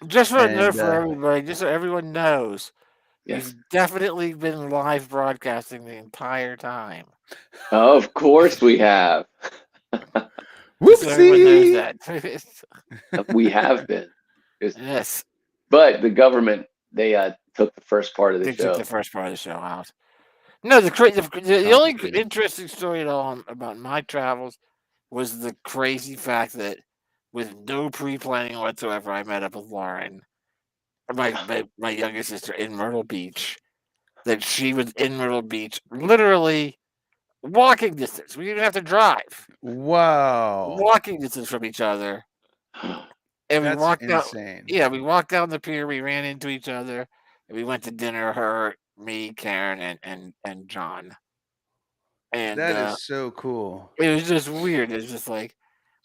Just for a note And for everybody, just so everyone knows, Yes. we've definitely been live broadcasting the entire time. Of course we have. Just so everyone knows whoopsie. that. We have been. It's- Yes, But the government, they took the first part of the they took the show. first part of the show out. No, the only Complicated. interesting story at all about my travels was the crazy fact that with no pre-planning whatsoever, I met up with Lauren, my younger sister, in Myrtle Beach. That she was in Myrtle Beach, literally walking distance. We didn't have to drive. Wow. Walking distance from each other, and we That's walked out. insane. Yeah, we walked down the pier. We ran into each other, and we went to dinner. Her, me, Karen, and John. And That is so cool. it was just weird. It's just like,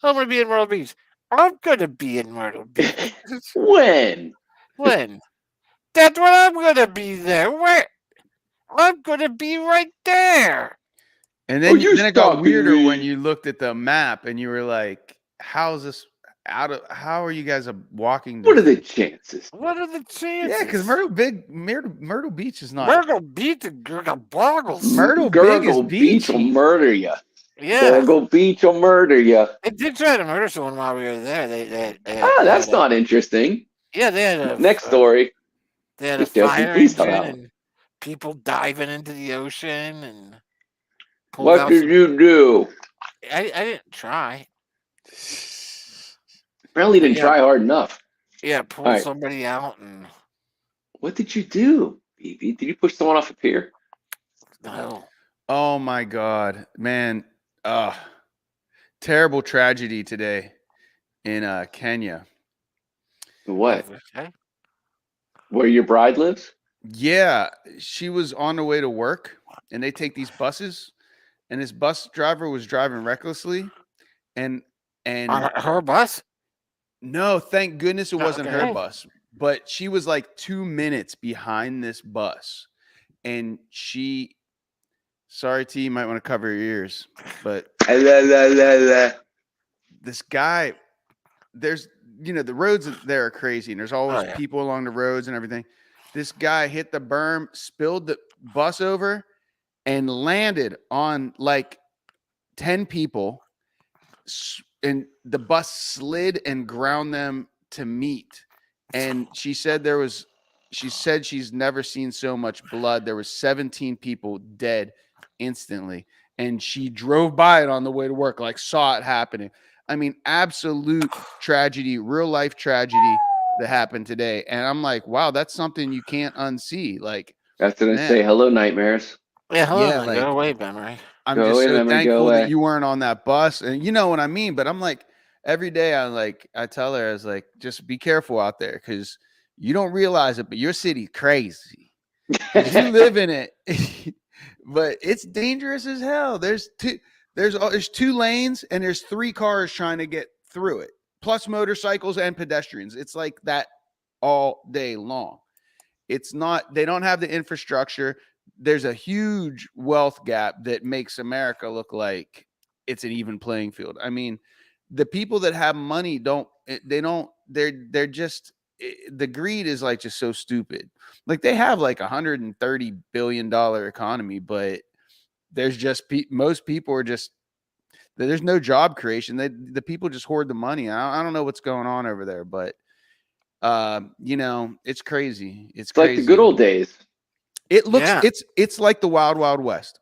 I'm gonna be in Myrtle Beach. I'm gonna be in Myrtle Beach. When? When? That's when I'm gonna be there. Where? I'm gonna be right there. And Oh, then you then it got stalking weirder when me. you looked at the map and you were like, how's this how are you guys walking What to are the chances? What are the Yeah, because chances? Myrtle Beach is not Myrtle Beach and Boggles. Myrtle Big is Gurgle Beach will beachy. murder you. Yeah, Gurgle Beach will murder you. they did try to murder someone while we were there. Ah, They had that's a not interesting. yeah, Next story. they had a Just joking. fire Please tell engine that one. and people diving into the ocean and pulled What out did some. you do? I didn't try. Apparently But didn't try hard enough. yeah, All pulled right. somebody out and What did you do, BB? Did you push someone off a pier? no. Oh my God, man. Terrible tragedy today in Kenya. What? Okay. Where your bride lives? Yeah, she was on her way to work and they take these buses and this bus driver was driving recklessly and On and her bus? no, thank goodness it wasn't her Okay. bus, but she was like 2 minutes behind this bus and she sorry T, you might want to cover your ears, but this guy there's the roads there are crazy and there's always Oh yeah. people along the roads and everything. This guy hit the berm, spilled the bus over and landed on like 10 people and the bus slid and ground them to meet. And she said she's never seen so much blood. There was 17 people dead instantly. And she drove by it on the way to work, like saw it happening. I mean, absolute tragedy, real life tragedy that happened today. And I'm like, wow, that's something you can't unsee. Like, That's gonna man, say hello, nightmares. Yeah, hello, yeah, man. like Go away, memory. I'm Go just away, so memory, go thankful that away. you weren't on that bus. And you know what I mean? But I'm like, every day I tell her, I was like, just be careful out there because you don't realize it, but your city's crazy. 'Cause you live in it. But it's dangerous as hell. There's two lanes and there's 3 cars trying to get through it, plus motorcycles and pedestrians. It's like that all day long. It's not, they don't have the infrastructure. There's a huge wealth gap that makes America look like it's an even playing field. I mean, the people that have money they're just the greed is like just so stupid. Like they have like $130 billion economy, but there's just most people are just there's no job creation. The people just hoard the money. I don't know what's going on over there, but it's crazy. It's It's like the good crazy. old days. It looks Yeah. it's like the Wild Wild West.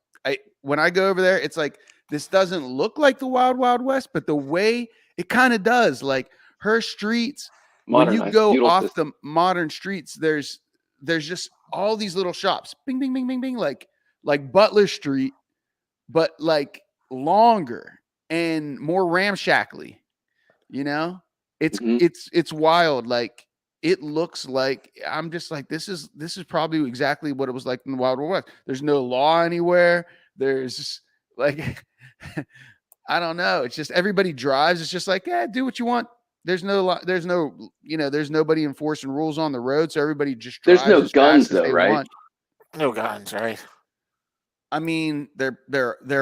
When I go over there, it's like this doesn't look like the Wild Wild West, but the way it kind of does. Like her streets, when you Modernized go feudal off system. the modern streets, there's just all these little shops, bing, bing, bing, bing, bing, like Butler Street, but like longer and more ramshackly. You know, Mhm. it's wild. Like it looks like I'm just like this is probably exactly what it was like in the Wild Wild West. There's no law anywhere. There's like I don't know. It's just everybody drives. It's just like do what you want. There's there's nobody enforcing rules on the road, so everybody just There's drives no as guns fast as though, they right? want. No guns, right? I mean, there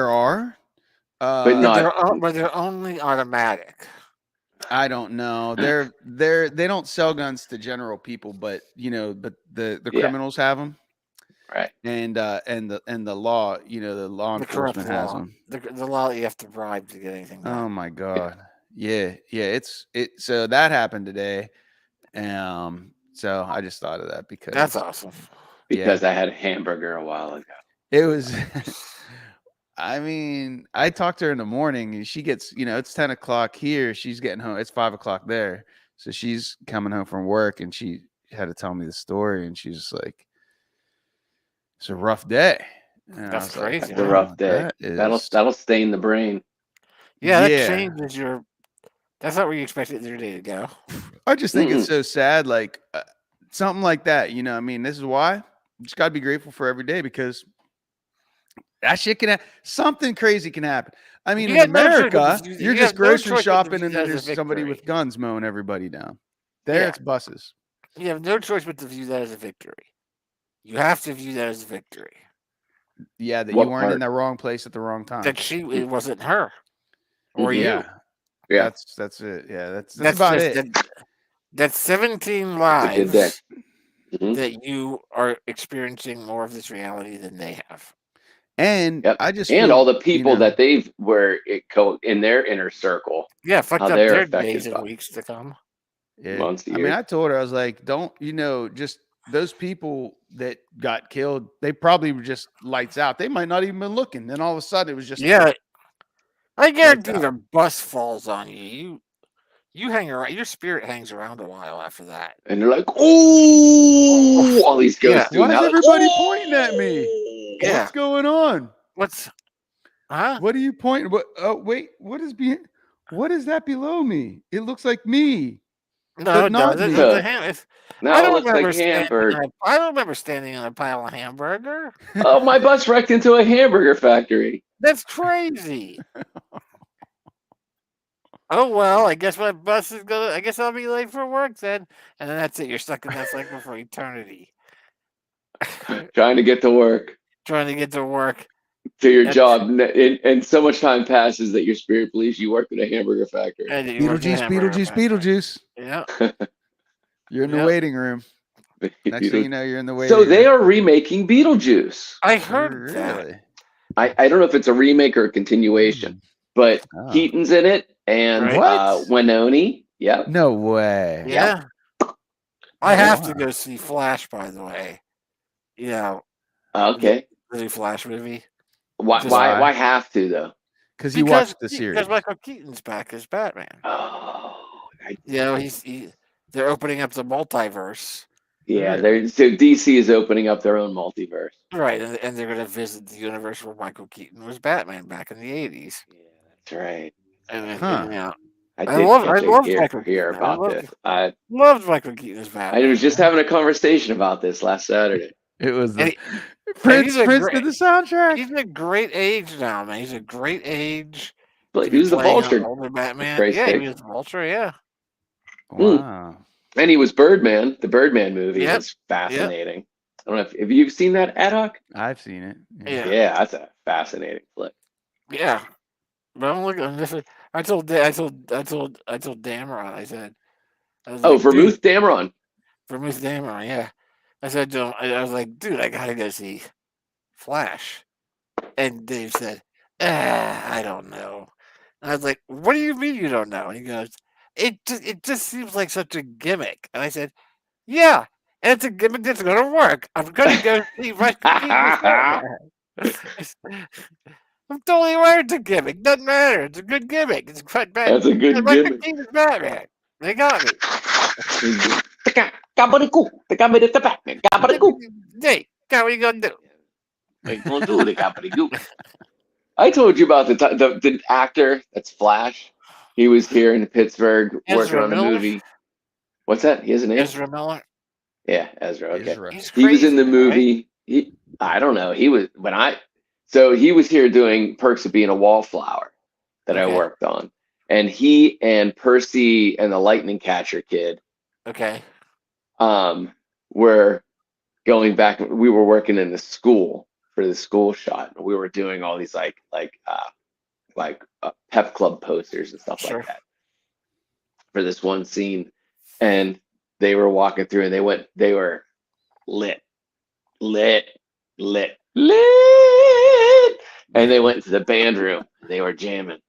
are. But But not. they're only automatic. I don't know. They don't sell guns to general people, but the Yeah. criminals have them, Right. and the law, the law The corrupt enforcement has law. them. The law that you have to bribe to get anything done. Oh my god. Yeah. So that happened today. So I just thought of that because That's awesome. Because I had a hamburger a while ago. it was. I mean, I talked to her in the morning, and she gets, it's 10 o'clock here. She's getting home. It's 5 o'clock there. So she's coming home from work, and she had to tell me the story. And she's just like, it's a rough day. And That's I was like, crazy, It's a man. rough day. That That'll stain the brain. Yeah, that Yeah. changes your. That's not where you expected your day to go. I just think it's so sad. Like something like that, I mean, this is why you just got to be grateful for every day, because that shit something crazy can happen. I mean, You in got no choice but to America, view- you're you just have no grocery choice but to shopping view and that then as a there's somebody victory. with guns mowing everybody down. There Yeah. it's buses. You have no choice but to view that as a victory. You have to view that as a victory. Yeah, that What you weren't in part? the wrong place at the wrong time. That it wasn't her or you. Yeah. Yeah. That's it. Yeah, that's That's about just it. that's 17 a good day. lives Mhm. that you are experiencing more of this reality than they have. And Yep. I just And feel, all the people that they've in their inner circle. Yeah, fucked How up they're their affected days and by weeks to come. yeah. months to I mean, years. I told her, I was like, don't, just those people that got killed, they probably were just lights out. They might not even been looking. Then all of a sudden it was just Yeah, I guarantee out. if a bus falls on you, you hang around. Your spirit hangs around a while after that. And they're like, oh, all these ghosts doing Why is that. everybody pointing at me? Yeah. What's going on? Huh? What are you pointing? What? Oh, wait. What is that below me? It looks like me. No, but it not doesn't. me. It's a ham. No, I it don't looks remember like hamburger. I don't remember standing on a pile of hamburger. Oh, my bus wrecked into a hamburger factory. That's crazy. Oh well, I guess my bus is gonna. I guess I'll be late for work then, and then that's it. You're stuck in that cycle for eternity. Trying to get to work, Trying to get to work. to your job, and so much time passes that your spirit believes you work at a hamburger factory. And you work at a Beetlejuice, hamburger Beetlejuice, factory. Beetlejuice. Yeah. You're in the Yep. waiting room. Next thing you know, you're in the waiting So room. they are remaking Beetlejuice. I heard that. Really? I don't know if it's a remake or a continuation, but Oh. Keaton's in it and What? Winoni. Yep. No way. Yeah. I have to wow. go see Flash, by the way. Yeah. Okay. The new Flash movie. Why have to though? Because you watched the series. Because Michael Keaton's back as Batman. Oh, They're opening up the multiverse. yeah. So DC is opening up their own multiverse. Right, and they're going to visit the universe where Michael Keaton was Batman back in the 80s. Yeah, that's right. And, Huh. yeah. I love hear Michael Keaton. about this. I Loved Michael Keaton as Batman. was just having a conversation about this last Saturday. It was And Prince he's a did great- the soundtrack. He's a great age now, man. He's a great age. But to he be was the playing an Vulture. older Batman. Christ's Yeah, sake. he was the Vulture, yeah. Wow. And he was Birdman. The Birdman movie Yep. was fascinating. I don't know if you've seen that, Ad Hoc? I've seen it. Yeah. Yeah, that's a fascinating flick. Yeah. But I'm looking. I told Dameron. I said. Vermouth Dameron. Vermouth Dameron. Yeah. I said to him. I was like, dude, I gotta go see Flash. And Dave said, I don't know. And I was like, what do you mean you don't know? And he goes, it just seems like such a gimmick. And I said, yeah, and it's a gimmick that's gonna work. I'm gonna go see Michael Keaton's Batman. I'm totally aware it's a gimmick. Doesn't matter. It's a good gimmick. It's quite bad. That's a good Michael gimmick. Keaton's Batman. They got me. Hey, what Hey, what are you gonna do? I told you about the actor that's Flash. He was here in Pittsburgh working Ezra on a Miller? movie. What's that? He has a name? Ezra Miller. Yeah, Ezra. Okay. Ezra. He's He was in the crazy, movie. I don't know. He was so he was here doing Perks of Being a Wallflower that I Okay. worked on, and he and Percy and the Lightning Catcher kid, Okay. were going back. We were working in the school for the school shot. We were doing all these like pep club posters and stuff Sure. like that. for this one scene, and they were walking through, and they were lit, lit, lit, lit, and they went into the band room. They were jamming,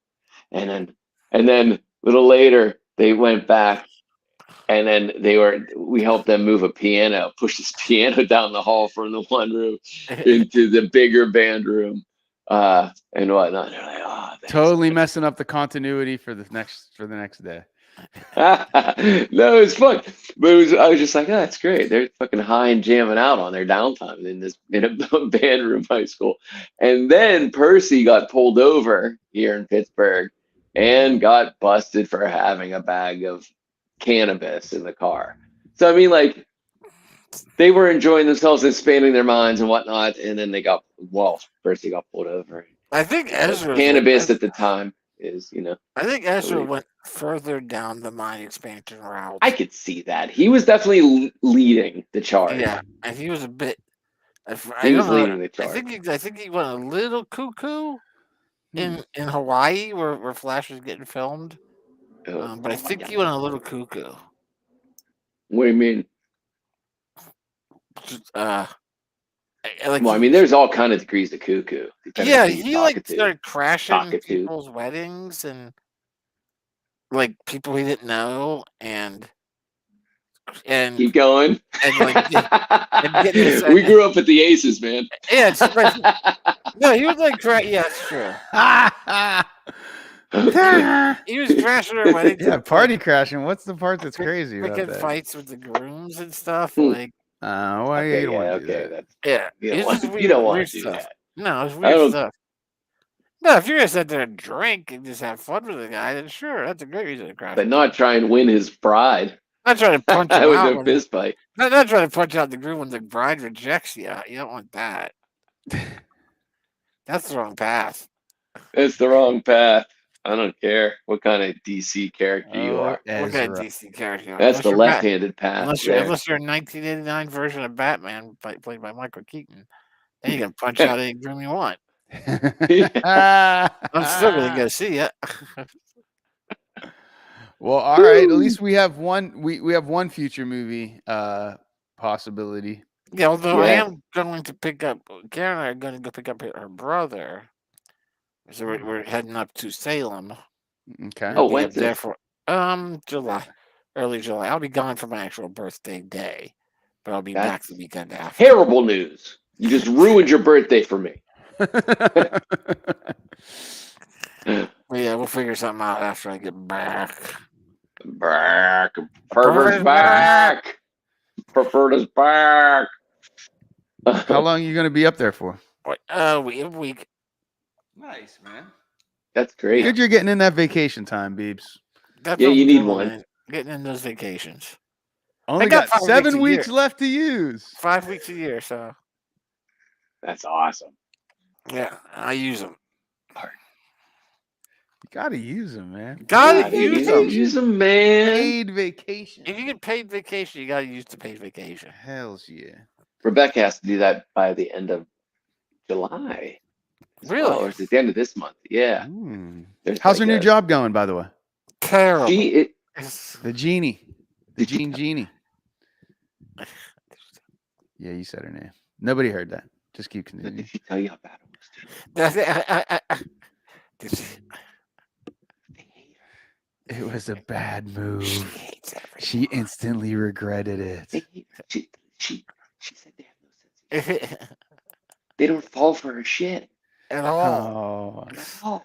and then a little later they went back, and then we helped them move a piano, push this piano down the hall from the one room into the bigger band room, and whatnot. And they're like, oh, Totally messing up the continuity for the next day. No, it was fun, but I was just like, oh, that's great. They're fucking high and jamming out on their downtime in a band room high school. And then Percy got pulled over here in Pittsburgh and got busted for having a bag of cannabis in the car. So I mean, like, they were enjoying themselves and expanding their minds and whatnot, and then Percy got pulled over. I think Ezra cannabis at the time is, I think Ezra went further down the mind expansion route. I could see that. He was definitely leading the charge. Yeah, and he was a bit. He was leading the charge. I think he went a little cuckoo in Hawaii where Flash was getting filmed. But I think he went a little cuckoo. What do you mean? Like, well, I mean, there's all kind of degrees of cuckoo. Yeah, he started crashing people's weddings and like people he didn't know, and keep going. And like, we grew up with the Aces, man. Yeah, it's like, no, he was like, yeah, that's true. He was crashing our weddings. Yeah, party crashing. What's the part that's crazy about that? Fights with the grooms and stuff. Like, why you don't want to do that? Yeah, you don't want to do that. No, it's weird stuff. No, if you're gonna sit there and drink and just have fun with the guy, then sure, that's a great reason to crash. But not try and win his bride. Not trying to punch him out with a fist fight. Not trying to punch out the groom when the bride rejects you. You don't want that. That's the wrong path. It's the wrong path. I don't care what kind of DC character you are. What kind of DC character you are? That's the left-handed path. Unless you're a 1989 version of Batman played by Michael Keaton, then you can punch out any groom you want. I'm still gonna go see it. Well, all right. At least we have one. We have one future movie possibility. Yeah, although I am going to pick up. Karen and I are going to go pick up her brother. So we're heading up to Salem. Okay. Oh, when's there for July, early July. I'll be gone for my actual birthday day, but I'll be back the weekend after. Terrible news! You just ruined your birthday for me. Yeah, we'll figure something out after I get back. Pervert's back. Pervert's back. How long are you going to be up there for? A week. Nice, man. That's great. Good, you're getting in that vacation time, Beebs. Yeah, you need one. Getting in those vacations. Only got 7 weeks left to use. 5 weeks a year, so. That's awesome. Yeah, I use them. You gotta use them, man. Gotta use them. Use them, man. Paid vacation. If you get paid vacation, you gotta use the paid vacation. Hells yeah. Rebecca has to do that by the end of July. Really? Or is it the end of this month? Yeah. How's her new job going, by the way? Terrible. The genie. The genie. Yeah, you said her name. Nobody heard that. Just keep continuing. Did she tell you how bad it was? It was a bad move. She instantly regretted it. She said they have no sense. They don't fall for her shit at all. Oh.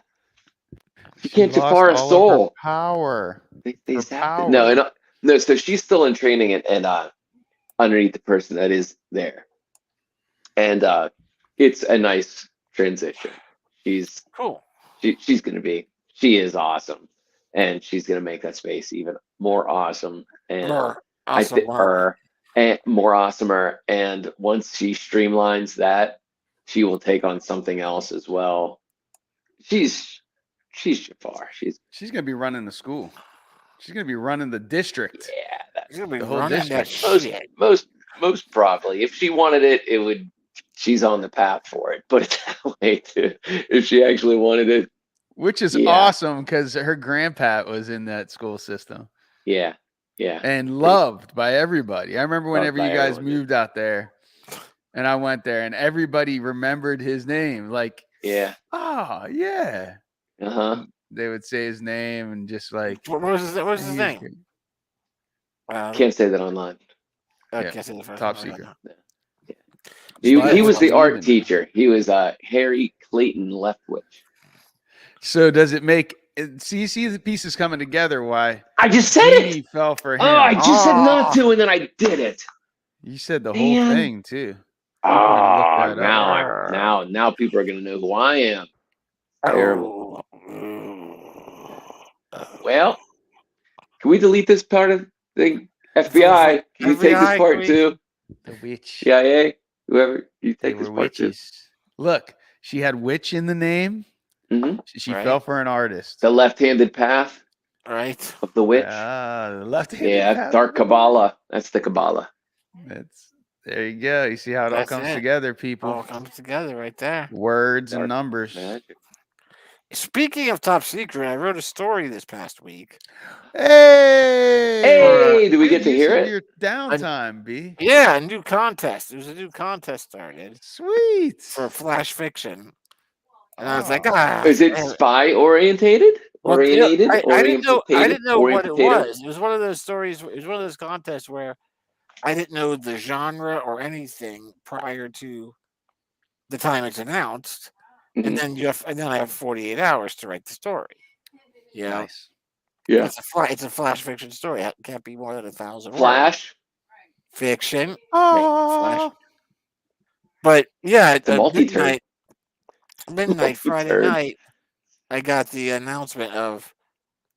She can't defar a soul. Power. They power. No. So she's still in training and underneath the person that is there, and it's a nice transition. She's cool. She is awesome, and she's gonna make that space even more awesome and more awesomer. And once she streamlines that, she will take on something else as well. She's Jafar. She's gonna be running the school. She's gonna be running the district. Yeah, she's gonna be the whole district. Most probably, if she wanted it, it would. She's on the path for it. Put it that way. Too. If she actually wanted it, which is awesome because her grandpa was in that school system. Yeah. and loved by everybody. I remember Loved whenever by you guys everyone, yeah. moved out there, and I went there, and everybody remembered his name. Like, Yeah. oh yeah, Uh-huh. they would say his name and just like, What was his he's name? good. Can't say that online. I Yeah, can't say the first top one. secret. He But was the art even- teacher. He was Harry Clayton Leftwich. So does it make? See, you see the pieces coming together. Why I just said Jeannie it. fell for him? Oh, I just said not to, and then I did it. You said the whole Man. thing too. People are gonna look Oh, that up. now people are gonna know who I am. Terrible. Well, can we delete this part of the FBI? Can you take this FBI, part too? The witch. CIA, whoever, you They take this were part too. witches. Look, she had witch in the name. Mhm. She Right. fell for an artist. The left-handed path Right. of the witch. The left-handed Yeah, path dark of the witch. Kabbalah. That's the Kabbalah. There you go. You see how it all That's comes it. together, people. All comes together right there. Words Dark and numbers. magic. Speaking of top secret, I wrote a story this past week. Hey! Hey, do we get Good to use hear of it? your downtime, B. Yeah, a new contest. There was a new contest started Sweet. for flash fiction. And I was Oh. like, ah. Is it man. spy orientated? Well, Orientated? I didn't know. I didn't know what it Orientated? was. It was one of those stories. It was one of those contests where I didn't know the genre or anything prior to the time it's announced, Mhm. and then I have 48 hours to write the story. You know, Nice. Yeah. it's a flash fiction story. It can't be more than 1,000 words. Flash. Fiction, Oh. flash. But yeah, It's a at multi-turn. midnight Friday Multi-turn. night, I got the announcement of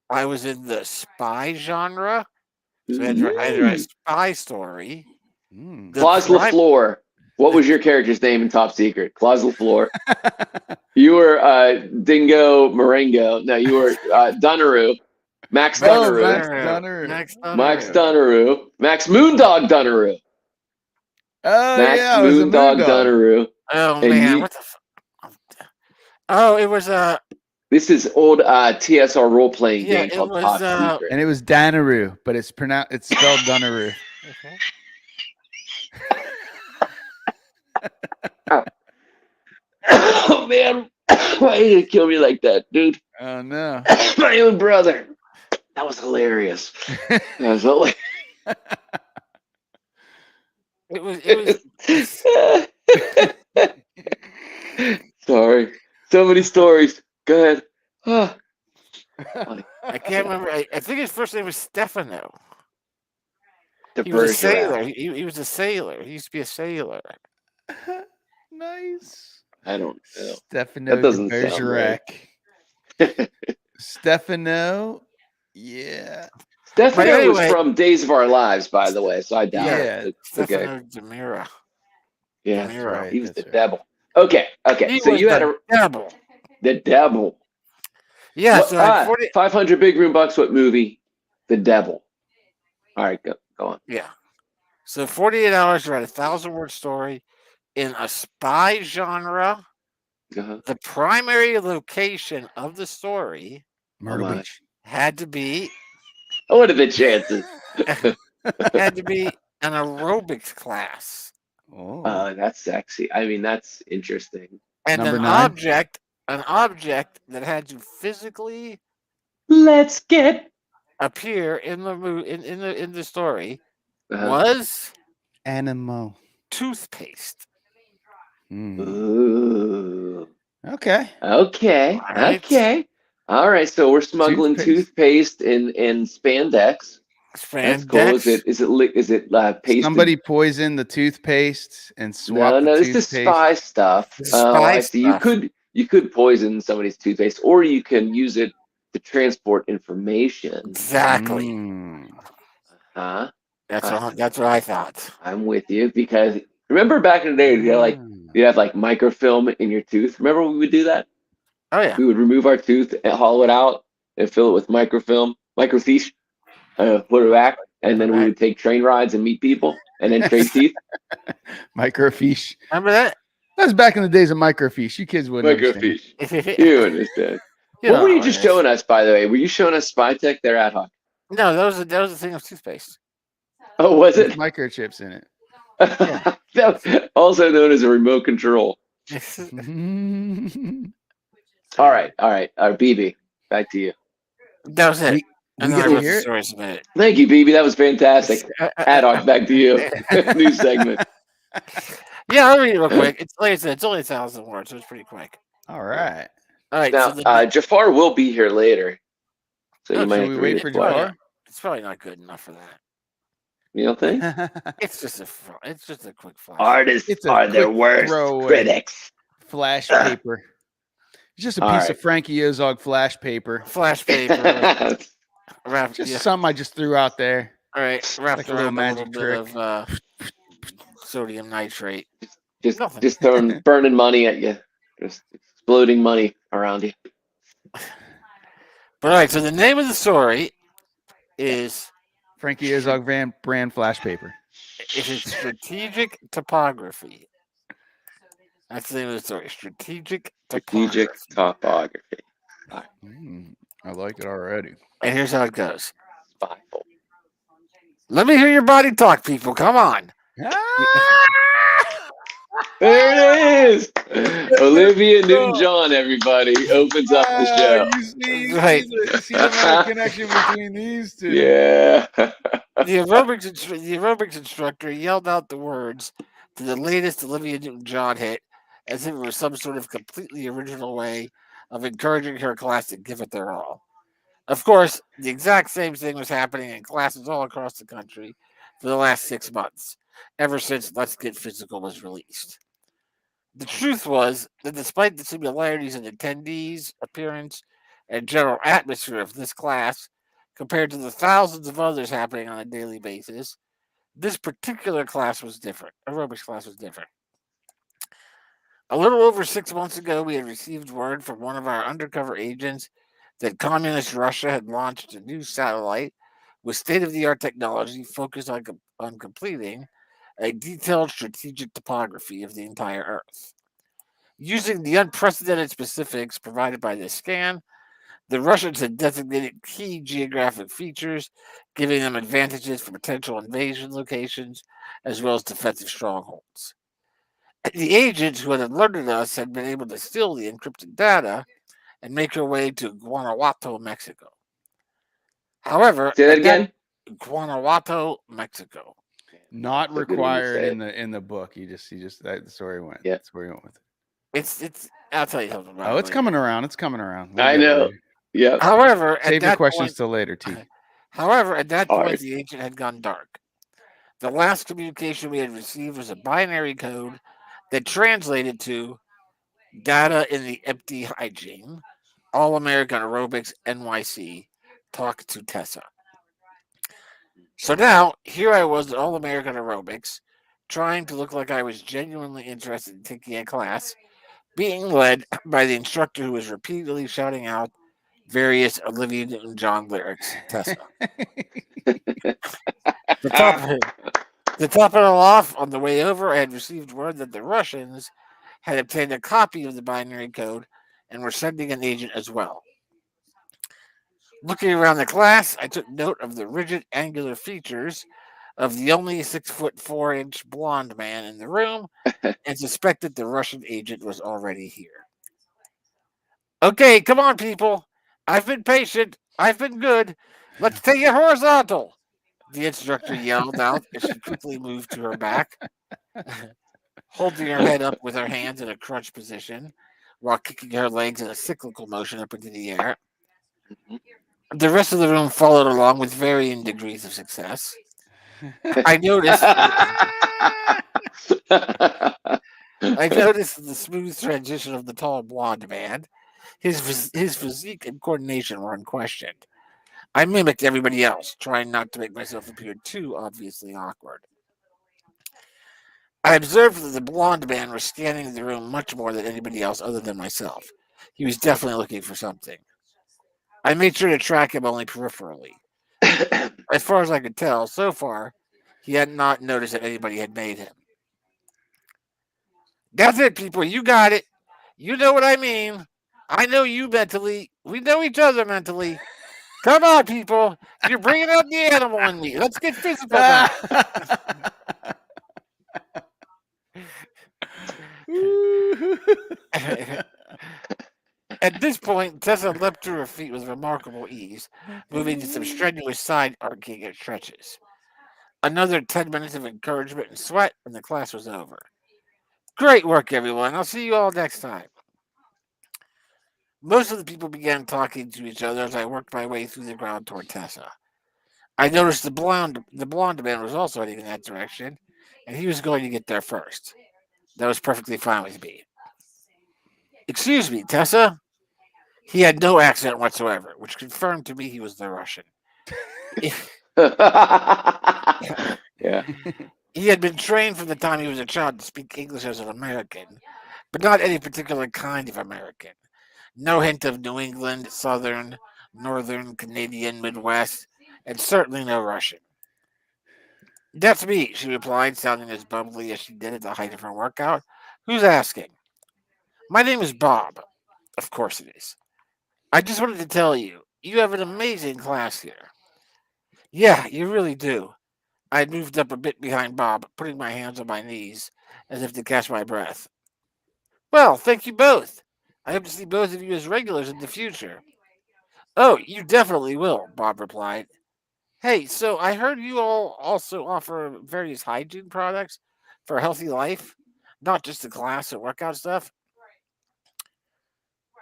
I was in the spy genre. So I had to write a spy story. Mm. Claus LaFleur. What was your character's name in Top Secret? Claus LaFleur. You were Dingo Marengo. No, you were Dunaroo. Max Dunaroo. Max Dunaroo. Max Moondog Dunaroo. Oh, Max yeah, it was a Moondog Moondog. Dunaroo. Oh And man, you- what the? Oh, it was This is old TSR role playing Yeah, game it called was, Top Secret. And it was Danaroo, but it's spelled Dunaroo. Oh man, why are you gonna kill me like that, dude? Oh no. My own brother. That was hilarious. That was hilarious. it was Sorry. So many stories. Go ahead. Ah. I can't remember. I think his first name was Stefano. The He was a Bergerac. sailor. He was a sailor. He used to be a sailor. Nice. I don't know. Stefano That doesn't sound Bergerac. Stefano. Yeah. Stefano But was anyway- from Days of Our Lives, by the way, so I doubt Yeah, it. Okay. Stefano Demira. Yeah, That's right. he was the That's right. devil. Okay. He So was you had the devil. the devil. Yeah, What- so I had 40, 500 Big Room Bucks. What movie? The devil. All right, go on. yeah. So 48 hours to write a 1,000-word story in a spy genre. Uh-huh. The primary location of the story Myrtle my. Beach. had to be What are the chances? an aerobics class. Oh. That's sexy. I mean, that's interesting. And Number an 9? object that had to physically Let's get. appear in the in the story Uh-huh. was Animo. toothpaste. Mm. Ooh. Okay. Okay. Alright. Okay. All right. So we're smuggling toothpaste in spandex. That's cool. Spandex. Is it pasted? Somebody poisoned the toothpaste and swapped No, the this is toothpaste. spy stuff. This is Oh, spy I see. stuff. You could poison somebody's toothpaste, or you can use it to transport information. Exactly. Mm. Huh? That's what I thought. I'm with you because remember back in the day, you have like microfilm in your tooth. Remember when we would do that? Oh yeah. We would remove our tooth and hollow it out and fill it with microfilm, microfiche, put it back, and then we would take train rides and meet people, and then trade teeth. Microfiche. Remember that? That was back in the days of microfiche. You kids wouldn't understand. Microfiche. You understand. What were you just showing us, by the way? Were you showing us Spy Tech there, Ad Hoc? No, that was a thing of toothpaste. Oh, was With it? microchips in it. Also known as a remote control. All right, all right. BB, back to you. That was it. we And we then get I to wrote the hear it. story submitted. Thank you, BB. That was fantastic. Haddock, back to you. New segment. Yeah, I'll read it real quick. It's like I said, it's only 1,000 words, so it's pretty quick. All right. All right, Now, Jafar will be here later, so you might Should have we to wait read for it for him. Jafar? it's probably not good enough for that. You don't think? It's just a quick flash. Artists It's a are their quick worst throwaway. critics. Flash paper. It's just a All piece right. of Frankie Ozog flash paper. Flash paper. Wrapped, Just something I just threw out there. all right, wrapped Like a little around a little magic bit trick. of sodium nitrate. Nothing. just throwing burning money at you, just exploding money around you. But all right, so the name of the story is Frankie Ozog brand flash paper. it is strategic topography. That's the name of the story. Strategic Topography. I like it already. And here's how it goes. Bible. Let me hear your body talk, people. Come on. There it is. Olivia Newton-John, everybody, opens up the show. You see the connection between these two. Yeah. The aerobics instructor yelled out the words to the latest Olivia Newton-John hit as if it was some sort of completely original way of encouraging her class to give it their all. Of course, the exact same thing was happening in classes all across the country for the last 6 months, ever since Let's Get Physical was released. The truth was that despite the similarities in attendees, appearance, and general atmosphere of this class, compared to the thousands of others happening on a daily basis, this particular class was different. Aerobics class was different. A little over 6 months ago, we had received word from one of our undercover agents that communist Russia had launched a new satellite with state-of-the-art technology focused on completing a detailed strategic topography of the entire Earth. Using the unprecedented specifics provided by this scan, the Russians had designated key geographic features, giving them advantages for potential invasion locations as well as defensive strongholds. The agents who had alerted us had been able to steal the encrypted data and make their way to Guanajuato, Mexico. However, Say that again. Guanajuato, Mexico. Not That's a good way to required say in the book. You just that the story went. Yeah. That's where he went with it. It's. I'll tell you something about it. Oh, it's coming around. It's coming around. We'll I get it know. later. Yeah. However, Save at your that questions point, till later, T. However, at that All point, right. the agent had gone dark. The last communication we had received was a binary code that translated to data in the empty hygiene, All American Aerobics NYC, talk to Tessa. So now, here I was at All American Aerobics, trying to look like I was genuinely interested in taking a class, being led by the instructor who was repeatedly shouting out various Olivia Newton-John lyrics, Tessa. To top it all off, on the way over, I had received word that the Russians had obtained a copy of the binary code and were sending an agent as well. Looking around the class, I took note of the rigid, angular features of the only 6'4" blonde man in the room and suspected the Russian agent was already here. Okay, come on, people. I've been patient. I've been good. Let's take it horizontal. The instructor yelled out as she quickly moved to her back, holding her head up with her hands in a crunch position while kicking her legs in a cyclical motion up into the air. The rest of the room followed along with varying degrees of success. I noticed the smooth transition of the tall blonde man. His physique and coordination were unquestioned. I mimicked everybody else, trying not to make myself appear too obviously awkward. I observed that the blonde man was scanning the room much more than anybody else other than myself. He was definitely looking for something. I made sure to track him only peripherally. As far as I could tell, so far, he had not noticed that anybody had made him. That's it, people. You got it. You know what I mean. I know you mentally. We know each other mentally. Come on, people. You're bringing out the animal in me. Let's get physical now. At this point, Tessa leapt to her feet with remarkable ease, moving to some strenuous side arcing and stretches. Another 10 minutes of encouragement and sweat, and the class was over. Great work, everyone. I'll see you all next time. Most of the people began talking to each other as I worked my way through the crowd toward Tessa. I noticed the blonde man was also heading in that direction, and he was going to get there first. That was perfectly fine with me. Excuse me, Tessa? He had no accent whatsoever, which confirmed to me he was the Russian. Yeah. He had been trained from the time he was a child to speak English as an American, but not any particular kind of American. No hint of New England, Southern, Northern, Canadian, Midwest, and certainly no Russian. That's me, she replied, sounding as bubbly as she did at the height of her workout. Who's asking? My name is Bob. Of course it is. I just wanted to tell you, you have an amazing class here. Yeah, you really do. I had moved up a bit behind Bob, putting my hands on my knees, as if to catch my breath. Well, thank you both. I hope to see both of you as regulars in the future. Oh, you definitely will, Bob replied. Hey, so I heard you all also offer various hygiene products for a healthy life, not just the class and workout stuff.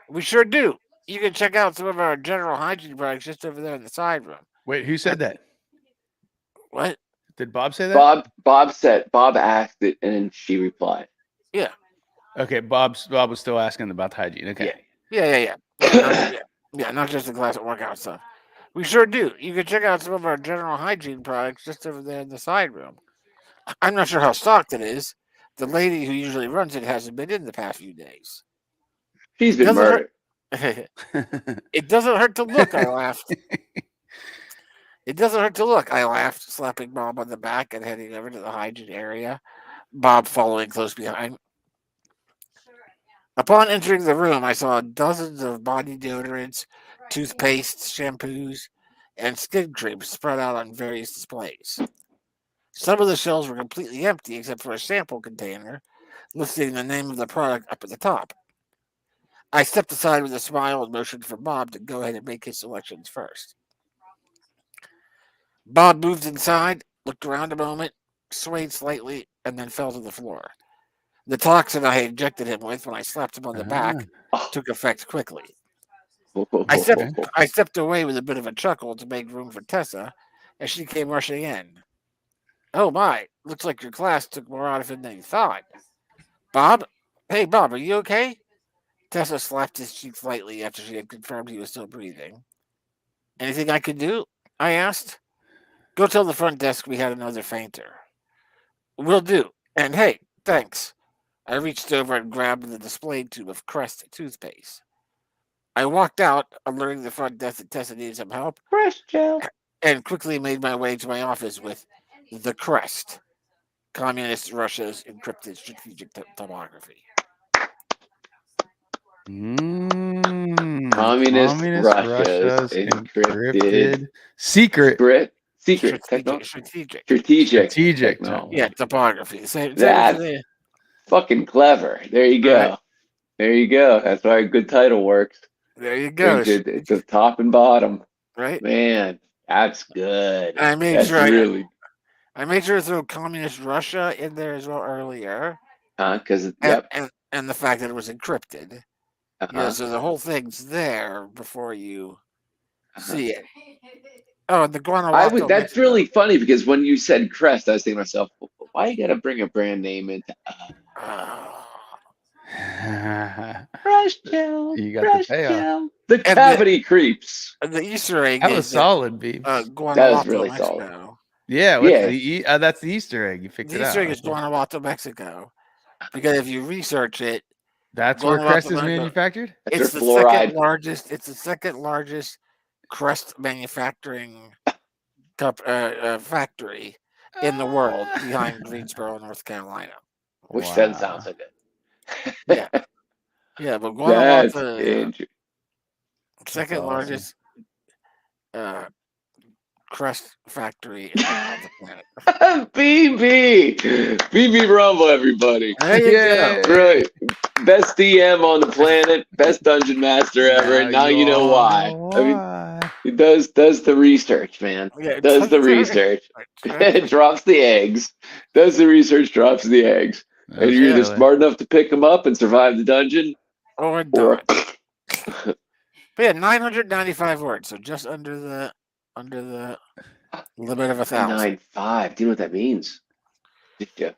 We sure do. You can check out some of our general hygiene products just over there in the side room. Wait, who said that? What? Did Bob say that? Bob asked it, and then she replied. Yeah. Okay, Bob was still asking about the hygiene. Okay. Yeah. Not just the class and workout stuff. We sure do. You can check out some of our general hygiene products just over there in the side room. I'm not sure how stocked it is. The lady who usually runs it hasn't been in the past few days. She's been murdered. It doesn't hurt to look, I laughed. It doesn't hurt to look, I laughed, slapping Bob on the back and heading over to the hygiene area, Bob following close behind. Upon entering the room, I saw dozens of body deodorants, toothpastes, shampoos, and skin creams spread out on various displays. Some of the shelves were completely empty except for a sample container listing the name of the product up at the top. I stepped aside with a smile and motioned for Bob to go ahead and make his selections first. Bob moved inside, looked around a moment, swayed slightly, and then fell to the floor. The toxin I had injected him with when I slapped him on the back took effect quickly. I stepped away with a bit of a chuckle to make room for Tessa as she came rushing in. Oh my, looks like your class took more out of him than you thought. Bob? Hey, Bob, are you okay? Tessa slapped his cheek lightly after she had confirmed he was still breathing. Anything I could do? I asked. Go tell the front desk we had another fainter. Will do. And hey, thanks. I reached over and grabbed the display tube of Crest toothpaste. I walked out, alerting the front desk that Tessa needed some help, Crest gel. and quickly made my way to my office with the Crest, Communist Russia's encrypted strategic topography. Communist Russia's encrypted secret strategic technology. Yeah, topography. That's fucking clever. There you go. Right. There you go. That's why a good title works. There you go. It's the top and bottom. Right? Man, that's good. I made that's sure really. I made sure to throw Communist Russia in there as well earlier. Because and the fact that it was encrypted. Yeah, so the whole thing's there before you see it. Oh, and the Guanajuato. That's really funny because when you said Crest, I was thinking to myself, why you gotta bring a brand name into Fresh gel? You got the payoff. The cavity creeps. The Easter egg. That was solid, B. That was really solid. Yeah, that's the Easter egg. You figured it out. The Easter egg is Guanajuato, Mexico. Because if you research it, that's where Crest is manufactured. It's the second largest. It's the second largest Crest manufacturing factory in the world, behind Greensboro, North Carolina. Which doesn't sound so good. Yeah, but Guanajuato, second largest crust factory on the planet. BB Rumble, everybody. There you go. Right. Best DM on the planet, best dungeon master ever, and now you know why. I mean, he does the research, man. Yeah, Does the research. Drops the eggs. Does the research, drops the eggs. And you're either smart enough to pick them up and survive the dungeon, or or But yeah, 995 words, so just under the limit of 1,000. 9.5. Do you know what that means? Yeah.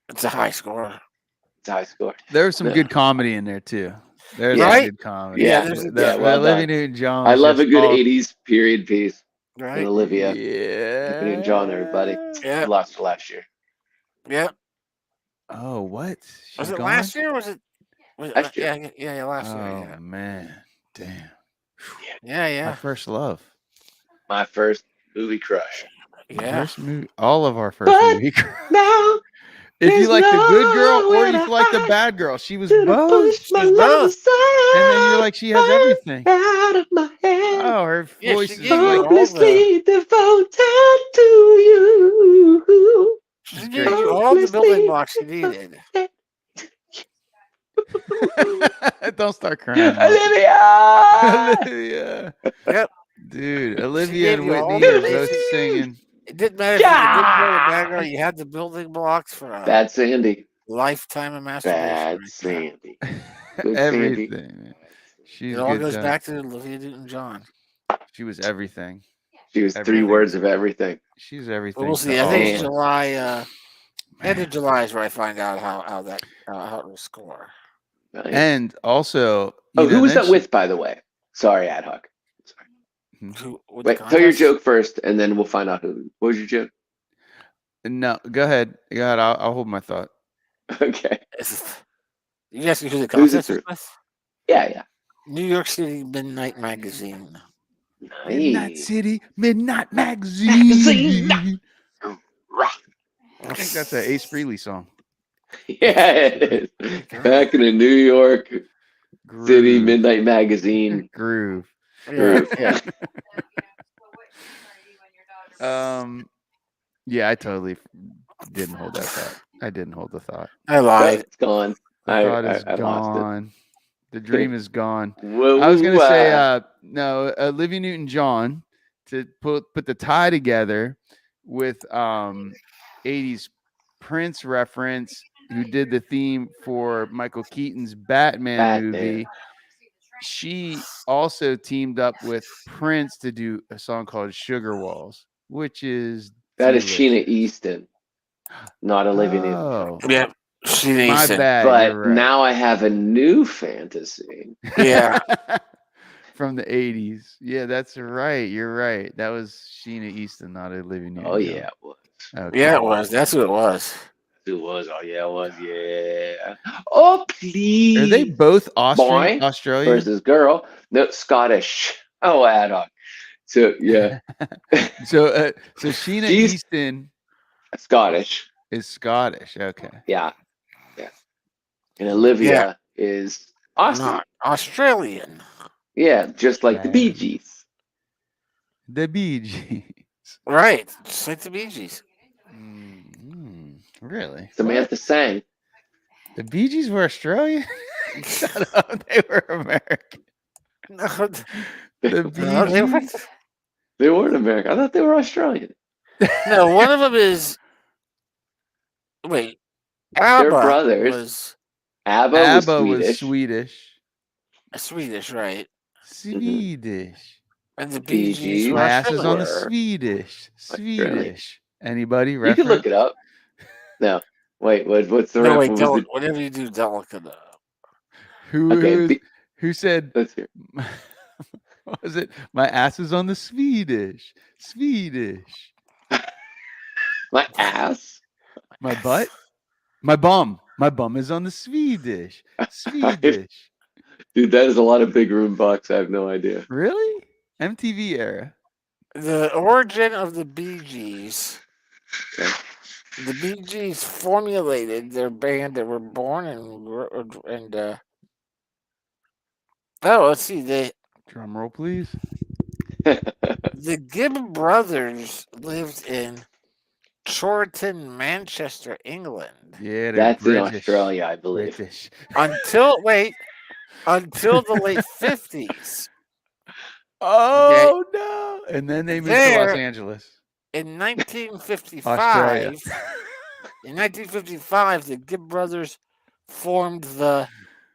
It's a high score. It's a high score. There's some good comedy in there too. There's Right? some good comedy. Yeah, well Olivia Newton-John. I love a good 80s period piece. Right? And Olivia. Yeah. Newton-John, everybody. Yeah. We lost her last year. Yeah. Oh, what? Was it last year? Or was it? Last year. Yeah, last year. Oh Yeah. man, damn. Yeah. My first love. My first movie crush. Yeah. First movie. All of our first movie crush. Now, if you like the good girl or if you like the bad girl, she was both. She was both. And then you're like, she has everything. Out of my head. Oh, her voice is like Hopelessly devoted to you. She gave you all the building blocks you needed. Don't start crying. Olivia. Yep. Dude, Olivia and gave you all Whitney are the both basics. singing. It didn't matter if you were the good girl or bad girl. You had the building blocks for a Bad Sandy. lifetime of masturbation. Bad right Sandy. Everything. Man. She's it all good goes time. back to Olivia Newton-John. She was everything. She was 3 words of everything. She's everything. We'll see. I think July. End of July is where I find out how it will score. Nice. And also, who was that with, by the way? Sorry, ad hoc. Wait, tell your joke first, and then we'll find out who. What was your joke? No, go ahead. Go ahead. I'll hold my thought. Okay. You asked me who the contest was with? Yeah. New York City Midnight Magazine. Nice. Midnight City Midnight Magazine. I think that's an Ace Frehley song. Yeah, it is. Back in the New York City Midnight Magazine. Groove. Yeah. Yeah, I totally didn't hold that thought. I didn't hold the thought. I lied. It's gone. The thought is I gone. The dream is gone. Whoa, I was gonna say no, Olivia Newton-John to put the tie together with 80s Prince reference, who did the theme for Michael Keaton's Batman movie. She also teamed up with Prince to do a song called Sugar Walls, which is Sheena Easton, not Olivia Newton-John. Yeah, Sheena My Easton. bad. But right. now I have a new fantasy. Yeah. From the 80s. Yeah, that's right. You're right. That was Sheena Easton, not Olivia Newton-John. Oh yeah, it was. Okay. Yeah, it was. That's who it was. It was. Oh yeah, it was. Yeah. Oh please. Are they both Australian? Versus girl? No, Scottish. Oh, ad hoc. So yeah. so Sheena Easton Scottish. is Scottish. Okay. Yeah. And Olivia is Not Australian. Yeah, just like the Bee Gees. The Bee Gees. Right. Just like the Bee Gees. Really? Samantha sang. The Bee Gees were Australian? Shut up. They were American. No, The Bee Gees. They weren't American. I thought they were Australian. No, one of them is. Wait. They're brothers. ABBA was Swedish. Swedish, right? Swedish. And the Bee Gees. My ass is on the Swedish. Swedish. Anybody? You can look it up. No. Wait, what's the reference? No, wait, whatever you do, don't look it up. Who said? Let's hear. What was it? My ass is on the Swedish. Swedish. My ass? My butt? My bum. My bum is on the Swedish. Swedish. Dude, that is a lot of big room bucks. I have no idea. Really? MTV era. The origin of the Bee Gees. Okay. The Bee Gees formulated their band that were born and let's see, drum roll, please. The Gibb brothers lived in Chorlton, Manchester, England. Yeah, they're That's in British. Australia, I believe. British. Until the late 50s. Oh no! And then they moved to Los There, Angeles, in 1955, Australia. the Gibb brothers formed the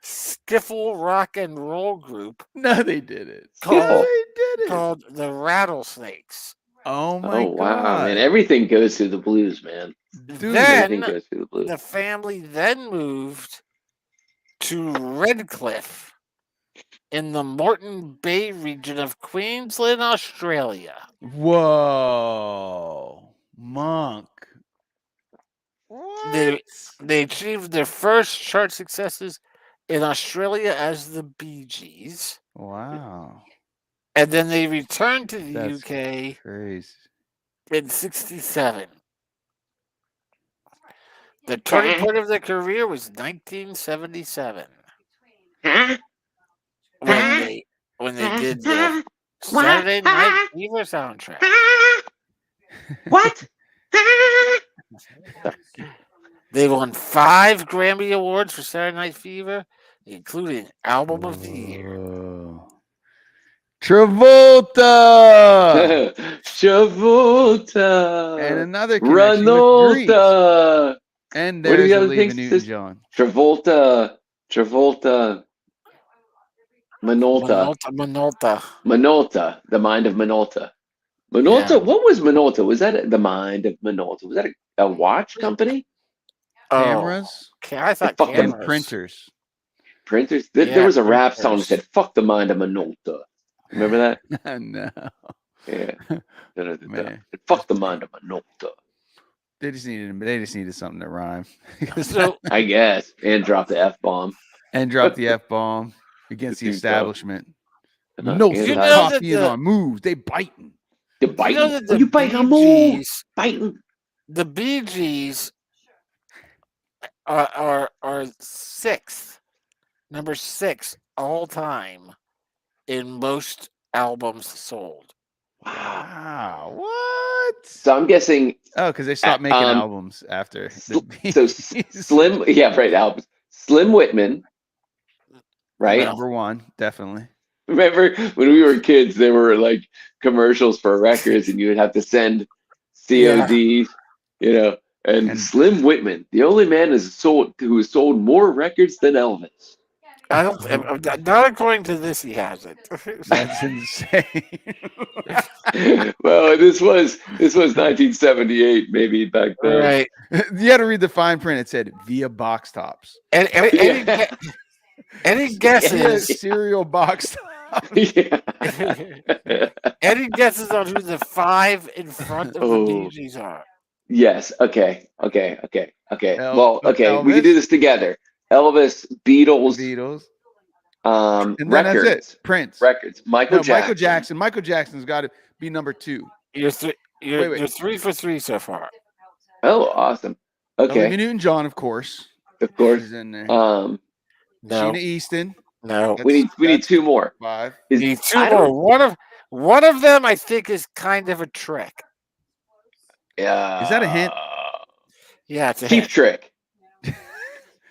skiffle rock and roll group No, they didn't. Called- No, they didn't. called the Rattlesnakes. Oh my Oh god! wow, man! Everything goes through the blues, man. Dude, Everything Then goes through the blues. the family then moved to Redcliffe in the Moreton Bay region of Queensland, Australia. whoa, Monk. What? They achieved their first chart successes in Australia as the Bee Gees, Wow, and then they returned to the that's UK crazy. in '67. The turning point of their career was 1977 when they did the Saturday Night Fever soundtrack. What? They won 5 Grammy Awards for Saturday Night Fever, including Album of the Year. Whoa. Travolta Travolta. and another connection with Greece. Ranolta. And What are there's the other Olivia things? Newton-John. Travolta. Minolta. Minolta. The Mind of Minolta. Minolta. Yeah. What was Minolta? Was that the Mind of Minolta? Was that a watch company? Cameras I thought Fuck them. and cameras. printers. Printers. Yeah, There was a rap song that printers. said "Fuck the Mind of Minolta." Remember that? No, Yeah. man. Fuck the Mind of Minolta. They just needed something to rhyme. So I guess. And drop the F-bomb. And drop the F-bomb against the Dude, establishment. Uh-huh. No, And You stop know that copying the- on moves. They biting. You're you biting. know that the you biting on Bee more. Gees, Biting. the Bee Gees are number 6 all time in most albums sold. Wow. What? So I'm guessing Oh, because they stopped making um, albums after. so the Slim, yeah, right, albums. Slim Whitman, right? No. Number one, definitely. Remember when we were kids, there were like commercials for records, and you would have to send CODs, you know. And Slim Whitman, the only man who has sold more records than Elvis. I don't. Not according to this, he hasn't. That's insane. Well, this was 1978, maybe back then. Right. You had to read the fine print. It said via box tops. And any Via guesses? cereal box tops. Yeah. Any guesses on who the 5 in front of the Oh. Bee Gees are? Yes. Okay. Well, okay. Elvis? We can do this together. Elvis, Beatles, Beatles. records. And then that's it. Prince. Records. Michael Jackson. Michael Jackson's got to be number 2. You're 3 Wait. 3 for 3 so far. Oh, awesome. Olivia Okay. Newton-John, of course. Of course. She's in there. No, Sheena Easton. no. We need 2 more. 5. Is, Need 2 I more. don't- One of them, I think, is kind of a trick. Yeah. Is that a hint? Yeah, it's a Cheap hint. Trick.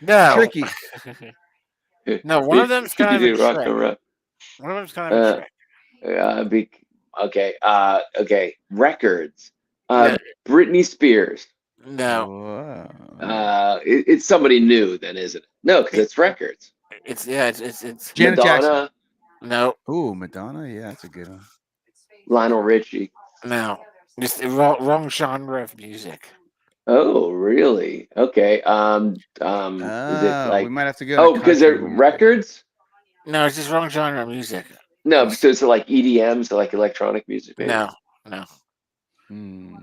No. Tricky. No, one of them's kind of a Rock trick. and roll. One of them's kind of a trick. Okay. Records. Yeah. Britney Spears. No, Wow. It's somebody new, then, isn't it? No, because it's records. it's Janet Madonna, no, Ooh, Madonna. Yeah, that's a good one. Lionel Richie. no. Just the wrong genre of music. Oh, really? Okay. Is it like? we might have to go. Oh, to because they're country music. records. No, it's just wrong genre of music. No, so it's like EDM, so like electronic music. Maybe. No. Hmm.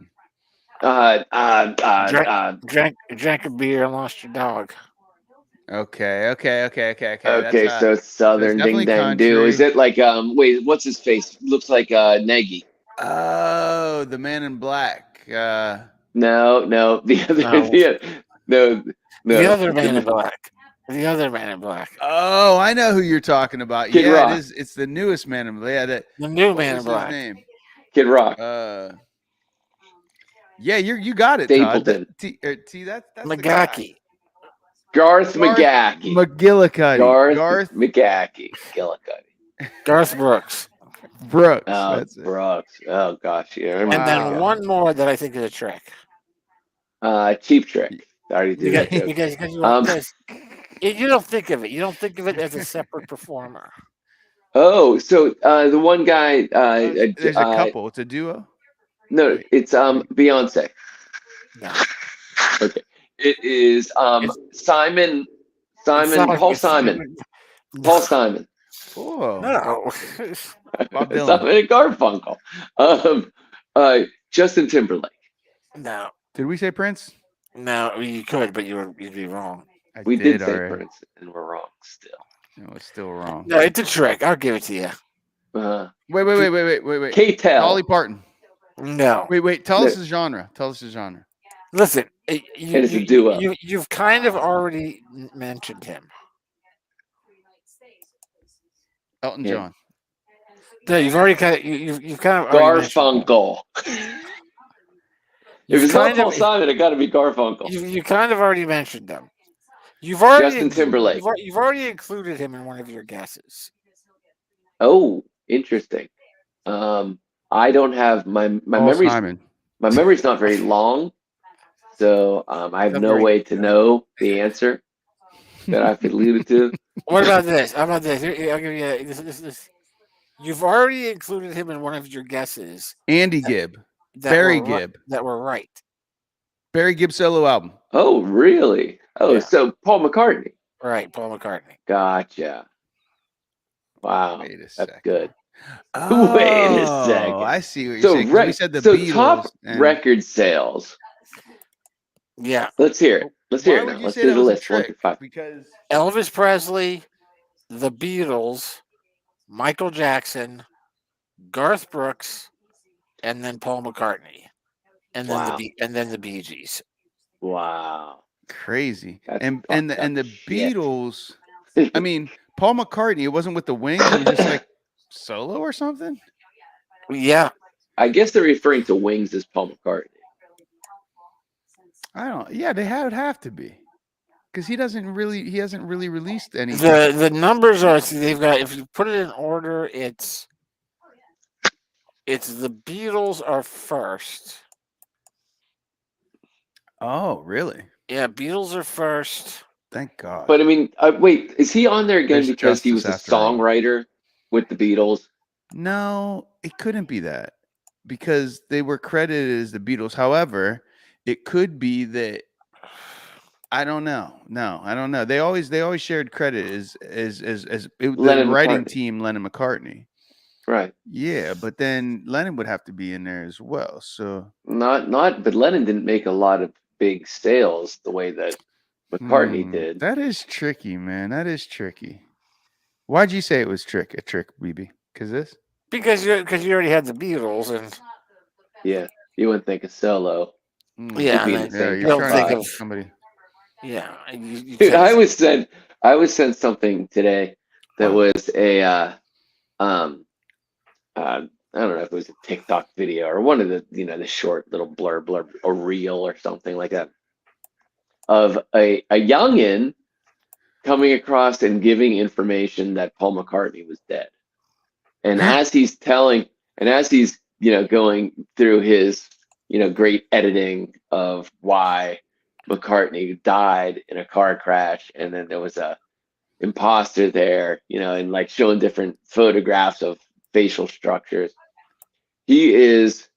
Drank a beer and lost your dog. Okay. Okay, That's, so it's Southern definitely Ding Dang Do. country. Is it like wait, what's his face? Looks like Nagy. oh, the Man in Black. No, the other No. no. The other Man in Black. The other Man in Black. Oh, I know who you're talking about. Kid Yeah, Rock. it is. It's the newest Man in Black. Yeah, that. The new What Man in was his Black. name? Kid Rock. Yeah, you got it, Todd. Stapleton. That's the guy. McGackey. Garth McGackey. McGillicuddy. Garth McGackey. McGillicuddy. Garth Brooks. Brooks. Oh, That's it. Brooks. Oh gosh, yeah. I remember And that then guy. one more that I think is a trick. Cheap Trick. I already did that joke. Because you don't think of it. You don't think of it as a separate performer. Oh, so the one guy. There's a couple. It's a duo. No, Wait. it's Beyonce. No. Okay, it is Simon. Paul Simon. Paul Simon. Oh, No. Bob Dylan. Simon and Garfunkel. Justin Timberlake. No. Did we say Prince? No, you could, but you'd be wrong. We did say already. Prince, and we're wrong still. No, it's still wrong. No, it's a trick. I'll give it to you. Wait. K-Tel. Dolly Parton. No. Wait. Tell us the genre. Listen, It is a duo. You've kind of already mentioned him. Elton Yeah. John. No, you've already kind of you've kind of already mentioned him. Garfunkel. If it's not Paul Simon, it got to be Garfunkel. You kind of already mentioned them. You've already Justin Timberlake. You've already included him in one of your guesses. Oh, interesting. I don't have my Paul memory's Simon. my memory's not very long, so I have no way to know the answer that I could lead it to. What about this? How about this? Here, I'll give you this. You've already included him in one of your guesses. Andy Gibb. That Barry were Gibb. That were right. Barry Gibb solo album. Oh, really? Oh, Yeah. so Paul McCartney. Right, Paul McCartney. Gotcha. Wow, Wait a that's second. good. Oh, Wait a second. I see what you're So, saying. 'Cause we said the so Beatles. top and- record sales. Yeah. Let's hear it. Let's Why hear it would now. you Let's say do that the was a list. 1 trick? through 5. Because Elvis Presley, the Beatles, Michael Jackson, Garth Brooks, and then Paul McCartney, and then Wow. the Bee Gees. Wow. crazy. That's And fucked the up shit. Beatles. I mean, Paul McCartney. It wasn't with the Wings. It was just like solo or something. Yeah. I guess they're referring to Wings as Paul McCartney. I don't. Yeah, they would have to be, because he hasn't really released anything. The numbers are, see, they've got, if you put it in order, it's the Beatles are first. Oh, really? Yeah, Beatles are first. Thank God. But I mean, wait, is he on there again There's because he was a justice after all. songwriter with the Beatles? No, it couldn't be that, because they were credited as the Beatles. However, it could be that, I don't know. No, I don't know. They always shared credit as the Lennon writing McCartney. team, Lennon McCartney. Right. Yeah, but then Lennon would have to be in there as well. So But Lennon didn't make a lot of big sales the way that McCartney did. That is tricky, man. That is tricky. Why'd you say it was a trick, BB? Because you already had the Beatles, and Yeah, you wouldn't think of solo. yeah, be and the then same you you're don't trying think to of think somebody. yeah. and you Dude, tend to- I was sent something today that was a I don't know if it was a TikTok video or one of the the short little blurb or reel or something like that of a youngin coming across and giving information that Paul McCartney was dead. And as he's going through his great editing of why McCartney died in a car crash, and then there was a imposter there, and like showing different photographs of facial structures. He is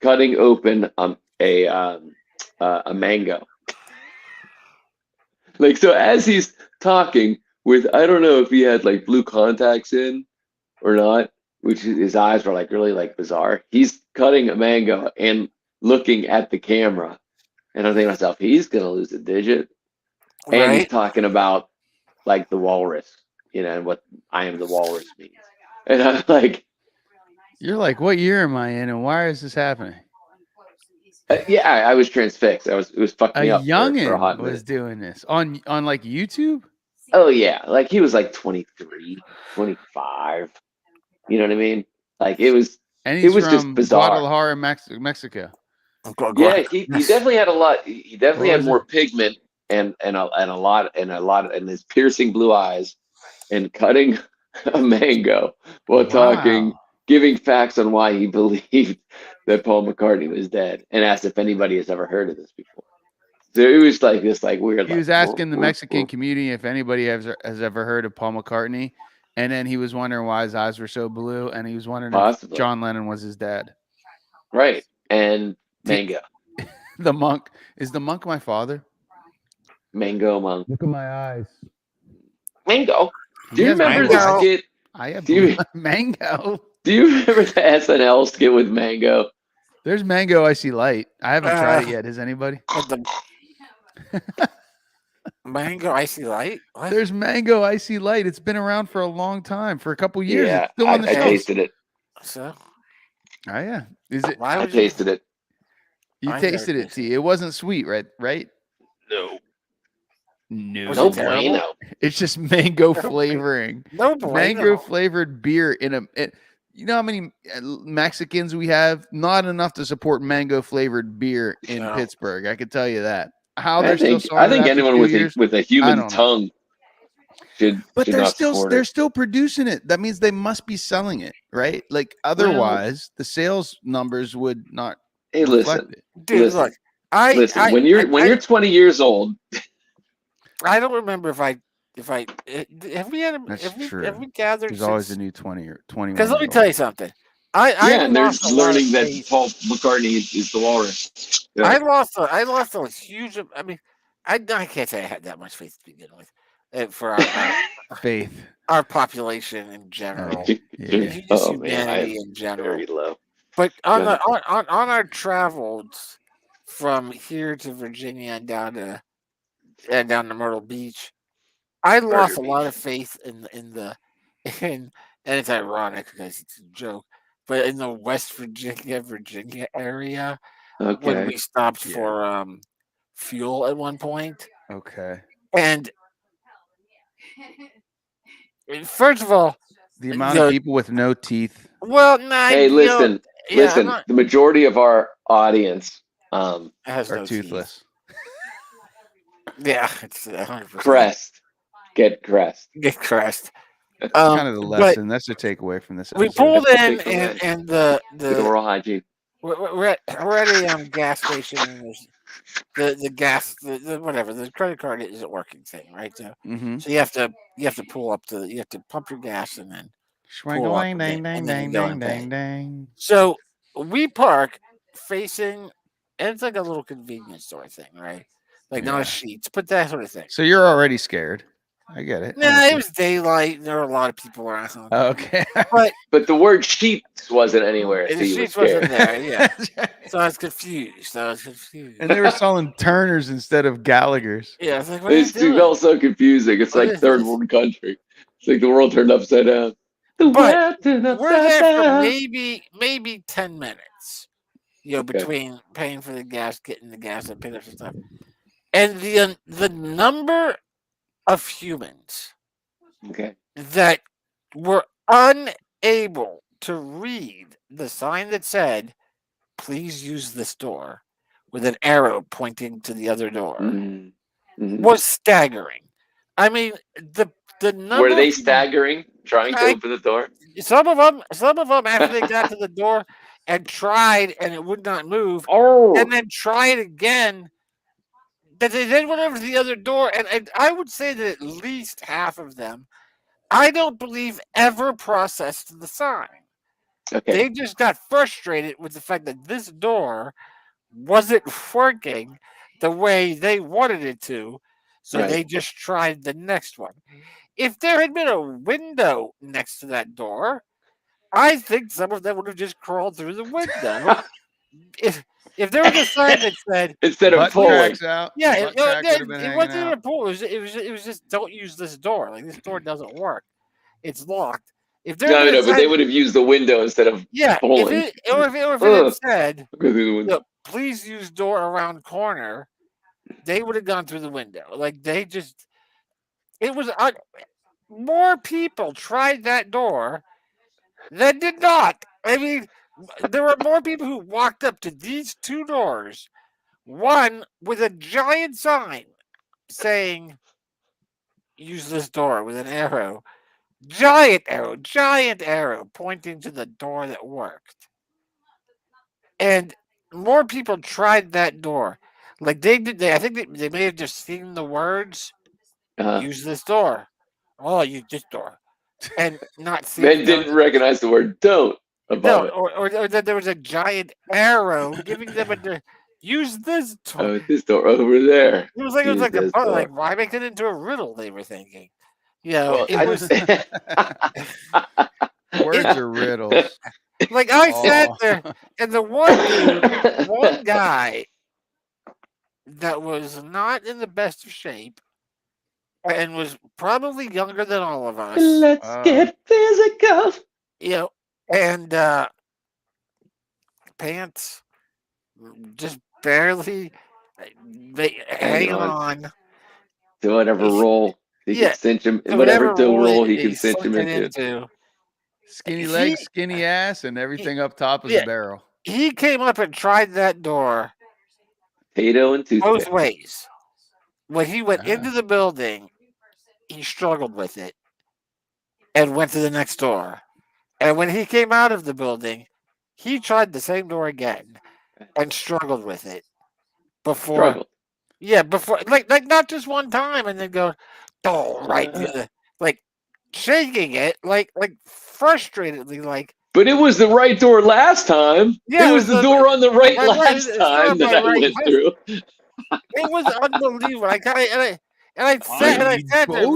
cutting open a mango. Like, so as he's talking with, I don't know if he had like blue contacts in or not, which his eyes were like really like bizarre. He's cutting a mango and looking at the camera, and I'm thinking to myself, he's gonna lose a digit. And he's right? talking about like the walrus, and what I am the walrus means. And I'm like, You're like, what year am I in, and why is this happening? Yeah, I was transfixed. It was fucked A me up for a youngin hot was minute. doing this on like YouTube. Oh yeah, like he was like 23, 25. You know what I mean? Like And it he's was just from bizarre. Guadalajara, Mexico. Yeah, he definitely had a lot. He definitely What had was more it? pigment and a lot and his piercing blue eyes and cutting a mango while talking, Wow. giving facts on why he believed that Paul McCartney was dead, and asked if anybody has ever heard of this before. So it was like this, like weird, He like was asking the Mexican community if anybody has ever heard of Paul McCartney, and then he was wondering why his eyes were so blue, and he was wondering if possibly John Lennon was his dad. right. And See, mango, the monk is the monk my father. mango monk, Look at my eyes. mango. He Do you has remember blue the eyes. skit? I have Do blue you mango. do you remember the SNL skit with mango? There's mango icy light. I haven't tried it yet. Has anybody? But the mango icy light. What? There's mango icy light. It's been around for a long time, for a couple years. Yeah, It's still on the I shelf. tasted it. So Oh yeah. Is it? why I would you? tasted it. You I never tasted it, tasted T. It wasn't sweet, right? Right? No, No. Was no it terrible? bueno. It's just mango No flavoring. No bueno. Mango flavored beer in a. You know how many Mexicans we have? Not enough to support mango flavored beer in No. Pittsburgh. I can tell you that. How I they're still think selling it after anyone 2 with years, a I human don't know. tongue But should they're not still support they're it. still producing it. That means they must be selling it, right? Like otherwise, the sales numbers would not Hey, reflect listen, it. Dude, listen, look. I listen. When you're 20 years old, I don't remember if I have we had That's have true. we gathered There's always a since new 20 or 21. because let me tell you something. I yeah, and lost there's a lot of learning that faith. Paul McCartney is the walrus. Yeah. I lost a huge. I mean, I can't say I had that much faith to begin with for Faith. our population in general, Yeah. just Oh man, I humanity am in general. very low. But on Go the ahead. on our travels from here to Virginia and down to Myrtle Beach, I lost a lot of faith in the in and it's ironic because it's a joke, but in the West Virginia area when Okay. we stopped Yeah. for fuel at one point. Okay. And first of all, The amount of people with no teeth. well, nah, Hey, listen, yeah, listen. The majority of our audience has Are no toothless. Teeth. Yeah, it's 100%. crest. Get crest. Get crest. That's kind of the but lesson. That's the takeaway from this we episode. pulled in Take away. and Good the oral hygiene. we're at a gas station. And there's the gas the whatever the credit card isn't working thing, right? So Mm-hmm. so you have to pull up you have to pump your gas and then pull up Dang, dang, dang, and then dang, you go dang, and pay. dang, dang. So we park facing, and it's like a little convenience store thing, right? Like not Yeah. a Sheets, but that sort of thing. So you're already scared. I get it. Nah, it was daylight. There were a lot of people around. Okay. But the word sheets wasn't anywhere. So The you were Sheets wasn't scared. there, yeah. So I was confused. And they were selling Turners instead of Gallagher's. Yeah, I was like, what are you It's doing? all so confusing. It's What like is third this? world country. It's like the world turned upside down. The But world turned we're upside there for down. maybe 10 minutes. Okay. Between paying for the gas, getting the gas, and picking up some stuff. And the number of humans Okay. that were unable to read the sign that said, please use this door, with an arrow pointing to the other door, Mm-hmm. was staggering. I mean, the number. Were they staggering, trying to open the door? Some of them, after they got to the door and tried, and it would not move, Oh. and then tried again. That they then went over to the other door, and I would say that at least half of them, I don't believe, ever processed the sign. Okay. They just got frustrated with the fact that this door wasn't working the way they wanted it to, so Right. they just tried the next one. If there had been a window next to that door, I think some of them would have just crawled through the window. if there was a sign that said Instead of Butt pulling. cracks out. yeah, Butt crack would have been it hanging wasn't even out. a pull. It was just don't use this door. Like this door doesn't work. It's locked. If there had been a No, but sign, they would have used the window instead of yeah, pulling. if it had said Go through the window. please use door around corner, they would have gone through the window. Like it was more people tried that door than did not. I mean, there were more people who walked up to these two doors, one with a giant sign saying, use this door with an arrow. Giant arrow pointing to the door that worked. And more people tried that door. Like they did, I think they may have just seen the words, use this door. Oh, use this door. And not seen Men didn't recognize the word "don't" above it. Or that there was a giant arrow giving them use this door. Oh, this door over there. It was like like why make it into a riddle? They were thinking, Well, it was Words are riddles. like I sat there, and the one guy that was not in the best of shape and was probably younger than all of us. Let's get physical. And pants just barely hang on to whatever role he can cinch him, to whatever role role he can cinch him into. Skinny legs, skinny ass, and everything up top is a barrel. He came up and tried that door. Potato and toothpick. Both ways. When he went into the building, he struggled with it and went to the next door. And when he came out of the building, he tried the same door again and struggled with it. Before like not just one time and then go, right to the shaking it like frustratedly like. But it was the right door last time. Yeah, it was the door on the right last time that I went through. It was unbelievable. I sat there.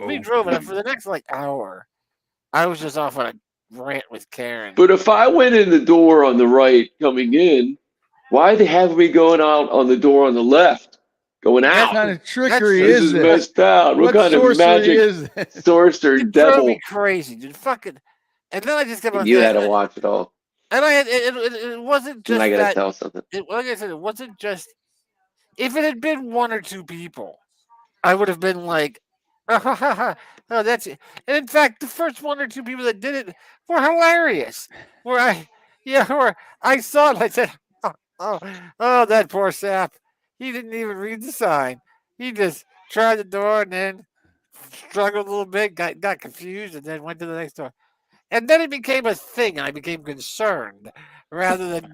We drove it for the next hour. I was just off on a rant with Karen. But if I went in the door on the right coming in, why they have me going out on the door on the left? Going out. What kind of trickery this is this? Messed out. What kind of magic sorcerer devil? Drove me crazy, dude. Fucking. And then I just kept on. You had to watch it all. And I had it wasn't just. And I gotta tell something. Like I said, it wasn't just. If it had been one or two people, I would have been like, oh, that's it. And in fact, the first one or two people that did it were hilarious. Where I saw it, I said, oh, that poor sap. He didn't even read the sign. He just tried the door and then struggled a little bit, got confused, and then went to the next door. And then it became a thing, and I became concerned rather than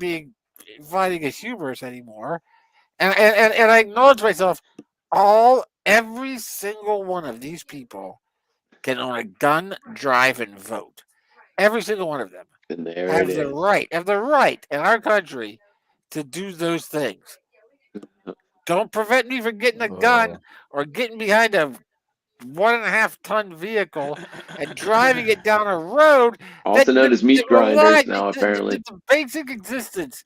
finding it humorous anymore. And I acknowledge myself, every single one of these people can own a gun, drive, and vote. Every single one of them have the right in our country to do those things. Don't prevent me from getting a gun or getting behind a 1.5 ton vehicle and driving it down a road. Also known as meat grinders now, apparently. The basic existence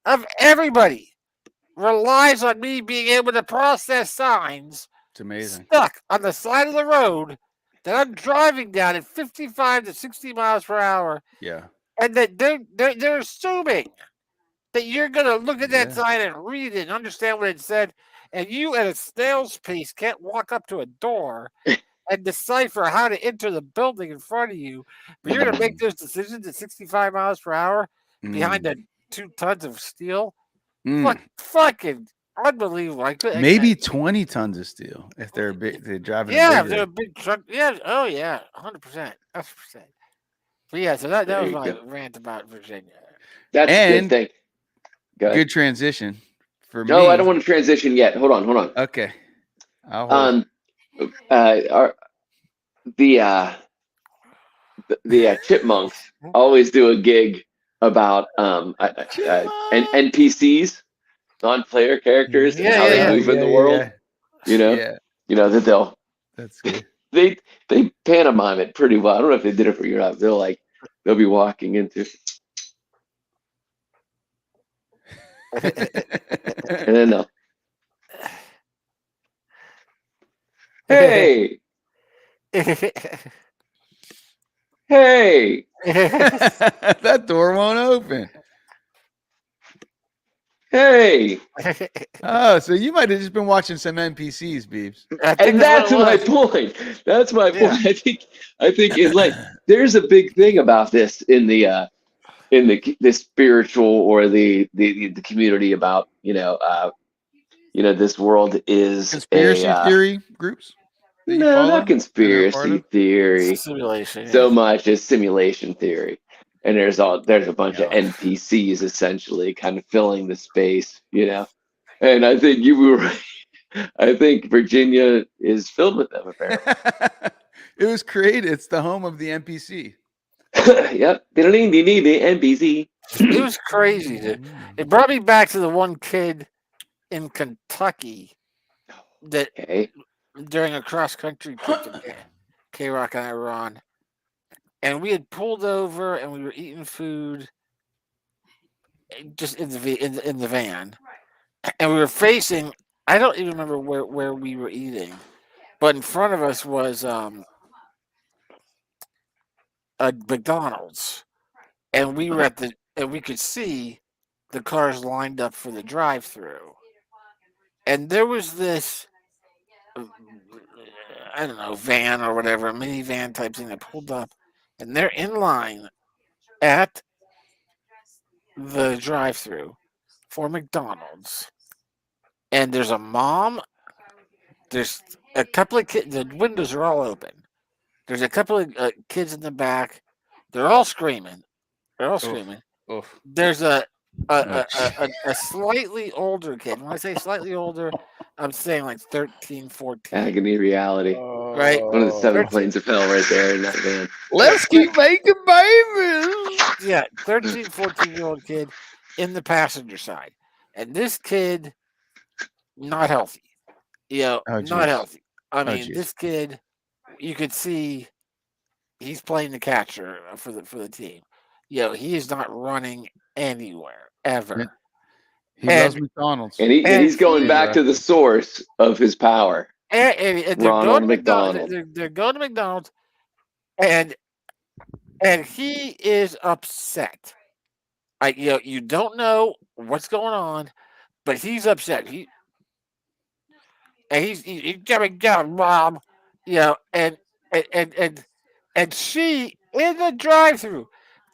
of everybody relies on me being able to process signs. It's amazing. Stuck on the side of the road that I'm driving down at 55 to 60 miles per hour. Yeah. And that they're assuming that you're going to look at that sign and read it and understand what it said. And you at a snail's pace can't walk up to a door and decipher how to enter the building in front of you. But you're going to make those decisions at 65 miles per hour behind 2 tons of steel. Fucking unbelievable. Maybe 20 tons of steel if they're big. They're driving. Yeah, if they're a big truck. Yeah. Oh yeah, 100%. But yeah, so that was my rant about Virginia. That's a good thing. Good transition for me. No, I don't want to transition yet. Hold on. Okay. The Chipmunks always do a gig about NPCs, non-player characters, and how they move in the world. You know that they'll. That's good. They pantomime it pretty well. I don't know if they did it for you or not. They'll be walking into. And then they'll. Hey. Hey. That door won't open. Hey, Oh, so you might have just been watching some NPCs, Beebs. I think and that's that's what my it was. point. That's my Yeah. point. I think it's like there's a big thing about this in the spiritual or the community about this world is Conspiracy theory groups that you no, not follow and are a part conspiracy of. theory Simulation, yeah. so much as simulation theory. And there's a bunch of Yeah. NPCs essentially kind of filling the space, And I think you were right. I think Virginia is filled with them apparently. It was created. It's the home of the NPC. Yep. NPC. It was crazy, dude. It brought me back to the one kid in Kentucky that Okay. during a cross country trip that K Rock and I were on, and we had pulled over and we were eating food just in the van, and we were facing. I don't even remember where we were eating, but in front of us was a McDonald's, and we were and we could see the cars lined up for the drive-through, and there was this I don't know, van or whatever, a minivan type thing that pulled up, and they're in line at the drive-through for McDonald's. And there's a mom. There's a couple of kids. The windows are all open. There's a couple of kids in the back. They're all screaming. They're all screaming. Oof. There's a slightly older kid. When I say slightly older, I'm saying like 13, 14. Agony reality. Right? One of the 7 Thirteen. planes of hell right there in that van. Let's keep making babies. Yeah, 13, 14-year-old kid in the passenger side. And this kid, not healthy. Oh, Not jeez. healthy. I mean, jeez. this kid, you could see he's playing the catcher for the team. He is not running anywhere ever. He loves McDonald's. And he's going back to the source of his power. And they're Ronald going to McDonald. They're going to McDonald's, and he is upset. You don't know what's going on, but he's upset. He's coming down, Mom. And she in the drive-through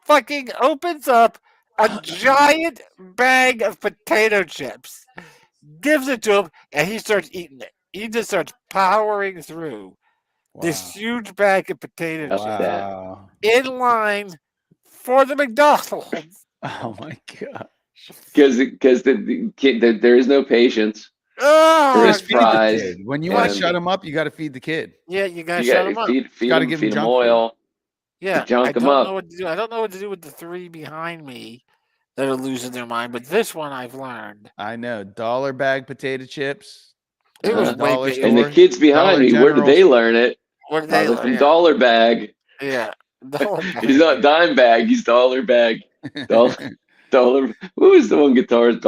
fucking opens up a giant bag of potato chips, gives it to him, and he starts eating it. He just starts powering through this huge bag of potato chips Wow. in line for the McDonald's. Oh my god. Because the kid, there is no patience. Oh, Just feed the fries. kid. When you want to and- shut him up, you got to feed the kid. yeah, you gotta You shut got him up. feed Gotta him, give feed him him junk food. oil. Yeah, junk I 'em don't up. know what to do. I don't know what to do with the three behind me that are losing their mind, but this one I've learned. I know. $1 bag potato chips. It was Uh-huh. way Dollar big. And the store. kids behind Dollar me, where did General. they learn it? What did they Probably learn? from Yeah. Dollar Bag. Yeah. Dollar He's not dime bag. He's Dollar Bag. Dollar. Who is the one guitarist?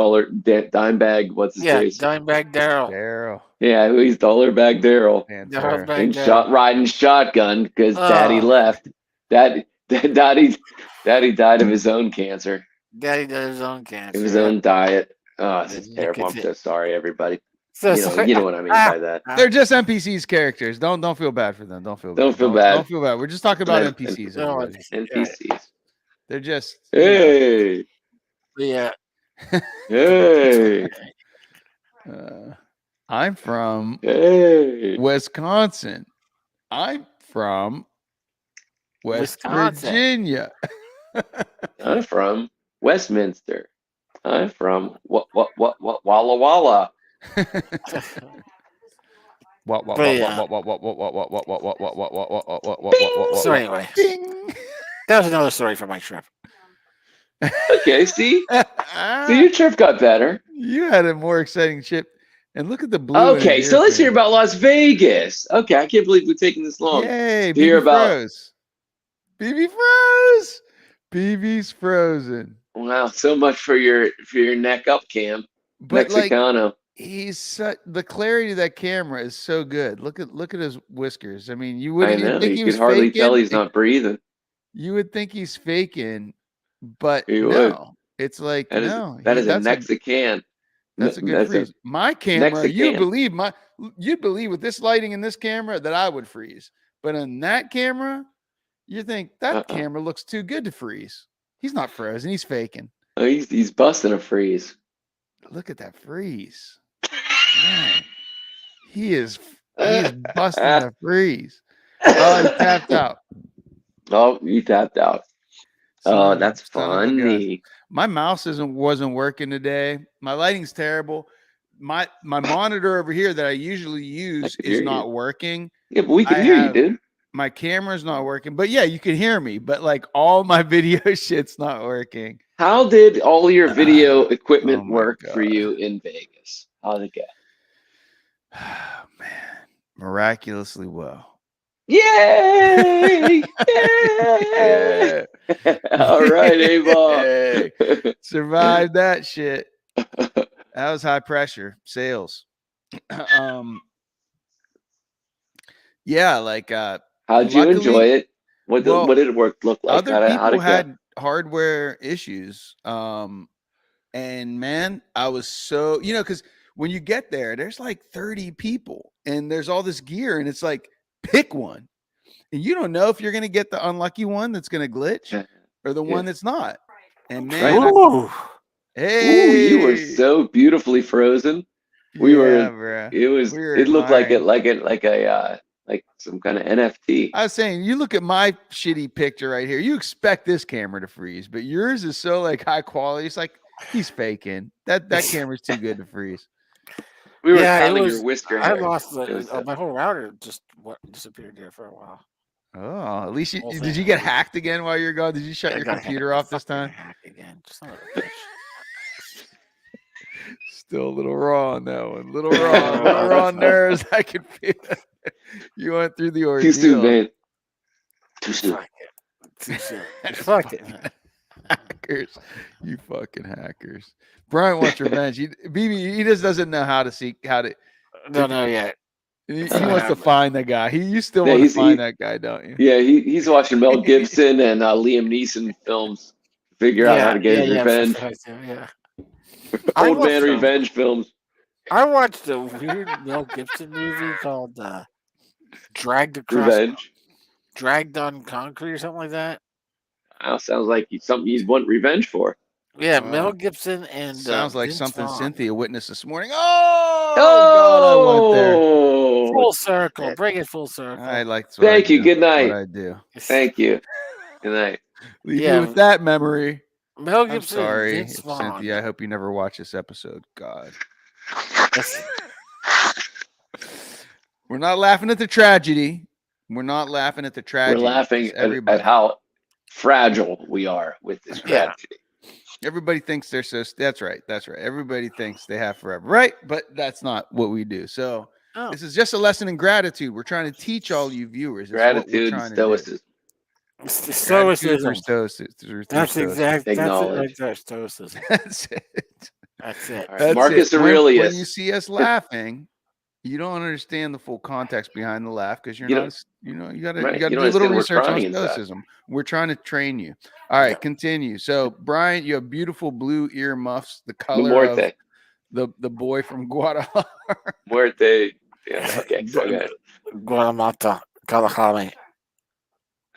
Dime Bag. What's his Yeah, face? Dimebag Daryl. Daryl. Yeah, he's Dollar Bag Daryl. Pantera. Dimebag And Daryl. riding shotgun because Daddy Oh. left. Daddy died of his own cancer, Daddy does his own cancer. of his own diet. Oh, this The is terrible. I'm nicotine. so sorry, everybody. So, You know what I mean by that. They're just NPCs characters. Don't feel bad for them. Don't feel bad. Don't feel bad. Don't feel bad. We're just talking about And- NPCs. No, Everybody. NPCs. They're just Hey, yeah. hey, I'm from hey. Wisconsin. I'm from West Wisconsin. Virginia. I'm from Westminster. I'm from Walla Walla. So anyway, that was another story from my trip. Okay, see, your trip got better. You had a more exciting trip. And look at the blue. Okay, so let's hear about Las Vegas. Okay, I can't believe we're taking this long. Yay, to hear BB about- froze. BB froze. BB's frozen. Wow, so much for your neck up cam, But like Mexicano. the clarity of that camera is so good. Look at his whiskers. I mean, you wouldn't I know think you he could was hardly faking. tell he's not breathing. You would think he's faking, but He would. no. It's like That is no, that is a that's a Mexican. that's a good That's a freeze. My camera, Mexican. you'd believe with this lighting in this camera that I would freeze, but in that camera, you think that camera looks too good to freeze. He's not frozen. He's faking. Oh, he's busting a freeze. Look at that freeze. Man, he is busting the freeze. Oh, he tapped out. Oh, you tapped out. Oh, that's Son of a gun. funny. My mouse wasn't working today. My lighting's terrible. My monitor over here that I usually use can hear is you. not working. Yeah, but we can hear you, dude. My camera's not working. But yeah, you can hear me. But like all my video shit's not working. How did all your video equipment my work God. for you in Vegas? How did it go? Man, miraculously well. Yay! Yay! All right, A-Ball. Survived that shit. That was high pressure sales. Yeah, like how'd you enjoy it? What did it look like? Other people had hardware issues. And man, I was so, because when you get there, there's like 30 people and there's all this gear, and it's like, pick one. And you don't know if you're going to get the unlucky one that's going to glitch or the one that's not. And man, hey, you were so beautifully frozen. Bro. It looked like some kind of NFT. I was saying, you look at my shitty picture right here. You expect this camera to freeze, but yours is so like high quality. It's like he's faking. That camera's too good to freeze. We were counting your whisker hair. I lost my whole router just disappeared there for a while. Oh, at least did you get hacked again while you're gone? Did you shut your computer off this time? Hacked again. Just a little bitch. Still a little raw on that one. Little raw nerves. I can feel it. You went through the ordeal. Too soon, man. Too soon. Fuck it. Hackers. You fucking hackers. Brian wants revenge. He just doesn't know how to Don't know yet. He wants to find the guy. You still want to find that guy, don't you? Yeah, he's watching Mel Gibson and Liam Neeson films to figure out how to get his revenge. Old man revenge films. I watched a weird Mel Gibson movie called Dragged on Concrete or something like that. Sounds like something you'd want revenge for. Yeah, Mel Gibson and sounds like Vince something Vaughn. Cynthia witnessed this morning. God, I went there. Full circle. Bring it full circle. I like. Thank you. Good night. What I do. Thank you. Good night. Leave you with that memory. Mel Gibson. I'm sorry, Vince Vaughn. Cynthia. I hope you never watch this episode. God. We're not laughing at the tragedy. We're laughing at how fragile we are with this tragedy. Everybody thinks they're so. That's right. Everybody thinks they have forever, right? But that's not what we do. So this is just a lesson in gratitude. We're trying to teach all you viewers. Gratitude and stoicism. Stoicism. That's exactly. That's stoicism. That's it. That's it. Right, Marcus Aurelius. When you see us laughing, you don't understand the full context behind the laugh because you're not. You got to do a little research on stoicism. We're trying to train you. All right, continue. So, Brian, you have beautiful blue earmuffs, the color of the boy from Guadalajara. Muerte. Yeah. Okay. So good. Guadalajara. Kalahari.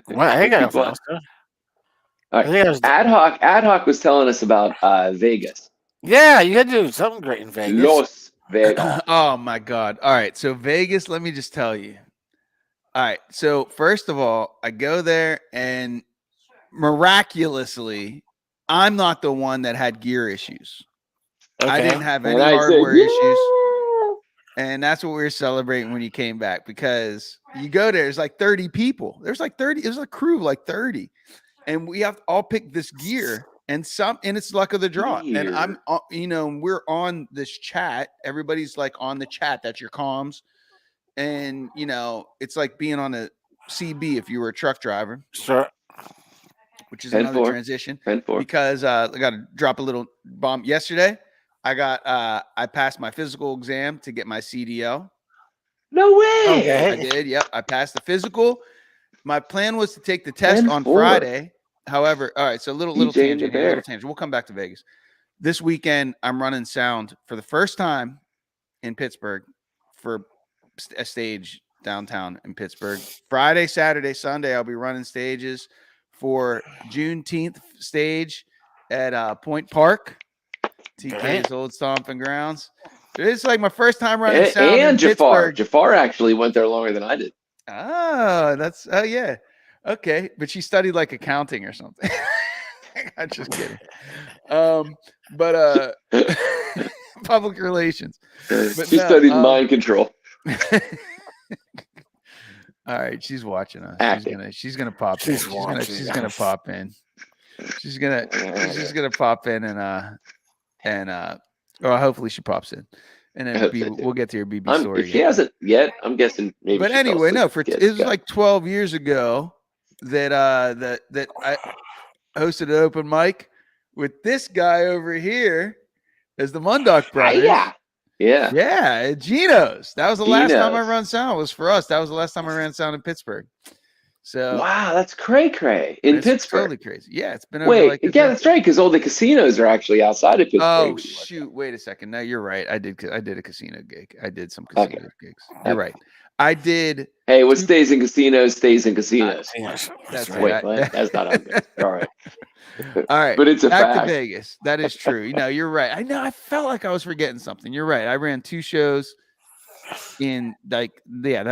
Well, I got All right. Ad hoc was telling us about Vegas. Yeah, you had to do something great in Vegas. Los Vegas. Oh my God. All right. So Vegas, let me just tell you. All right. So first of all, I go there and miraculously, I'm not the one that had gear issues. Okay. I didn't have any hardware issues. And that's what we were celebrating when you came back, because you go there, there's like 30 people. There's like 30. It was a crew of like 30. And we have to all pick this gear. And it's luck of the draw. And I'm, we're on this chat. Everybody's like on the chat. That's your comms. And, it's like being on a CB if you were a truck driver. Sure. Which is another transition. Because I got to drop a little bomb. Yesterday, I passed my physical exam to get my CDL. No way. Okay. I did. Yep. I passed the physical. My plan was to take the test on Friday. However, all right. So little DJ and the tangent here. Bear. Little tangent. We'll come back to Vegas this weekend. I'm running sound for the first time in Pittsburgh for a stage downtown in Pittsburgh. Friday, Saturday, Sunday, I'll be running stages for Juneteenth stage at Point Park, TK's old stomping grounds. It's like my first time running sound in Jafar. Pittsburgh. Jafar actually went there longer than I did. Oh, yeah. Okay, but she studied like accounting or something. I'm just kidding. But public relations. But She studied mind control. All right, she's watching us. Acting. She's gonna pop in. She's gonna pop in. She's gonna pop in and or hopefully she pops in. And then we'll get to your BB story. If she hasn't yet, I'm guessing maybe. But anyway, no, it was like 12 years ago that I hosted an open mic with this guy over here as the Mundock brothers. Yeah, Gino's. That was the last time I ran sound. Was for us. That was the last time I ran sound in Pittsburgh. So wow, that's cray in Pittsburgh. Totally crazy. Yeah, it's been over that's right, because all the casinos are actually outside of Pittsburgh. Oh shoot! Wait a second. No, you're right. I did a casino gig. I did some casino gigs. You're right. I did. Hey, what stays in casinos stays in casinos. That's right. Wait, that's not good. All right. All right. But it's a back fact. to Vegas. That is true. You're right. I know. I felt like I was forgetting something. You're right. I ran 2 shows in that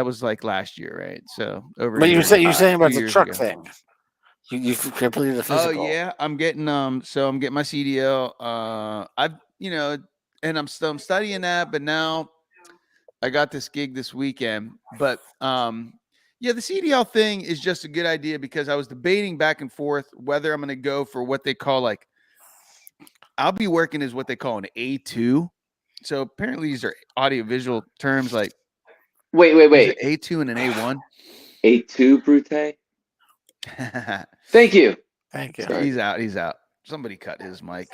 was like last year, right? So over. But you're saying about the truck thing. You completed the physical. Oh yeah, I'm getting so I'm getting my CDL. And I'm studying that, but now I got this gig this weekend. But the CDL thing is just a good idea because I was debating back and forth whether I'm going to go for what they call I'll be working as what they call an A2. So apparently these are audiovisual terms like. Wait. A2 and an A1. A2 Brute. Thank you. Sorry. He's out. Somebody cut his mic.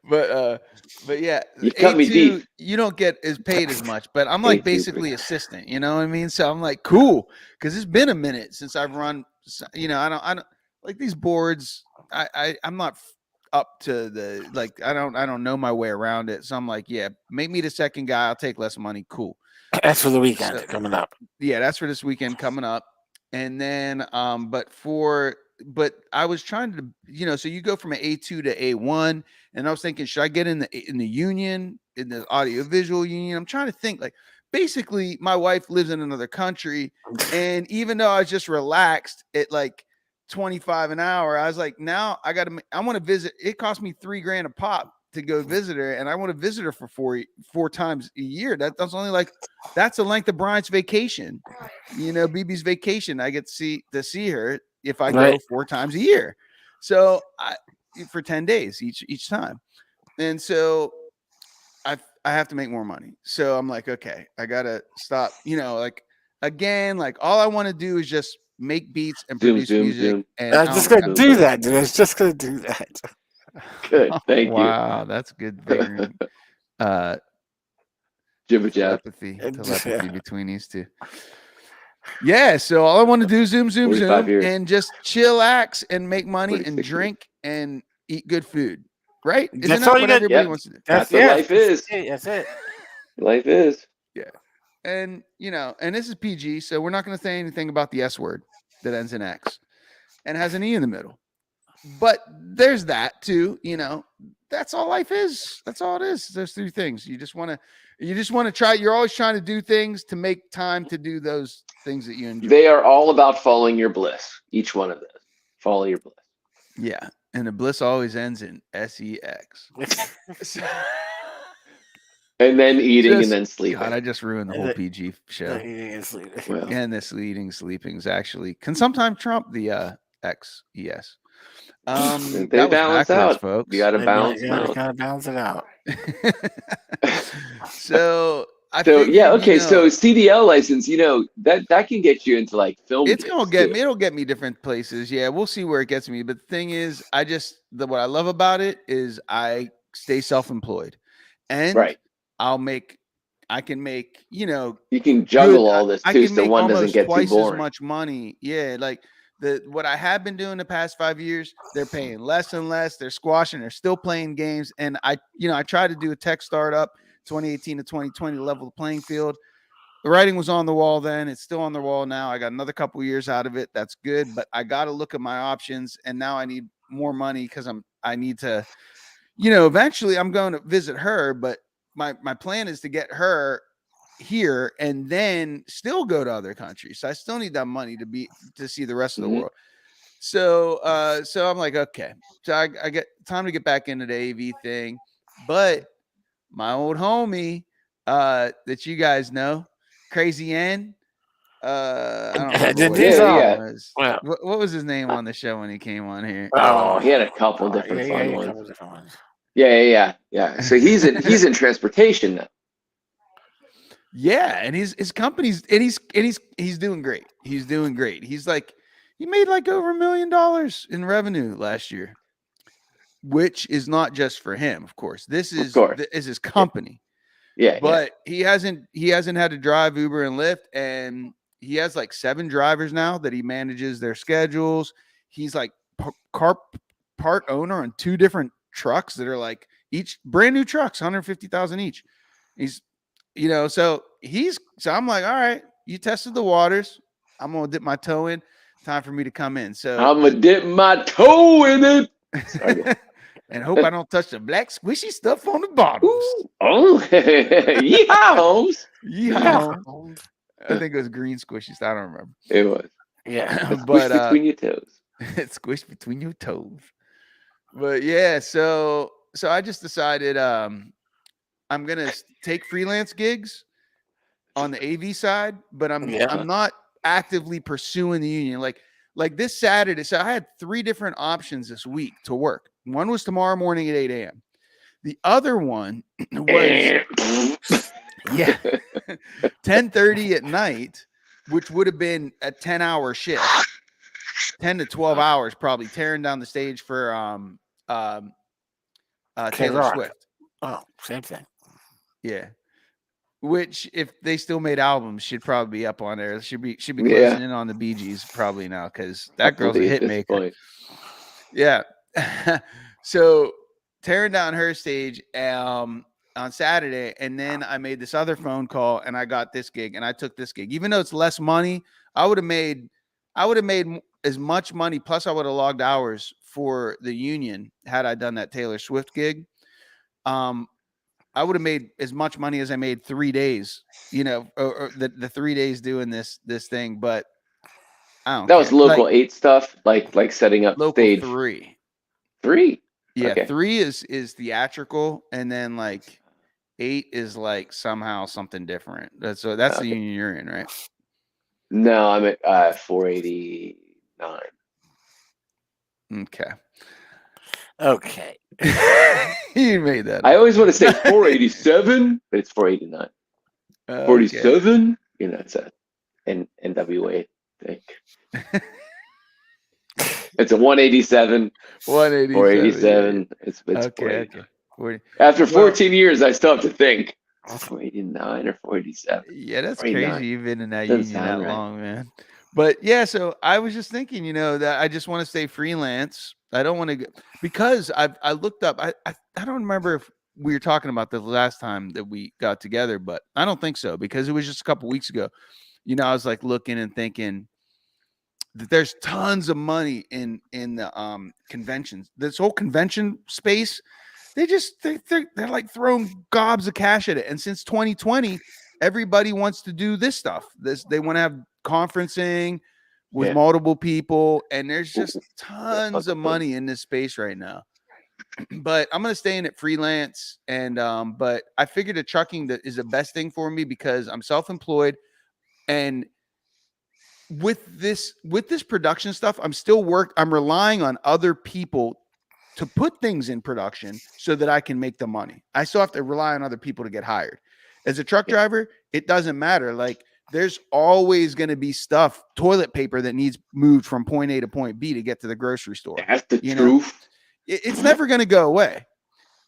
But yeah, you cut me deep. You don't get as paid as much, but I'm like basically assistant, you know what I mean? So I'm like, cool, because it's been a minute since I've run. I don't like these boards. I'm not up to the I don't know my way around it. So I'm like, yeah, make me the second guy. I'll take less money. Cool. That's for the weekend coming up. Yeah, that's for this weekend coming up. And then but I was trying to, so you go from an A2 to A1, and I was thinking, should I get in the union, in the audiovisual union? I'm trying to think, basically my wife lives in another country, and even though I was just relaxed at $25 an hour, I was like, now I want to visit. It cost me $3,000 a pop to go visit her, and I want to visit her for four times a year. That's only that's the length of Brian's vacation, BB's vacation. I get to see her if I go 4 times a year, so for 10 days each time, and so I have to make more money. So I'm like, okay, I gotta stop. Again, all I want to do is just make beats and produce music. And I'm just gonna do that, dude. I was just gonna do that. Good, thank you. Wow, that's good. Telepathy between these two. Yeah, so all I want to do is zoom, and just chillax and make money and drink and eat good food. Right? Isn't that what everybody wants to do? That's what life is. That's it. Life is. Yeah. And and this is PG, so we're not going to say anything about the S word that ends in X and has an E in the middle. But there's that too, that's all life is. That's all it is. There's 3 things. You just want to try. You're always trying to do things to make time to do those things that you enjoy. They are all about following your bliss. Each one of those. Follow your bliss. Yeah. And the bliss always ends in SEX. And then eating and then sleeping. God, I just ruined the whole PG show. Eating and sleeping. Well. And this sleeping is actually can sometimes trump the XES. They balance out, folks. You got to balance it out. You got to balance it out. So So CDL license, that can get you into film. It's gonna get me. It'll get me different places. Yeah, we'll see where it gets me. But the thing is, what I love about it is I stay self-employed, and I'll make I can make, you can juggle all this I too, can so make one doesn't almost get too twice as boring. much money. Yeah, like what I have been doing the past 5 years, they're paying less and less. They're squashing. They're still playing games, and I tried to do a tech startup, 2018 to 2020, level the playing field. The writing was on the wall then. It's still on the wall now. I got another couple years out of it. That's good, but I got to look at my options, and now I need more money because I need to, eventually I'm going to visit her, but my plan is to get her here and then still go to other countries. So I still need that money to see the rest of the world. So I'm like, okay, so I get time to get back into the AV thing, but my old homie that you guys know, Crazy N. I don't remember what his name was. Well, what was his name on the show when he came on here? Oh, he had a couple different fun a ones. couple different ones. Yeah. So he's in transportation now. Yeah, and his company's and he's doing great. He's doing great. He made like over $1 million in revenue last year, which is not just for him, of course. This is his company. Yeah. But he hasn't had to drive Uber and Lyft, and he has like 7 drivers now that he manages their schedules. He's like part owner on 2 different trucks that are like each brand new trucks, 150,000 each. He's so I'm like, all right, you tested the waters. I'm gonna dip my toe in. Time for me to come in. So I'm gonna dip my toe in it. And hope I don't touch the black squishy stuff on the bottoms. Oh, yeehaw, Holmes. Yeehaw. I think it was green squishies. I don't remember. It was. Yeah, but between your toes. It's squished between your toes. But yeah, so I just decided I'm gonna take freelance gigs on the AV side, but I'm not actively pursuing the union. Like this Saturday, so I had 3 different options this week to work. One was tomorrow morning at 8 a.m. The other one was 10:30 at night, which would have been a 10-hour shift, 10 to 12 hours, probably tearing down the stage for Taylor Swift. Oh, same thing. Yeah. Which, if they still made albums, should probably be up on there. Should be closing in on the Bee Gees probably now, because that girl's a hit maker. Yeah. So tearing down her stage on Saturday, and then I made this other phone call and I got this gig, and I took this gig. Even though it's less money, I would have made as much money, plus I would have logged hours for the union had I done that Taylor Swift gig. I would have made as much money as I made 3 days, or the 3 days doing this thing. But I don't. That was local 8 stuff, like setting up local stage 3. 3. Yeah, okay. 3 is theatrical, and then like 8 is like somehow something different. That's the union you're in, right? No, I'm at 489. Okay. You made that. I always want to say 487, but it's 489. 47. It's a NWA thing. It's a 187. 487. It's okay. After 14 years, I still have to think. 489 or 487. Yeah, that's crazy. You've been in that union that long, man. But yeah, so I was just thinking, that I just want to stay freelance. I don't want to, because I looked up. I don't remember if we were talking about the last time that we got together, but I don't think so, because it was just a couple weeks ago. I was like looking and thinking that there's tons of money in the conventions. This whole convention space, they're like throwing gobs of cash at it. And since 2020, everybody wants to do this stuff. They want to have conferencing with multiple people, and there's just tons of money in this space right now. But I'm gonna stay in it freelance, and but I figured the trucking that is the best thing for me, because I'm self-employed, and with this production stuff, I'm relying on other people to put things in production so that I can make the money. I still have to rely on other people to get hired. As a truck driver, it doesn't matter. Like, there's always going to be stuff, toilet paper, that needs moved from point A to point B to get to the grocery store. That's the truth. It's never going to go away.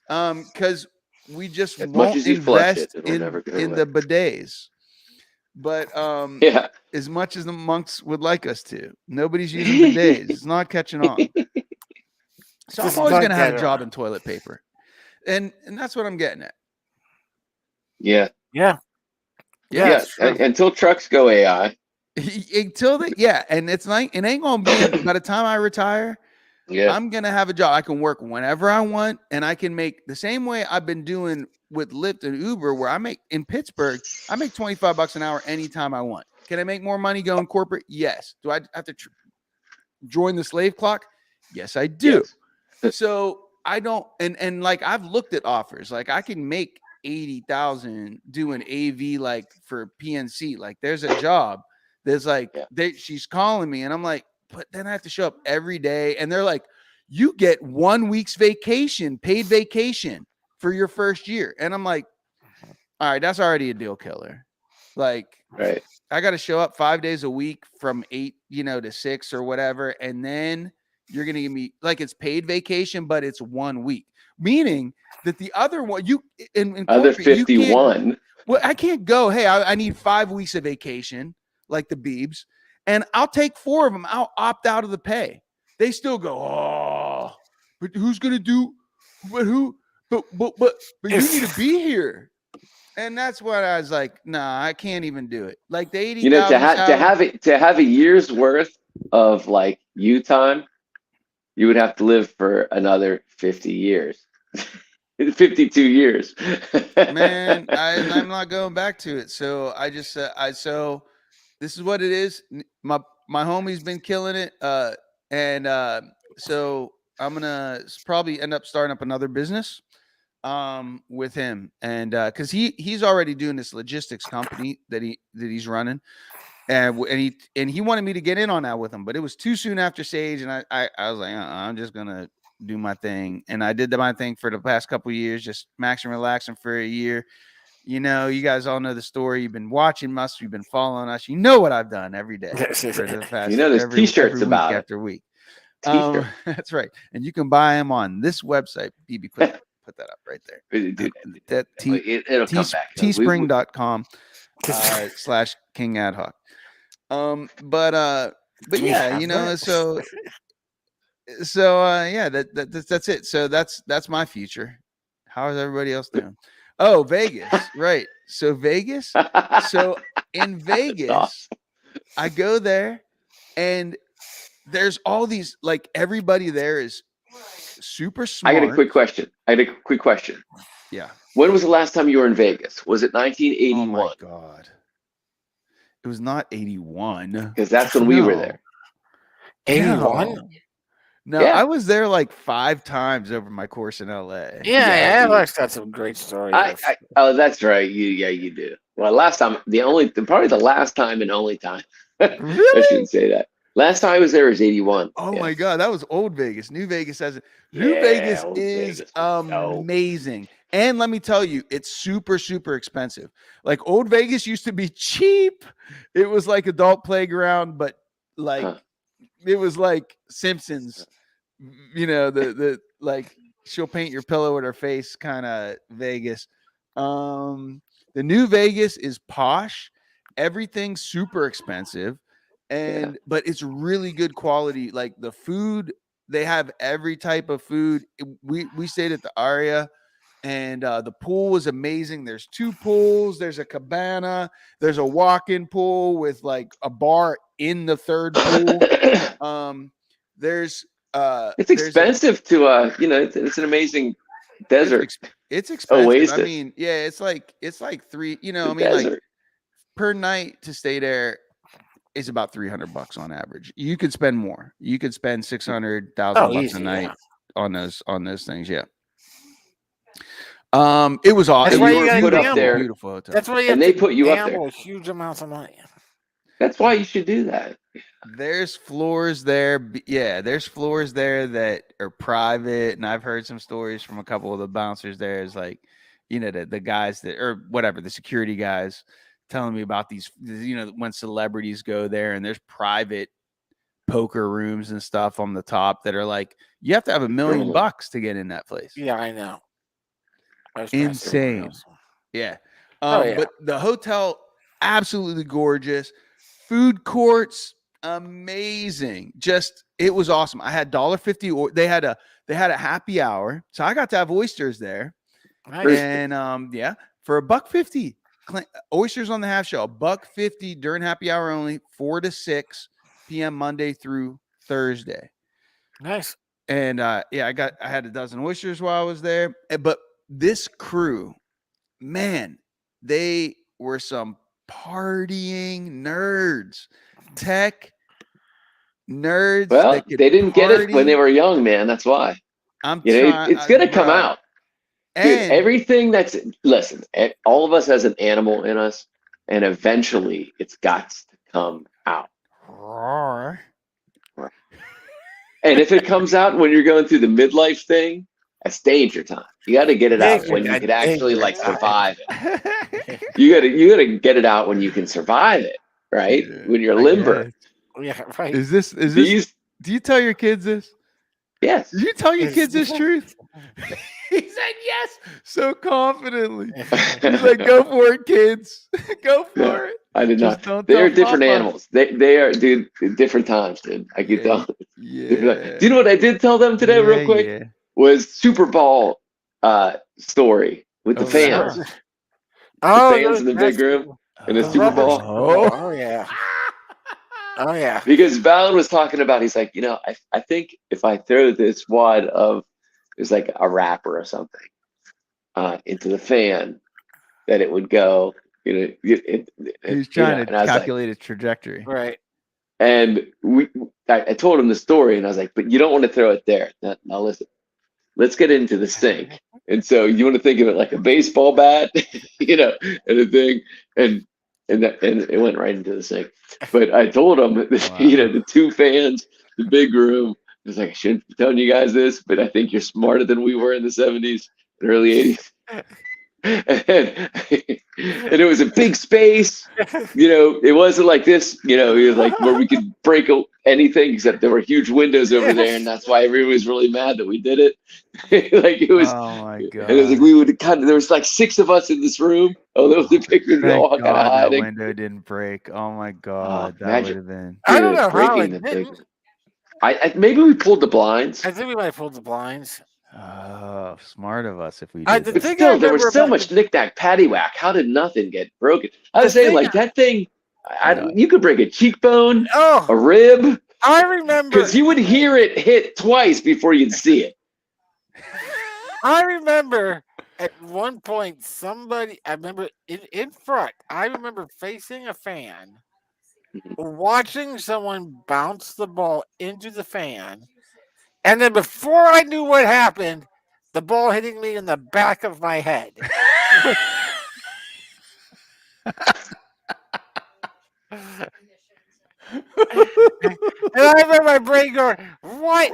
Because we just As much won't as you flush invest it, it'll never go in away. the bidets. But Yeah. as much as the monks would like us to, nobody's using bidets. It's not catching on. So Just I'm always not going to have a catching job on. in toilet paper, and that's what I'm getting at. Yeah. Yeah. Yeah. Yeah. it's true. Until trucks go AI. Until they, yeah, and it's like it ain't gonna be. By the time I retire, Yeah. I'm gonna have a job. I can work whenever I want, and I can make the same way I've been doing with Lyft and Uber, where I make in Pittsburgh, I make $25 an hour anytime I want. Can I make more money going corporate? Yes. Do I have to join the slave clock? Yes, I do. Yes. So I don't, and like I've looked at offers, like I can make 80,000 doing AV, like for PNC. Like there's a job that's like she's calling me, and I'm like, but then I have to show up every day, and they're like, you get 1 week's vacation, paid vacation for your first year, and I'm like, all right, that's already a deal killer. Like, Right. I got to show up 5 days a week from 8, to 6 or whatever, and then you're gonna give me like it's paid vacation, but it's 1 week, meaning that the other one you in Other corporate you can't. 51. Well, I can't go. Hey, I need 5 weeks of vacation, like the Beebs, and I'll take 4 of them. I'll opt out of the pay. They still go, oh, but who's gonna do? But who? But you need to be here. And that's what I was like, nah, I can't even do it. Like the 80,000 to have a year's worth of like you time, you would have to live for another 50 years. 52 years. Man, I'm not going back to it. So I just so this is what it is. My homie's been killing it. And so I'm gonna probably end up starting up another business with him, and because he's already doing this logistics company that he's running, and he wanted me to get in on that with him, but it was too soon after Sage, and I was like, I'm just gonna do my thing, and I did my thing for the past couple of years, just maxing, relaxing for a year. You guys all know the story. You've been watching us, you've been following us. You know what I've done every day for the past. There's t-shirts every about week it. after week. T-shirt. That's right, and you can buy them on this website. BB, put that up right there. That it'll come back. Teespring.com /King Ad Hoc. But yeah, so yeah, that's it. So that's my future. How is everybody else doing? Oh, Vegas, right? So Vegas. So in Vegas, awesome. I go there, and there's all these, like, everybody there is super smart. I got a quick question. Yeah. When was the last time you were in Vegas? Was it 1981? Oh my God. It was not 81. Because that's when we were there. 81? No, I was there like 5 times over my course in LA. Yeah, Alex got some great stories. Oh, that's right. You do. Well, probably the last time and only time. Really? I shouldn't say that. Last time I was there was 81. Oh my God, that was old Vegas. New Vegas Vegas is amazing. And let me tell you, it's super, super expensive. Like old Vegas used to be cheap. It was like adult playground, but like it was like Simpsons, the like she'll paint your pillow with her face kind of Vegas. The new Vegas is posh. Everything's super expensive. But it's really good quality. Like the food, they have every type of food. We stayed at the Aria, and the pool was amazing. There's 2 pools. There's a cabana. There's a walk-in pool with like a bar in the 3rd pool. It's expensive to it's an amazing desert. It's expensive. Oasis. I mean, yeah, it's like 3. Like per night to stay there is about $300 on average. You could spend more. You could spend $600,000 a night on those things. Yeah. It was awesome. That's why you put up there. Beautiful hotel. That's why you have they to put you up there. gamble huge amounts of money. That's why you should do that. There's floors there. Yeah, there's floors there that are private, and I've heard some stories from a couple of the bouncers there. Is like, the guys that, or whatever, the security guys telling me about these, when celebrities go there, and there's private poker rooms and stuff on the top that are like, you have to have $1 million to get in that place. Yeah, I know. I was trying to say something Insane. else. Yeah. Oh, yeah. But the hotel, absolutely gorgeous. Food courts, amazing. Just it was awesome. I had $1.50 or they had a happy hour. So I got to have oysters there. Nice. And yeah, for $1.50. Oysters on the half shell, $1.50 during happy hour only, 4 to 6 p.m. Monday through Thursday. Nice. And yeah, I had a dozen oysters while I was there. But this crew, man, they were some partying nerds, tech nerds. Well, that could they didn't get it when they party. were young, man. That's why. I'm You know, trying. it's gonna come out, dude. And Everything that's listen, all of us has an animal in us, and eventually it's got to come out. roar. And if it comes out when you're going through the midlife thing, that's danger time. You got to get it out when you could actually like survive it. You gotta get it out when you can survive it, right? Yeah, when you're I limber. guess. Yeah, right. Is this These, do you tell your kids this? yes. Do you tell your Is- kids this truth? He said yes so confidently. He's like, go for it, kids. Go for Yeah. it. I did Just not. don't They're tell different Papa. animals. They are, dude, different times, dude. I can tell. Yeah. Do you know what I did tell them today, real quick? Yeah. Was Super Bowl story with the Oh, fans. yeah. Oh, fans in the big room and the The Super rubber Bowl. Super Bowl. Oh, yeah. Oh, yeah. Because Valen was talking about, he's like, I think if I throw this wad of, it's like a wrapper or something, into the fan, that it would go, He's trying and to I was calculate its trajectory. Right. and I told him the story, and I was like, but you don't want to throw it there. Now listen, let's get into the sink. And so you want to think of it like a baseball bat, and a thing, and it went right into the sink. But I told him, Wow. the two fans, the big room. I was like, I shouldn't be telling you guys this, but I think you're smarter than we were in the 70s and early 80s. And it was a big space. It wasn't like this, it was like where we could break anything, except there were huge windows over there, and that's why everyone was really mad that we did it. Like it was, Oh my god! and it was like we would there was like 6 of us in this room. Oh, there was a big room, Thank all kind of God that hiding. window didn't break. Oh my god, that imagine. would have been. I don't know how breaking it the big. didn't. I maybe we pulled the blinds. I think we might have pulled the blinds. Oh, smart of us if we I did. the But that. thing still, I there was remember so about much knick-knack, paddywhack. How did nothing get broken? I was The saying, thing like, that thing, No. you could break a cheekbone, a Oh, rib, I remember. because you would hear it hit twice before you'd see it. I remember at one point somebody. I remember in front. I remember facing a fan, watching someone bounce the ball into the fan, and then before I knew what happened, the ball hitting me in the back of my head. And I remember my brain going, "What?"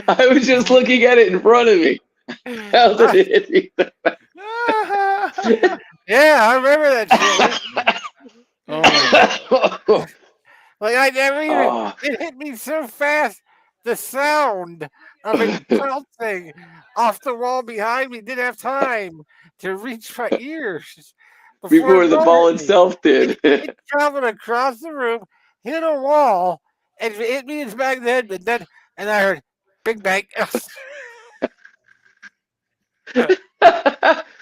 I was just looking at it in front of me. How did it hit me? Yeah, I remember that shit. Oh my god! Like I never even. Oh. It hit me so fast. The sound of it bouncing off the wall behind me didn't have time to reach my ears Before the ball hit me. itself did. It traveled across the room, hit a wall, and it hit me in the back of the head. But then, and I heard big bang.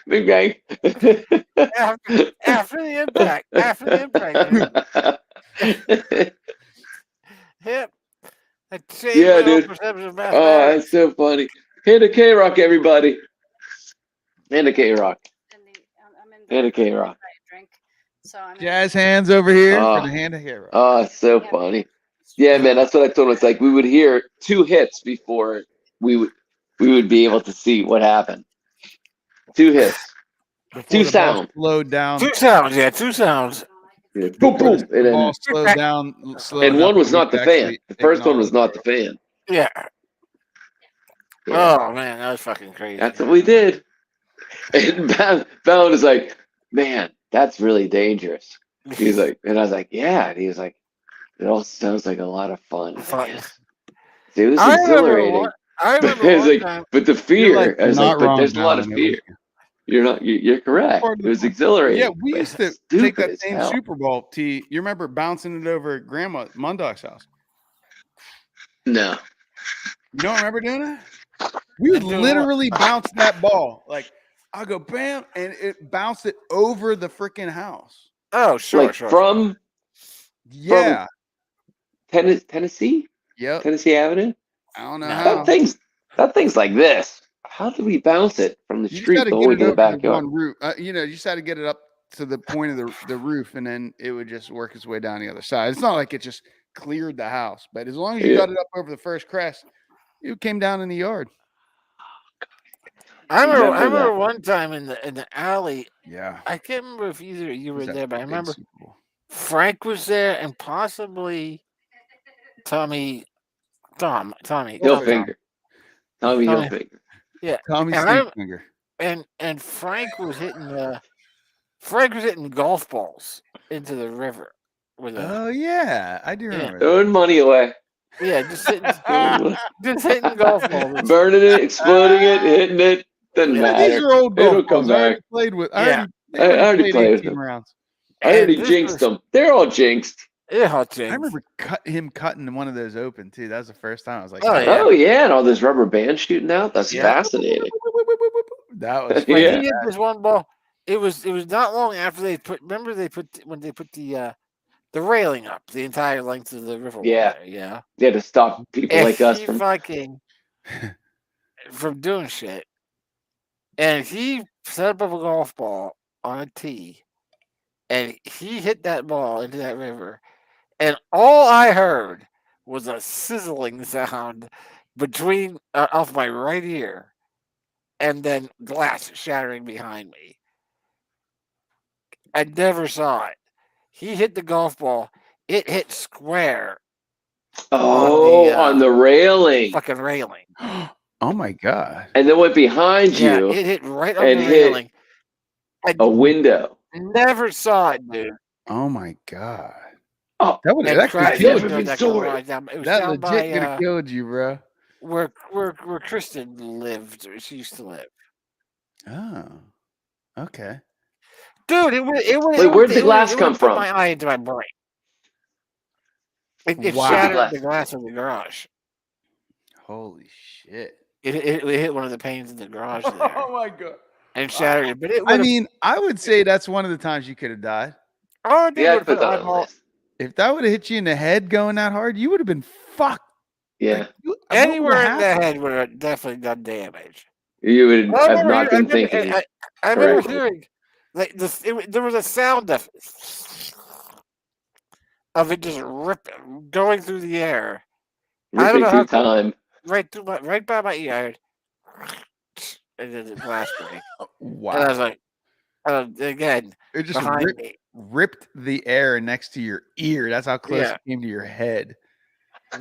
Big bang. after the impact. After the impact. Yep. That changed Yeah, my whole dude. perception of Oh, mathematics. that's so funny. Hand a K-Rock, everybody. Hand a K-Rock. Hand a K-Rock. Jazz hands over here Oh. for the hand of hero. Oh, it's so funny. Yeah, man, that's what I told him. It's like we would hear 2 hits before we would be able to see what happened. 2 hits. Before 2 the ball sounds. slowed down. 2 sounds, yeah, 2 sounds. Yeah, boom, boom. The And, ball then, slowed down. and one was not the fan. The first one was not the fan. Yeah. Yeah. Oh man, that was fucking crazy. That's what we did. And Ballard is like, man, that's really dangerous. He's like, and I was like, yeah. And he was like, it all sounds like a lot of fun. Fun. It was I exhilarating. I But remember it's one like, time. but the fear, I was like, not but wrong, there's a lot of Alan, it was- fear. You're correct. part of It the was fun. exhilarating. Yeah, we but used to stupid take that as same hell. Super Bowl tee. You remember bouncing it over at Grandma Mundok's house? No. You don't remember doing that? We would And doing what? literally bounce that ball. Like I'll go bam, and it bounced it over the freaking house. Oh, sure, Like sure. from Yeah. Tennessee? Yep. Tennessee Avenue? I don't know No. how. That thing's like this. How did we bounce it from the You just street had to all the get way it to the over the backyard? one roof. You know, you just had to get it up to the point of the roof, and then it would just work its way down the other side. It's not like it just cleared the house, but as long as you Yeah. got it up over the first crest, it came down in the yard. I Remember remember that. one time in the alley. Yeah. I can't remember if either of you It was were that there, but I big remember Super Bowl. Frank was there and possibly Tommy. Hilfiger. Tommy Tommy. Hilfiger. Yeah, Tommy and I Stinkfinger. and Frank was hitting golf balls into the river with a Oh yeah, I do remember. Throwing money away. yeah, just hitting that. just hitting golf balls. Burning it, exploding it, hitting it. Doesn't Yeah, matter. These are old golf It'll come balls. I already back. played with. Yeah. I already played with 18 them. rounds. I already And this jinxed was- them. They're all jinxed. Yeah, I jinx. remember him cutting one of those open too. That was the first time I was like, Oh, yeah. Oh yeah, and all this rubber band shooting out. That's Yeah. fascinating. That was Like Yeah. he hit this one ball. It was not long after they put. Remember when they put the railing up the entire length of the river. Yeah. Water, yeah. Yeah, to stop people If like us he from. fucking from doing shit, and he set up a golf ball on a tee, and he hit that ball into that river, and all I heard was a sizzling sound between off my right ear, and then glass shattering behind me. I never saw it. He hit the golf ball. It hit square On the railing, fucking railing. Oh my god! and then went behind Yeah, you it hit right on and the hit railing. I a window. never saw it, dude. Oh my god! Oh, That would And that could crashed kill never into you. been that stored. garage down- It was That down legit by could have killed you, bro. where Kristen lived. Or she used to live. Oh, okay. Dude, it would. Wait, where'd the glass come from? My eye into my brain. It Wow. shattered Glass. the glass of the garage. Holy shit! It hit one of the panes in the garage there Oh my god! and shattered it. But it I would've- mean, I would say that's one of the times you could have died. oh, dude, Yeah, I would've put put that on the eyeball. list. If that would have hit you in the head going that hard, you would have been fucked. Yeah, Like, what Anywhere would've in the happened? head would have definitely done damage. you would I have remember not been hearing- thinking. I remember correctly. hearing like this. There was a sound of it just going through the air I don't Ripping know through how come- time. right by my ear. I heard, and then the glass break. And I Wow! was like, again, It just behind me. ripped the air next to your ear. That's how close Yeah. it came to your head.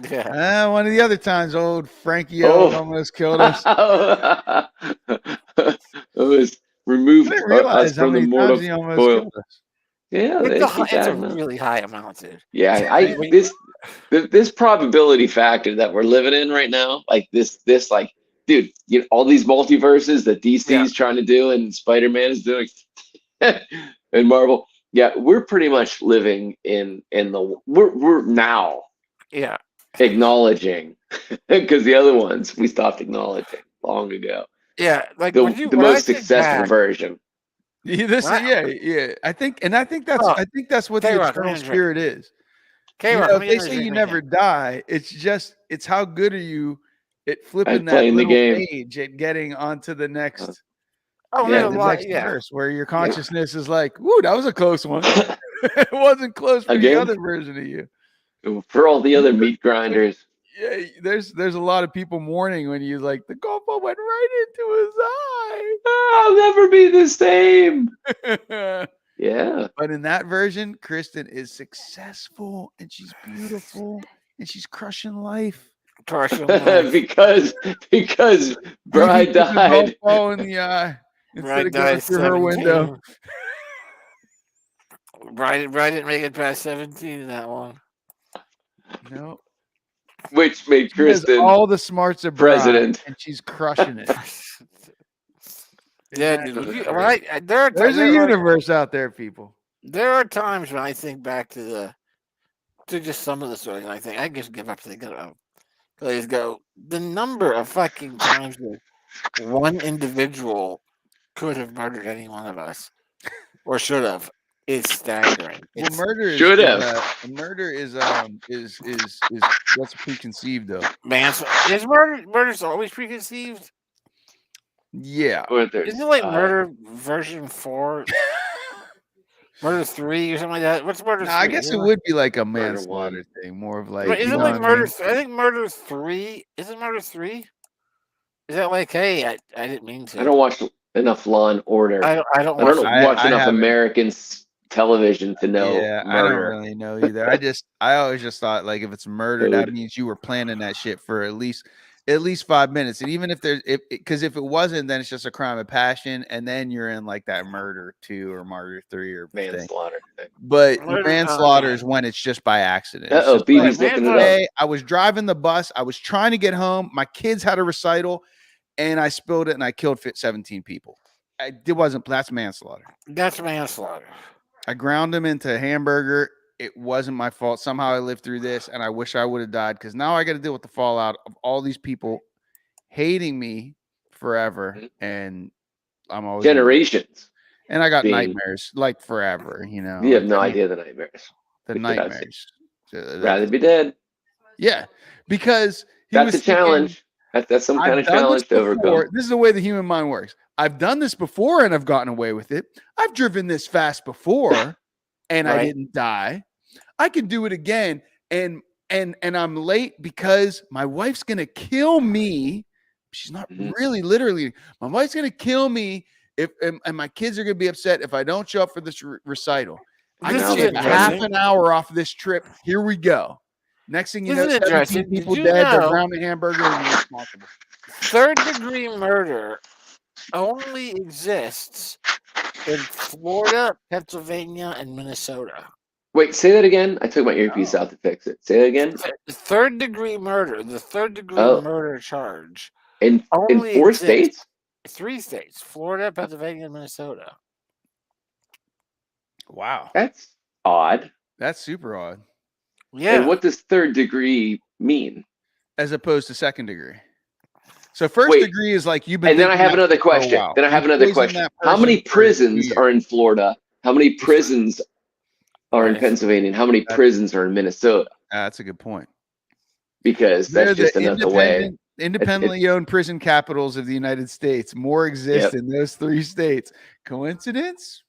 Yeah. One of the other times, old Frankie O Oh. almost killed us. It was removed I didn't realize us how from the many mortal times he almost coil. killed us. Yeah, It's a really high amount, dude. yeah. This probability factor that we're living in right now, like this, like, dude, all these multiverses that DC is trying to do and Spider-Man is doing, and Marvel. Yeah, we're pretty much living in the we're now Yeah. acknowledging because the other ones we stopped acknowledging long ago. Yeah. Like The when I most think successful back- version. Yeah, Wow. yeah. I think that's Oh, what the K-Rock, eternal let me drink. spirit is. K-Rock, You know, let if me they say drink you my never can. die, it's how good are you at flipping At that playing the little game. page at getting onto the next, Oh, Yeah, there's the a lot. next Yeah. verse where your consciousness is like, "Woo, that was a close one." It wasn't close for the Again? other version of you. For all the other meat grinders. Yeah, there's a lot of people mourning when you like the golf ball went right into I'll never be the same. his eye. Yeah. But in that version, Kristen is successful and she's beautiful and she's crushing life. Partial life. because Bride You took a golf died. ball in the eye instead Bride of going died through her window. 17. Bride didn't make it past 17 in that one. No. which made She has Kristen all the smarts of bride, president. and she's crushing it. Yeah, Isn't that dude. great? Right? There's a universe out there, people. There are times when I think back to just some of the stories, and I think I just give up. Please go. The number of fucking times that one individual could have murdered any one of us, or should have, is staggering. Well, It's Should have. murder is what's preconceived though. is murder's always preconceived? Yeah. But there's, Isn't it like murder version 4? Murder 3 or something like that? What's murder 3? I guess it would be like a Murder manslaughter one. thing, more of But like. isn't You it know like what I murder? mean? I think murder 3. Isn't murder 3? Is that like, hey, I didn't mean to. I don't watch enough Law and Order. I don't I don't watch. watch enough haven't. American television to know Yeah, I don't murder. really know either. I always just thought like if it's murder, that Dude. means you were planning that shit for at least 5 minutes. And even if there's because if it wasn't, then it's just a crime of passion, and then you're in like that murder 2 or murder 3 or thing. Manslaughter thing. But Murder- manslaughter is when it's just by accident. It's Uh-oh, just BB's like, looking it up. hey, I was driving the bus, I was trying to get home, my kids had a recital, and I spilled it and I killed 17 people. That's manslaughter. That's manslaughter. I ground him into a hamburger. It wasn't my fault. Somehow I lived through this, and I wish I would have died because now I got to deal with the fallout of all these people hating me forever, and I'm always Generations. And I got being- nightmares like forever. You know, You have no idea the nightmares. the Look at us. nightmares. Rather be dead. Yeah, because he That's was a thinking, challenge. That's some kind I've of done challenge this to overcome. before. This is the way the human mind works. I've done this before and I've gotten away with it. I've driven this fast before and I Right. didn't die. I can do it again. And I'm late because my wife's gonna kill me. She's not Mhm. really literally. My wife's gonna kill me if and my kids are gonna be upset if I don't show up for this recital. I This can is take half interesting. an hour off this trip. Here we go. Next thing you know, Isn't it 17 interesting? people Did you dead. They're know- grounding hamburger and you're responsible. Third-degree murder only exists in Florida, Pennsylvania, and Minnesota. Wait, say that again. I took my earpiece out to fix it. Say that again. Third-degree murder, the third-degree Oh. murder charge, In only 4 exists- states? 3 states: Florida, Pennsylvania, and Minnesota. Wow. That's odd. That's super odd. Yeah, And what does third degree mean? As opposed to second degree. So first Wait. degree is like you've been. And then I thinking have that another for a question. while. Then I have You another poisoned question. that How many person for prisons years. are in Florida? How many prisons are in Right. Pennsylvania? And how many prisons are in Minnesota? That's a good point. Because They're that's just the another way. independently owned prison capitals of the United States. More exist Yep. in those 3 states. Coincidence?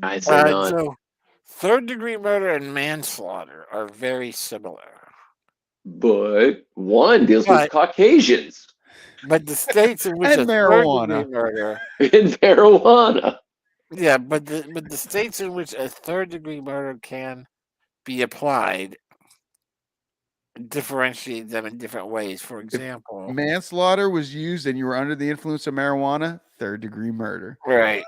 I say not. so third-degree murder and manslaughter are very similar, But one deals But- with Caucasians but the states in which And a marijuana. third-degree murder, in marijuana. yeah, but the states in which a third-degree murder can be applied differentiate them in different ways. For example, Manslaughter was used and you were under the influence of marijuana, third degree murder. right.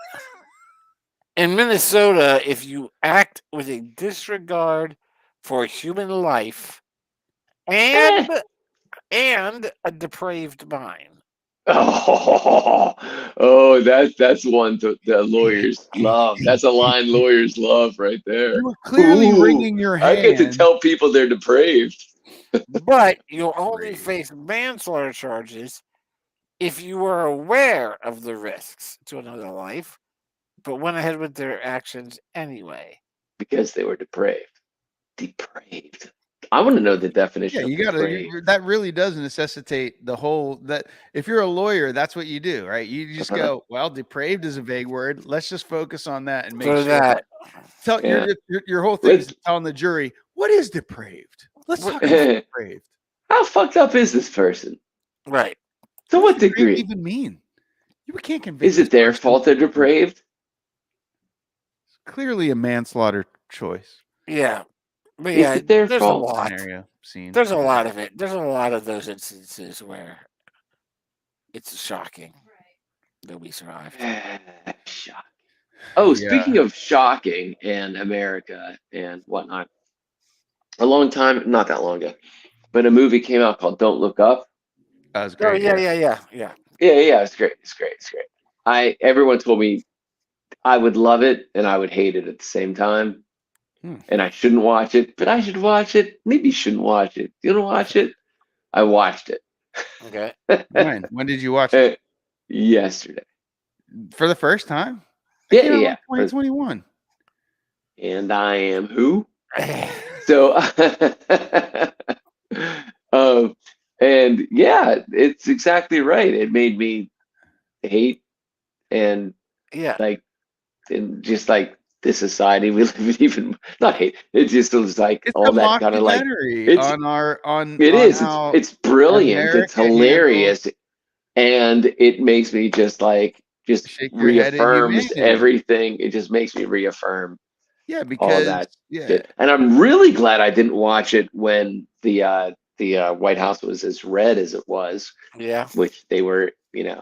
In Minnesota, if you act with a disregard for human life and a depraved mind. Oh, that's one the lawyers love. That's a line lawyers love right there. You were clearly Ooh, wringing your I hand. get to tell people they're depraved. But you'll only face manslaughter charges if you were aware of the risks to another life, but went ahead with their actions anyway. Because they were depraved. Depraved. I want to know the definition Yeah, of you got depraved. to. That really does necessitate the whole. That if you're a lawyer, that's what you do, right? You just go, well, depraved is a vague word. Let's just focus on that and make So sure that Tell Yeah. your whole thing is telling the jury what is depraved. Let's talk about depraved. How fucked up is this person? right. To what What does depraved degree? even mean? You can't convince. Is it this their person. fault they're depraved? Clearly a manslaughter choice Yeah. But Is yeah, it their there's fault? a lot. scenario scene. There's a lot of it. There's a lot of those instances where it's shocking that we survived. Shocking. Oh, Yeah. speaking of shocking and America and whatnot, a long time, not that long ago, but a movie came out called Don't Look Up. That was Oh great. yeah. Yeah, it's great. It's great. Everyone told me I would love it and I would hate it at the same time. And I shouldn't watch it, but I should watch it. Maybe you shouldn't watch it. You don't watch it. I watched it. Okay. When did you watch it? Yesterday. For the first time? Yeah, came out yeah. in 2021. And I am who? So, and yeah, it's exactly right. It made me hate and Yeah. like, and just like the society we live in, even not hate. It just was like It's all a that kind of like mockumentary it's on it is how it's brilliant. It's America handles hilarious, and it makes me just shake your head at reaffirms humanity. everything. It just makes me reaffirm Yeah, all because that shit. And I'm really glad I didn't watch it when the White House was as red as it was, Yeah. which they were, showing.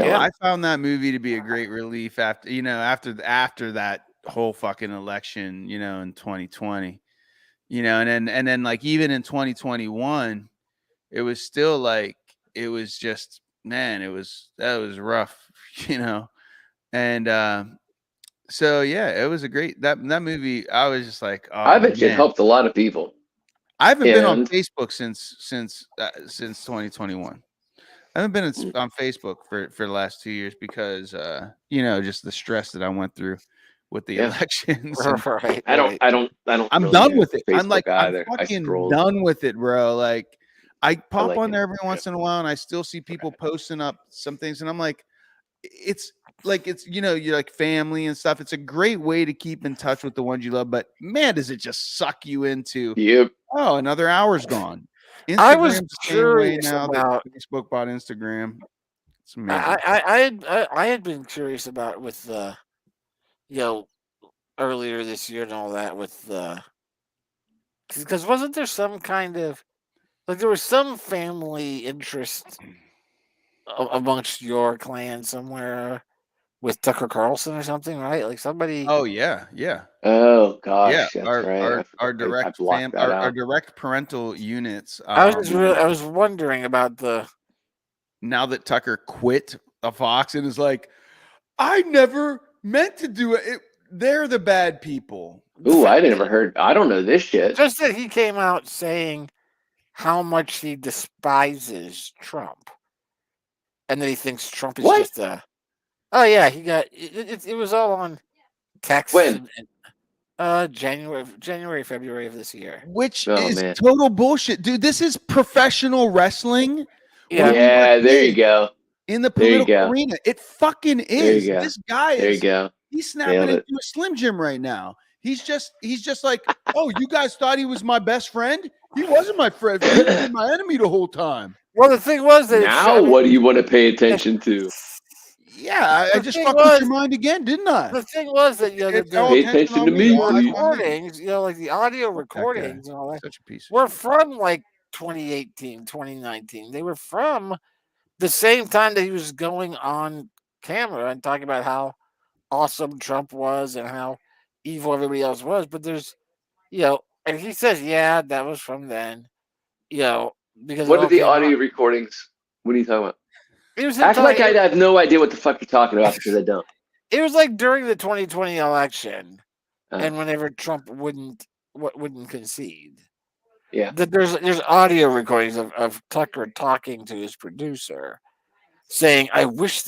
Yeah. I found that movie to be a great relief after that whole fucking election, in 2020, and then like even in 2021, it was still like it was just man, that was rough, and so yeah, it was a great that movie. I was just like, oh I bet you it man, helped a lot of people. I haven't been on And Facebook since 2021. I haven't been on Facebook for the last 2 years because just the stress that I went through with the yeah, elections. And Right. I don't I'm really done use with it. I'm Facebook either. I fucking scroll. done with it, bro. Like I pop like on it. there every once in a while and I still see people posting up some things and I'm like, it's you're like family and stuff. It's a great way to keep in touch with the ones you love, but man, does it just suck you into Yep. oh, another hour's gone. I was Instagram's the same way curious now that about. Facebook bought Instagram. It's amazing. I had been curious about with you know earlier this year and all that with because wasn't there some kind of like there was some family interest amongst your clan somewhere with Tucker Carlson or something, right? Like somebody. Oh yeah, yeah. Oh Yeah, gosh, that's right. I our forgot. I blocked that our out. direct parental units. I was wondering about the. Now that Tucker quit a Fox and is like, I never meant to do it. They're the bad people. Ooh, I fact never that- heard. I don't know this shit. Just that he came out saying how much he despises Trump, and that he thinks Trump is What? just a. Oh yeah, he got it was all on text When? January, February of this year. Which Oh is man. total bullshit, dude. This is professional wrestling. Yeah. When we were Yeah, there you kids go. in the There you political go. arena. It fucking There you is. go. This guy There you is go. he's snapping Nailed into it. a Slim Jim right now. He's just like, oh, you guys thought he was my best friend? He wasn't my friend. He's been my enemy the whole time. Well, the thing was that Now, what do you want to pay attention to? Yeah, I The just thing fucked with was- your mind again, didn't I? the thing was that It's the all Pay attention attention on to me, me, all please. eyes on me. recordings, like the audio recordings and all that, Such a piece of were shit. from like 2018, 2019. They were from the same time that he was going on camera and talking about how awesome Trump was and how evil everybody else was. But there's, and he says, yeah, that was from then, because it What are all the came out. audio recordings? What are you talking about? It was him Act like talking- I have no idea what the fuck you're talking about because I don't. It was like during the 2020 election, Oh. and whenever Trump wouldn't concede. Yeah. That there's audio recordings of Tucker talking to his producer, saying, "I wish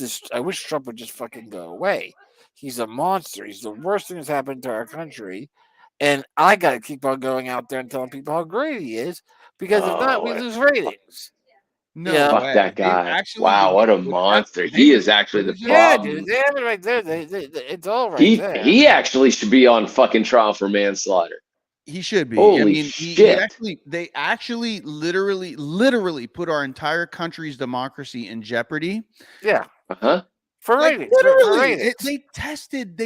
Trump would just fucking go away. He's a monster. He's the worst thing that's happened to our country, and I got to keep on going out there and telling people how great he is because if not, we lose ratings." No Yeah. Fuck way. that They guy. actually- Wow, what a they- monster. they He were- is actually the Yeah, problem. dude, they have it right there. It's all right He there. he actually should be on fucking trial for manslaughter. He should be. Holy he shit. they actually literally put our entire country's democracy in jeopardy. Yeah, Uh-huh. for Like, ratings. for literally, ratings. they tested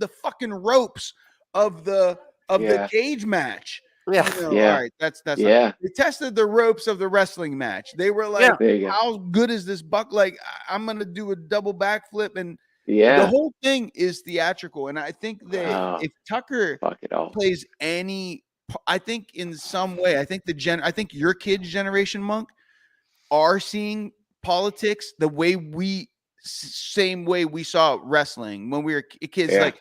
the fucking ropes of the Yeah. cage match. Yeah, Yeah. All right, that's Yeah. they tested the ropes of the wrestling match. They were like, Yeah. There you go. how good is this buck? Like, I'm gonna do a double backflip, and the Yeah. whole thing is theatrical. And I think that Oh. if Tucker Fuck it all. plays any I think in some way, I think I think your kids' generation, Monk, are seeing politics the way same way we saw wrestling when we were kids. Yeah. Like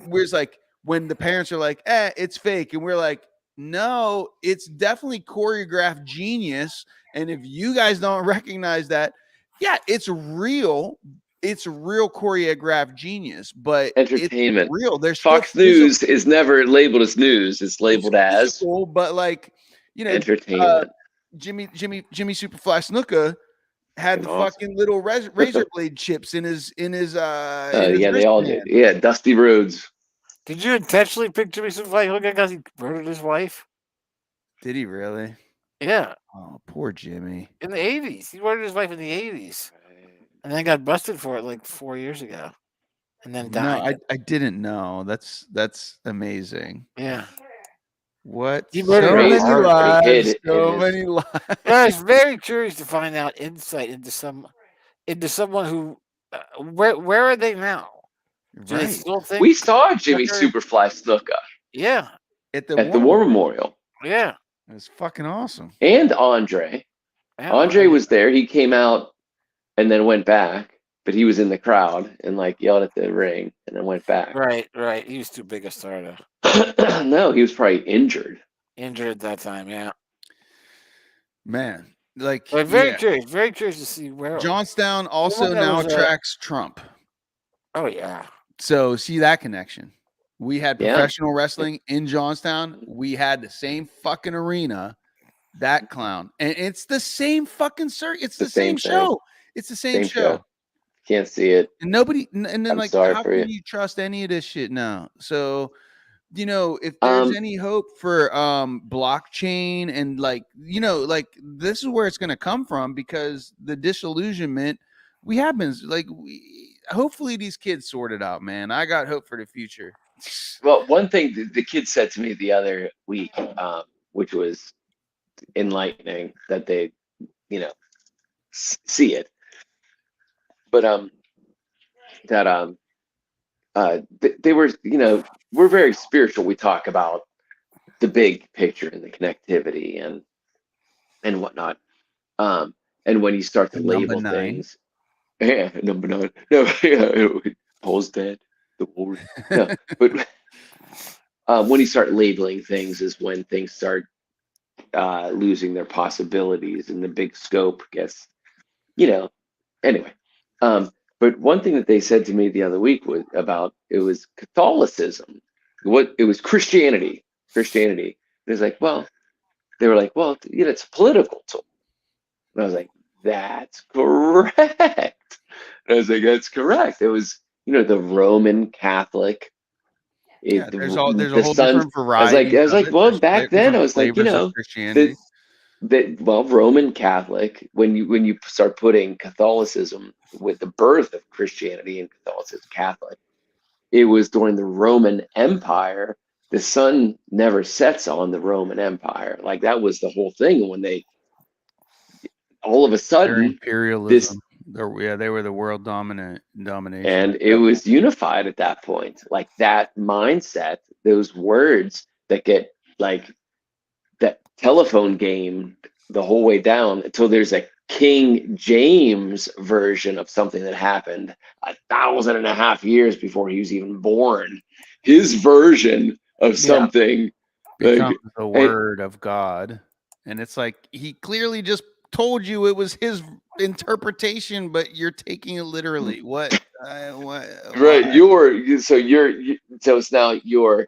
we're like when the parents are like, it's fake, and we're like, no, it's definitely choreographed genius. And if you guys don't recognize that, yeah, it's real. It's real choreographed genius, but it's Entertainment. real. There's Fox still physical, News is never labeled as news. It's labeled as but like, you know, entertainment. Jimmy Superfly Snuka had Fucking the awesome. fucking little razor blade chips in his Yeah, they all did. wristband. Yeah, Dusty Rhodes. Did you intentionally pick Jimmy Superfly Snuka because he murdered his wife? Did he really? Yeah, Oh, poor Jimmy. in the 80s. He murdered his wife in the 80s. And then got busted for it like 4 years ago. And then No, died. I didn't know. That's amazing. Yeah. What? He So murdered Crazy. her many hard. But he hid lives. it in So his- many lives. Yeah, I was very curious to find out insight into someone who where are they now? Do they Right. still think We saw Jimmy Tucker- Superfly Snuka Yeah. At the War Memorial. Yeah. It was fucking awesome. And Andre. Yeah, Andre was there. He came out and then went back, but he was in the crowd and like yelled at the ring and then went back. right. He was too big a star to No, he was probably injured. injured at that time, yeah. Man, like But very curious to see where Johnstown also Someone that now was, attracts Trump. Oh yeah. So see that connection. We had Yeah. professional wrestling in Johnstown. We had the same fucking arena. That clown, and it's the same fucking circuit. It's the same thing. show. It's the same show. Can't see it. And nobody. And then I'm like, sorry how for can you. you trust any of this shit now? So, you know, if there's any hope for blockchain and like, you know, like this is where it's going to come from, because the disillusionment we have been like, hopefully these kids sort it out, man. I got hope for the future. Well, one thing the kid said to me the other week, which was enlightening, that they, you know, see it, but they were, you know, we're very spiritual. We talk about the big picture and the connectivity and whatnot. And when you start to label things, yeah, number 9, no, yeah, Paul's dead. The war, no, but when you start labeling things is when things start losing their possibilities and the big scope gets, you know, anyway. But one thing that they said to me the other week was about, it was Catholicism. It was Christianity. It was like, well, they were like, well, you know, it's a political tool. And I was like, that's correct. And I was like, that's correct. It was, you know, the Roman Catholic. There's a whole different variety. I was like, well, back then I was like, you know, Christianity. Well, Roman Catholic, when you start putting Catholicism with the birth of Christianity and Catholicism, Catholic, it was during the Roman Empire. The sun never sets on the Roman Empire. Like that was the whole thing. When they all of a sudden, imperialism. They were the world domination, and it was unified at that point. Like that mindset, those words that get like that telephone game the whole way down until there's a King James version of something that happened 1,500 years before he was even born. His version of something becomes the word of God, and it's like he clearly just told you it was his interpretation, but you're taking it literally. What? Right. So it's now your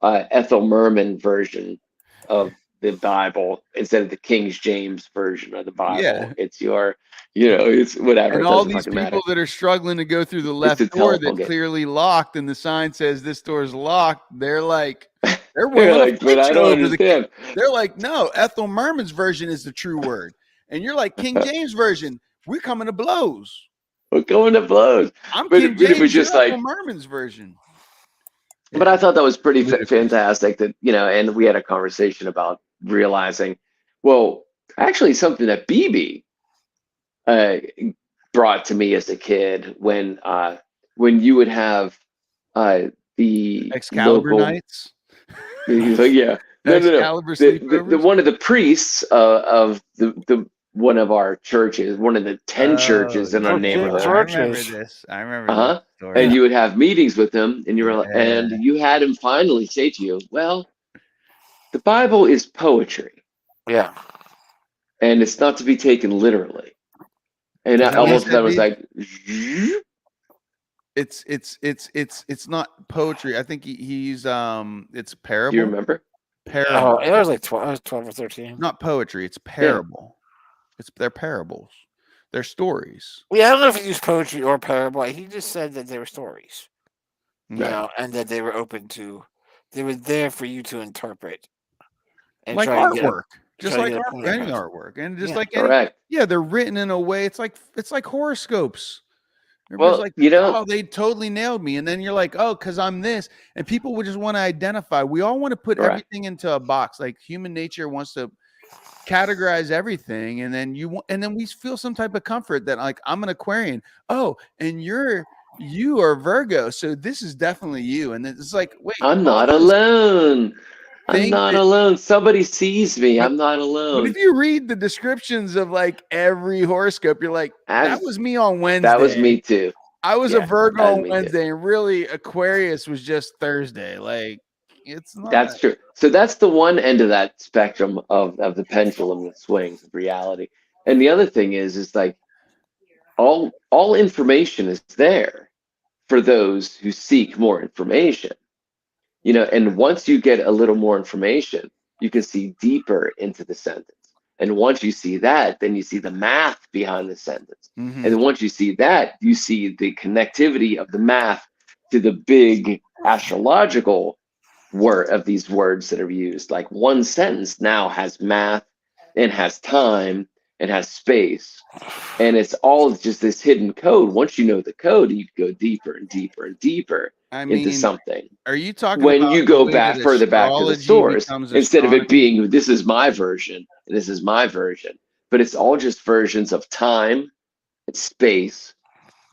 Ethel Merman version of the Bible instead of the King James version of the Bible. Yeah. It's your, you know, it's whatever. And all these people that are struggling to go through the left door that's clearly locked, and the sign says this door is locked. They're like, they're like, but I don't understand. They're like, no, Ethel Merman's version is the true word, and you're like, King James version. We're coming to blows. We're going to blows. I'm King James. It was just like Ethel Merman's version. But I thought that was pretty fantastic that, you know, and we had a conversation about realizing, well, actually something that BB brought to me as a kid when you would have the Excalibur local nights. He's like, yeah, no. Excalibur The sleepovers. one of the priests of the one of our churches, one of the 10 churches in our Oh, 10 neighborhood. I remember churches. this. I remember this story. And you would have meetings with him, and and Yeah. you had him finally say to you, "Well, the Bible is poetry, Yeah. and it's not to be taken literally." And Is I that what he almost said, was Beach? like, It's not poetry. I think he's it's "Do parable. you remember?" Parable. Oh, it was like 12. I was 12 or 13. Not poetry. It's parable. They're parables. They're stories. Yeah, I don't know if he used poetry or parable. He just said that they were stories, you Right. know, and that they were open to, they were there for you to interpret and Like try to get artwork. Just try to like get a point any across. artwork. And just Yeah. like any Correct. they're written in a way. It's like horoscopes. Well, Everybody's like, you know, oh, they totally nailed me. And then you're like, oh, because I'm this. And people would just want to identify. We all want to put Right. everything into a box. Like human nature wants to categorize everything. And then then we feel some type of comfort that like I'm an Aquarian. Oh, and you are Virgo. So this is definitely you. And it's like, wait, I'm all not those alone. I'm things not that alone. Somebody sees me. But- I'm not But alone. if you read the descriptions of like every horoscope, you're like, that was me on Wednesday. That was me too. I was Yeah, a Virgo that was on me too. Wednesday, and really Aquarius was just Thursday. Like, it's not. That's true. So that's the one end of that spectrum of the pendulum that swings of reality. And the other thing is like all information is there for those who seek more information. You know, and once you get a little more information, you can see deeper into the sentence. And once you see that, then you see the math behind the sentence. Mhm. And once you see that, you see the connectivity of the math to the big astrological word of these words that are used. Like one sentence now has math and has time and has space. And it's all just this hidden code. Once you know the code, you can go deeper and deeper and deeper I mean, into something. are you talking When about you the go way back that further back to the astrology source, becomes instead of it astronomy? being this is my version and this is my version, but it's all just versions of time and space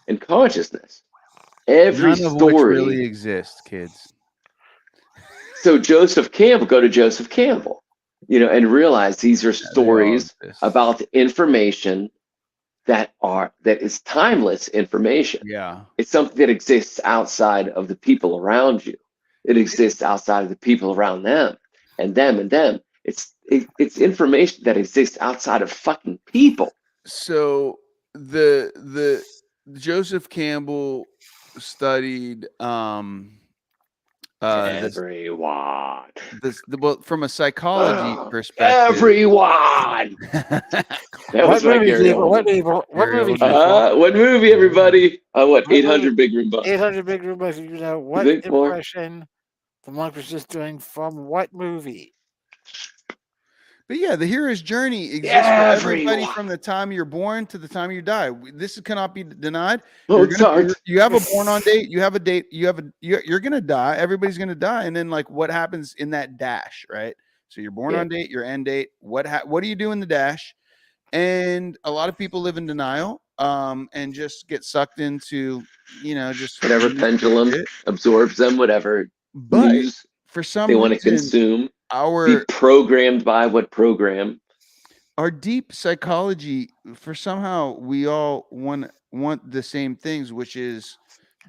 and consciousness. Every None of which story. really exists, kids. So Joseph Campbell, go to Joseph Campbell, you know, and realize these are stories about the information that is timeless information. Yeah. It's something that exists outside of the people around you. It exists outside of the people around them and them and them. It's information that exists outside of fucking people. So the Joseph Campbell studied Everyone. well, from a psychology perspective. Everyone. That was my Gary Oldman. What movie, everybody? What 800 Big Room Bucks? 800 Big Room Bucks. You know what impression the monk was just doing from what movie? But yeah, the hero's journey exists for everybody from the time you're born to the time you die. This cannot be denied. You have a born on date. You have a date. You're gonna die. Everybody's gonna die. And then like what happens in that dash, right? So you're born on date, your end date. What do you do in the dash? And a lot of people live in denial, and just get sucked into, just whatever pendulum absorbs them, whatever. But news for some they reason, want to consume, be programmed by what program. Our deep psychology, for somehow we all want the same things, which is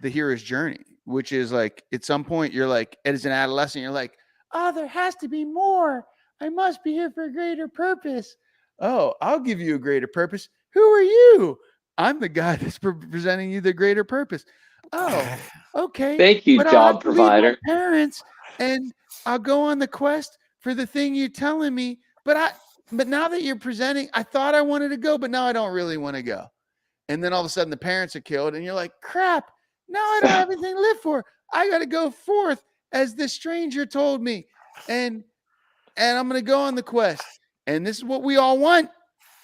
the hero's journey, which is like at some point you're like, as an adolescent, you're like, oh, there has to be more. I must be here for a greater purpose. Oh, I'll give you a greater purpose. Who are you? I'm the guy that's presenting you the greater purpose. Oh, okay. Thank you, job provider. Parents, and I'll go on the quest for the thing you're telling me. But now that you're presenting, I thought I wanted to go, but now I don't really want to go. And then all of a sudden the parents are killed, and you're like, crap, now I don't have anything to live for. I got to go forth as this stranger told me. And I'm going to go on the quest. And this is what we all want.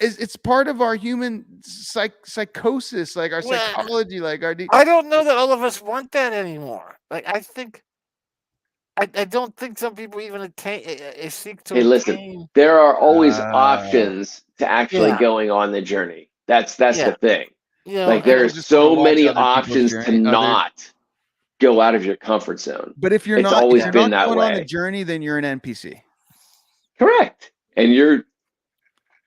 It's part of our human psychosis, like our psychology, like our. I don't know that all of us want that anymore. Like I think, I don't think some people even seek to. Hey, listen, there are always options to actually going on the journey. That's the thing. Like there are so many options to not. go out of your comfort zone. But if you're It's not, always if you're been not that going on the way. journey, then you're an NPC. Correct. And you're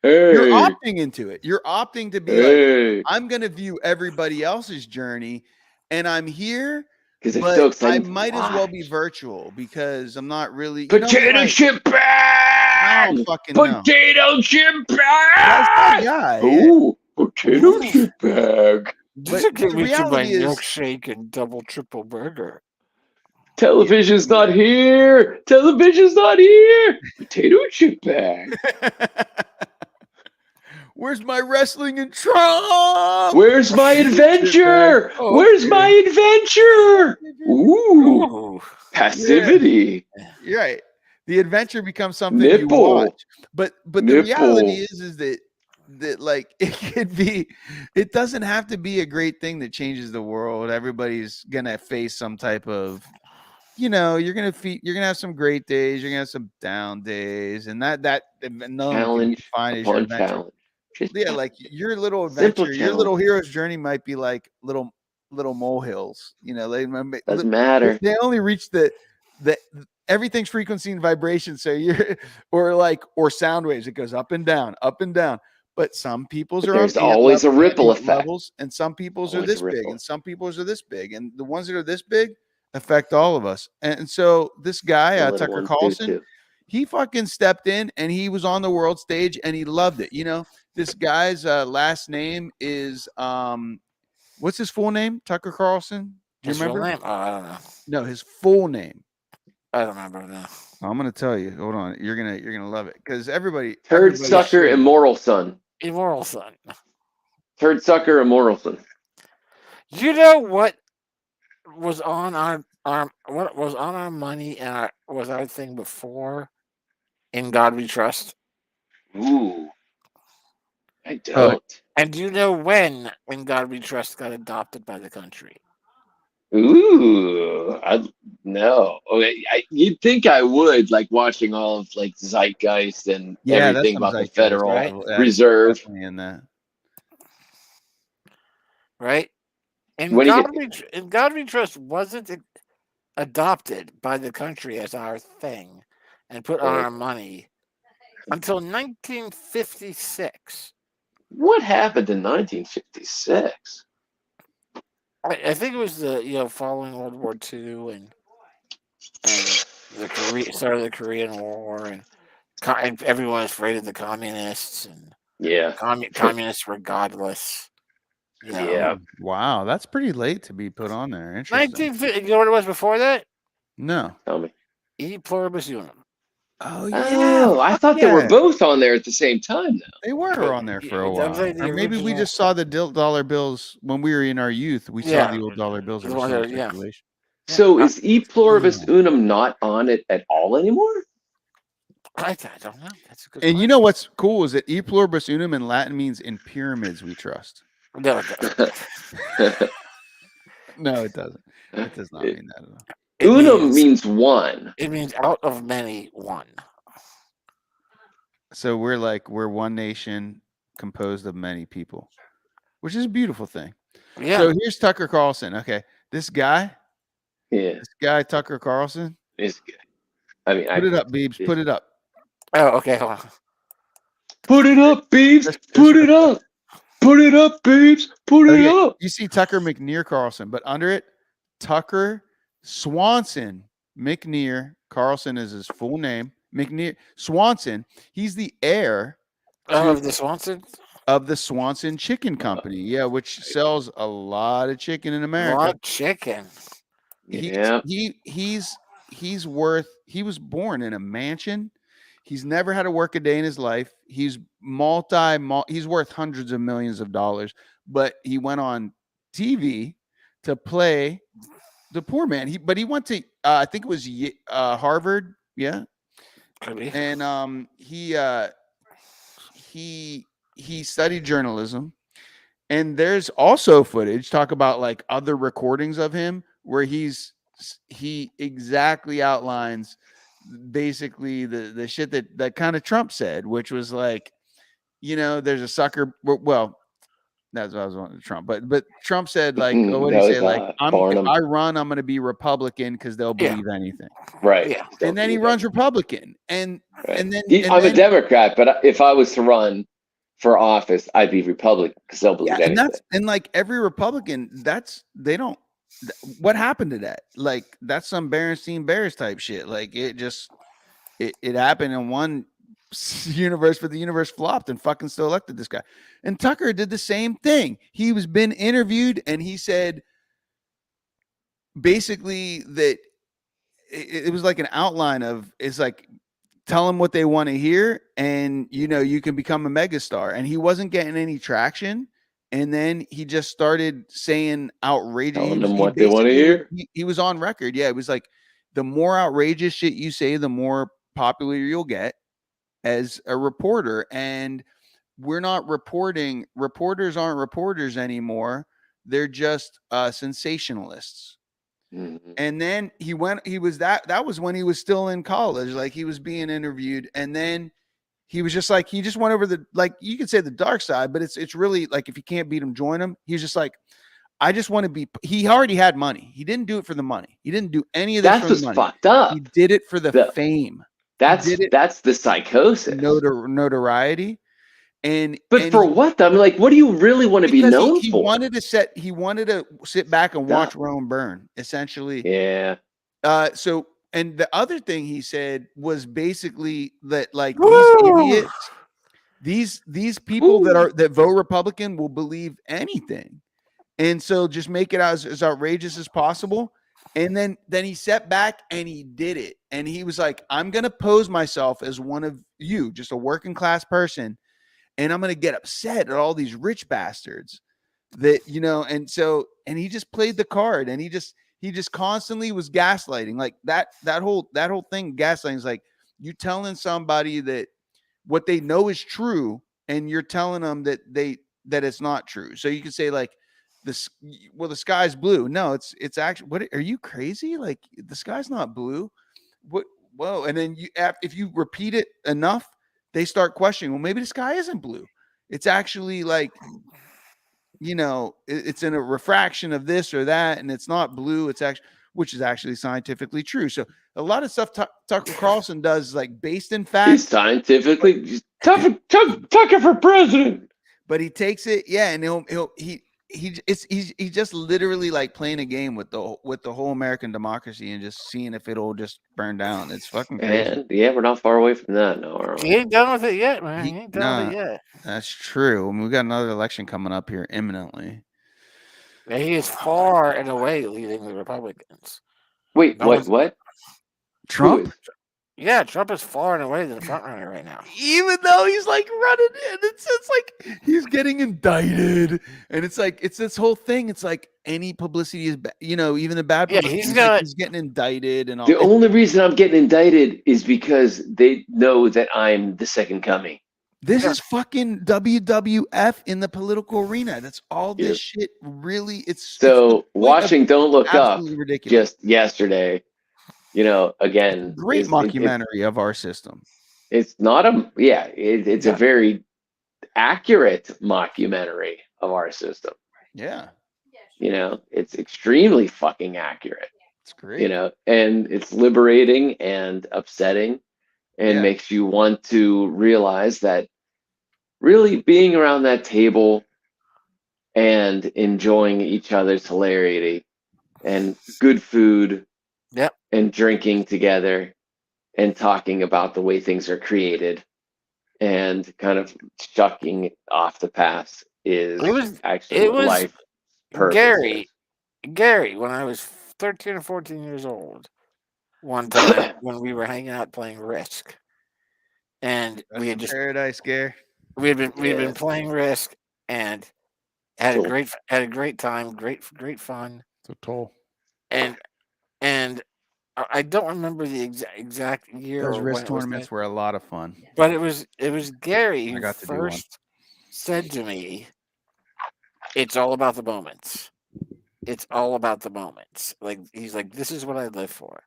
opting into it. You're opting to be like, I'm going to view everybody else's journey, and I'm here, because it's but so I exciting. might as well be virtual because I'm not really. Potato chip bag. I don't fucking know. Potato chip That's bag. that guy. Ooh, potato chip bag. Just But give the me to my reality is, milkshake and double triple burger. Television's not here. Television's not here. Potato chip bag. where's my wrestling and Trump? Where's my adventure? Oh, Where's okay. my adventure? Ooh, Ooh. passivity. You're right. The adventure becomes something Nipple. you watch. But the Nipple. reality is that like it could be, it doesn't have to be a great thing that changes the world. Everybody's gonna face some type of, you're gonna have some great days, you're gonna have some down days, and that none of them can be Challenge defined as your upon adventure. challenge. Just Yeah, like your little simple adventure, your little hero's journey might be like little molehills. They doesn't matter. they only reach the everything's frequency and vibration. So you're or sound waves. It goes up and down, up and down. But some people's are There's on ant always a ripple ant effect. levels, and some people's are Always a this big, ripple. and some people's are this big, and the ones that are this big affect all of us. And so this guy, The little Tucker ones do Carlson, too. he fucking stepped in and he was on the world stage and he loved it. This guy's last name is what's his full name? Tucker Carlson. Do you His real remember? name? Oh, I don't know. No, his full name. I don't remember now. I'm gonna tell you. Hold on. You're gonna love it because everybody. Turd sucker, immoral son. Immoral son. Turd sucker, immoral son. You know what was on our what was on our money and was our thing before? In God We Trust. Ooh, I don't. And do you know when In God We Trust got adopted by the country? Ooh, no. Okay, you'd think I would, like watching all of like Zeitgeist and everything about the Federal Reserve. Definitely in that. Right? In When God We Trust wasn't adopted by the country as our thing and put on our money until 1956. What happened in 1956? I think it was the following World War II and the start of the Korean War and everyone was afraid of the communists and communists were godless. Yeah. Wow, that's pretty late to be put on there. Interesting. 1950. You know what it was before that? No. Tell me. E pluribus unum. Oh yeah. Oh, I thought they were both on there at the same time though. They were on there for a while. Like or maybe we just saw the dollar bills when we were in our youth. We saw the old dollar bills. So is E pluribus unum not on it at all anymore? I don't know. That's a good And you know what's cool is that E pluribus unum in Latin means in pyramids we trust. No, it doesn't. No, it doesn't. It does not mean that at all. Unum means one. It means out of many, one. So we're one nation composed of many people, which is a beautiful thing. Yeah. So here's Tucker Carlson. Okay, this guy. Yeah. This guy Tucker Carlson. Is good. I mean, put it up, Beebs. Put it up. Oh, okay. Hold on. Put it up, Beebs. Put it up. Put it up, Beebs. Put it up. You see Tucker McNear Carlson, but under it, Tucker Swanson McNear Carlson is his full name. McNear Swanson. He's the heir of the Swanson Chicken Company. Yeah, which sells a lot of chicken in America. A lot of chicken. Yeah. He was born in a mansion. He's never had to work a day in his life. He's he's worth hundreds of millions of dollars, but he went on TV to play the poor man. He went to I think it was Harvard, yeah. And he studied journalism. And there's also footage talk about like other recordings of him where he exactly outlines basically the shit that kind of Trump said, which was like, there's a sucker. Well, That's what I was wanting to Trump. But Trump said like, oh, what That did he was say? Like, if Barnum. I run, I'm going to be Republican because they'll Yeah. believe anything. Right. Yeah. And then he runs Republican, and Right. and then I'm a Democrat, but if I was to run for office, I'd be Republican because they'll believe yeah, and anything. that's and like every Republican, they don't. What happened to that? Like that's some Berenstein Bears type shit. Like it just it happened in one universe, but the universe flopped and fucking still elected this guy. And Tucker did the same thing. He was been interviewed and he said basically that it was like an outline of it's like tell them what they want to hear and you can become a megastar. And he wasn't getting any traction. And then he just started saying outrageous. Telling them what they want to hear. He was on record. Yeah, it was like the more outrageous shit you say, the more popular you'll get as a reporter. And we're not reporting. Reporters aren't reporters anymore. They're just sensationalists. Mhm. And then he was that was when he was still in college. Like he was being interviewed. And then he was just like, he just went over like you could say the dark side, but it's really like, if you can't beat him, join him. He's just like, I just want to be, he already had money. He didn't do it for the money. He didn't do any of this That's for the what's money. fucked up. He did it for the fame. That's the psychosis. Notoriety. But for what? I mean, like, what do you really want to be known he for? wanted to sit back and watch Rome burn, essentially. Yeah. So, and the other thing he said was basically that like Woo! these idiots, these people that vote Republican will believe anything. And so just make it as outrageous as possible. And then he sat back and he did it. And he was like, I'm going to pose myself as one of you, just a working class person. And I'm going to get upset at all these rich bastards that, and he just played the card and he just constantly was gaslighting. Like that whole thing, gaslighting is like you telling somebody that what they know is true and you're telling them that it's not true. So you can say like the sky's blue. No, it's actually, what are you crazy? Like the sky's not blue. What? Whoa. And then if you repeat it enough, they start questioning, well, maybe the sky isn't blue. It's actually like, it's in a refraction of this or that, and it's not blue. It's actually, which is actually scientifically true. So a lot of stuff Tucker Carlson does is like based in fact. He's scientifically Tucker for president. But he takes it, yeah, and he's just literally like playing a game with the whole American democracy and just seeing if it'll just burn down. It's fucking crazy. And yeah, we're not far away from that. No, are we? He ain't done with it yet, man. He ain't done with it yet. That's true. I mean, we got another election coming up here imminently. Yeah, he is far and away leading the Republicans. Wait, what? Trump? Yeah, Trump is far and away the front runner right now. Even though he's like running in, it's like he's getting indicted, and it's like it's this whole thing. It's like any publicity is, even the bad publicity. Yeah, he's getting indicted, and all. The only reason I'm getting indicted is because they know that I'm the second coming. This is fucking WWF in the political arena. That's all this shit really. It's watching Don't Look Up ridiculous. Just yesterday. Again, great mockumentary of our system. It's not it's a very accurate mockumentary of our system. Yeah. It's extremely fucking accurate. It's great. And it's liberating and upsetting and makes you want to realize that really being around that table and enjoying each other's hilarity and good food. Yep. And drinking together and talking about the way things when and kind of chucking off the past is life purpose. Gary, when I was 13 or 14 years old, one time when we were hanging out playing Risk, and we had just Paradise Gary. We had been playing Risk and had a great time, great fun. It's a toll. And I don't remember the exact year. Those Risk tournaments were a lot of fun. But it was Gary who got to first said to me, "It's all about the moments. It's all about the moments." Like he's like, "This is what I live for."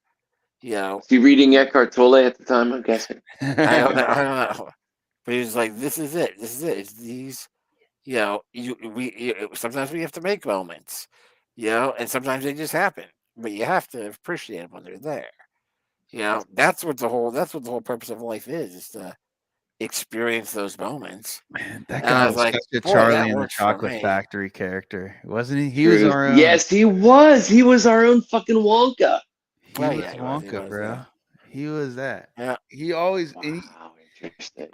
Was he reading Eckhart Tolle at the time? I'm guessing. I don't know. But he was like, "This is it. This is it. It's sometimes we have to make moments, and sometimes they just happen. But you have to appreciate them when they're there. That's what the whole purpose of life is to experience those moments. Man, that And I guy was was like, such a boy, Charlie that and the works for Chocolate me. Factory character, wasn't he? He was Truth. our own. Yes, he was. He was our own fucking Wonka. He Oh was yeah, he Wonka, was, bro. He was that. yeah. He always and Wow, interesting.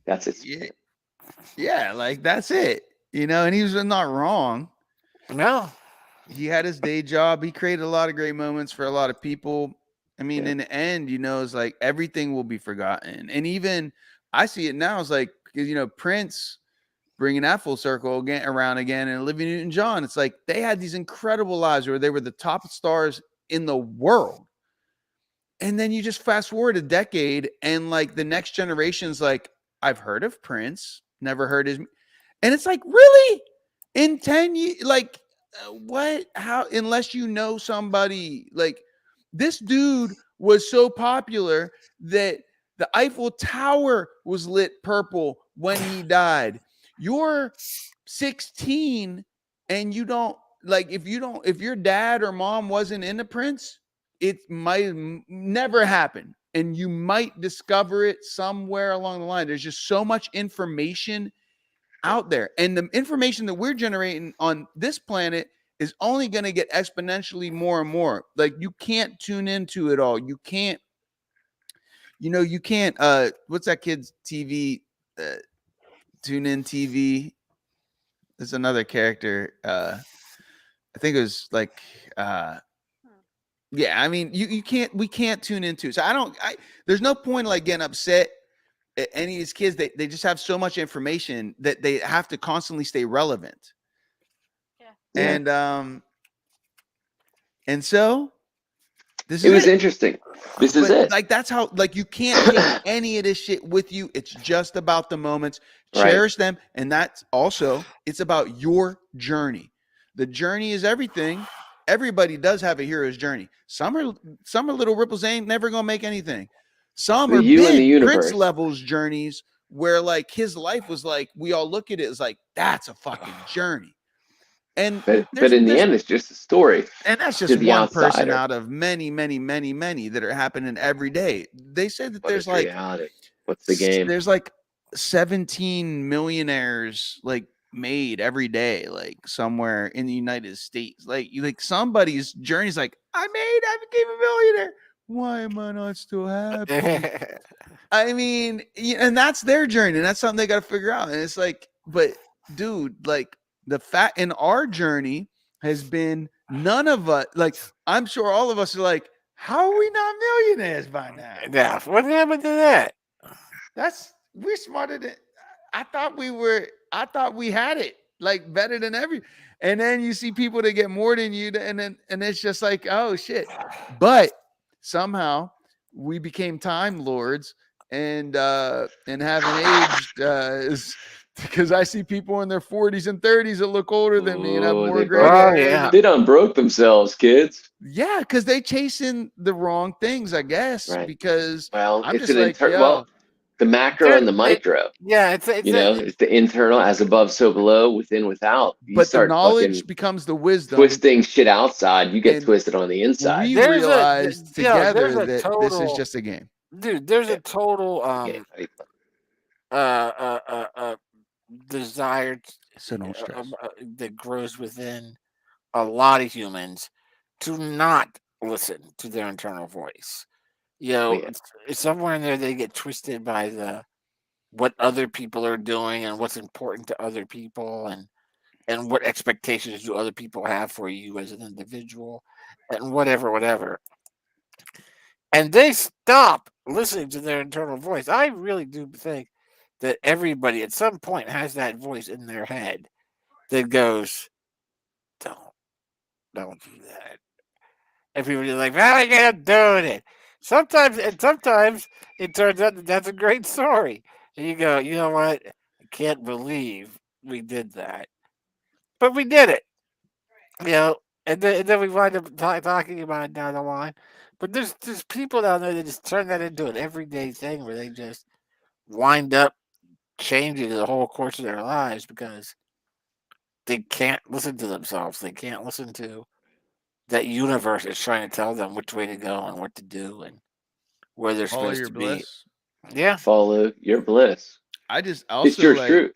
That's it. yeah, yeah, like that's it. And he was not wrong. No, He had his day job. He created a lot of great moments for a lot of people. I mean, Yeah. in the end, it's like everything will be forgotten. And even I see it now. It's like, 'cause, Prince bringing that full circle again around again, and Olivia Newton-John. It's like they had these incredible lives where they were the top stars in the world. And then you just fast forward a decade, and like the next generation's like, I've heard of Prince, never heard his, and it's like, really? In 10 years, like, what? How? Unless you know somebody, like, this dude was so popular that the Eiffel Tower was lit purple when he died. You're 16 and you don't, like, if your dad or mom wasn't into Prince, it might never happen. And you might discover it somewhere along the line. There's just so much information out there. And the information that we're generating on this planet is only going to get exponentially more and more. Like, you can't tune into it all. You can't, what's that kid's TV? Tune in TV. There's another character. I think it was like, yeah, I mean, we can't tune into it. So there's no point like getting upset at any of these kids. They just have so much information that they have to constantly stay relevant. Yeah. And so this It is was it. interesting. This is it. Like, that's how, like, you can't take any of this shit with you. It's just about the moments. Right. Cherish them. And that's also, it's about your journey. The journey is everything. Everybody does have a hero's journey. Some are little ripples, ain't never gonna make anything. Some are You and the big Prince universe. levels journeys where, like, his life was like, we all look at it as like, that's a fucking journey. And But in the end, it's just a story. and that's to just the one person outsider. out of many, many, many, many that are happening every day. They said that What there's is like reality? What's the game? there's like 17 millionaires like made every day, like somewhere in the United States. Like somebody's journey is like, I became a millionaire. Why am I not still happy? I mean, and that's their journey, and that's something they got to figure out. And it's like, but dude, like, the fact in our journey has been none of us, like, I'm sure all of us are like, how are we not millionaires by now? Yeah, what happened to that? We're smarter than I thought we had it, like, better than and then you see people that get more than you, and it's just like, oh shit. But somehow we became time lords and haven't aged because I see people in their 40s and 30s that look older than me and have more gray hair. yeah. They done broke themselves, kids. Yeah, because they chasing the wrong things, I guess. Right. Because Well, I'm it's just an like, yo, the macro and the micro. Yeah, it's It's the internal, as above, so below, within, without. You but the start knowledge fucking becomes the wisdom. twisting shit outside, you get And twisted on the inside. We There's realized together there's a that this is total- just a game. Dude, there's a total Okay. desire So don't stress. that grows within a lot of humans to not listen to their internal voice. Yeah. It's somewhere in there they get twisted by what other people are doing and what's important to other people, and what expectations do other people have for you as an individual, and whatever. And they stop listening to their internal voice. I really do think that everybody at some point has that voice in their head that goes, don't do that. And people are like, well, I can't do it. Sometimes it turns out that that's a great story. And you go, you know what? I can't believe we did that. But we did it. And then we wind up talking about it down the line. But there's people down there that just turn that into an everyday thing where they just wind up changing the whole course of their lives because they can't listen to themselves. They can't listen to that universe is trying to tell them which way to go and what to do and where they're Follow supposed your to be. bliss. Yeah. Follow your bliss. I just It's also your like, truth.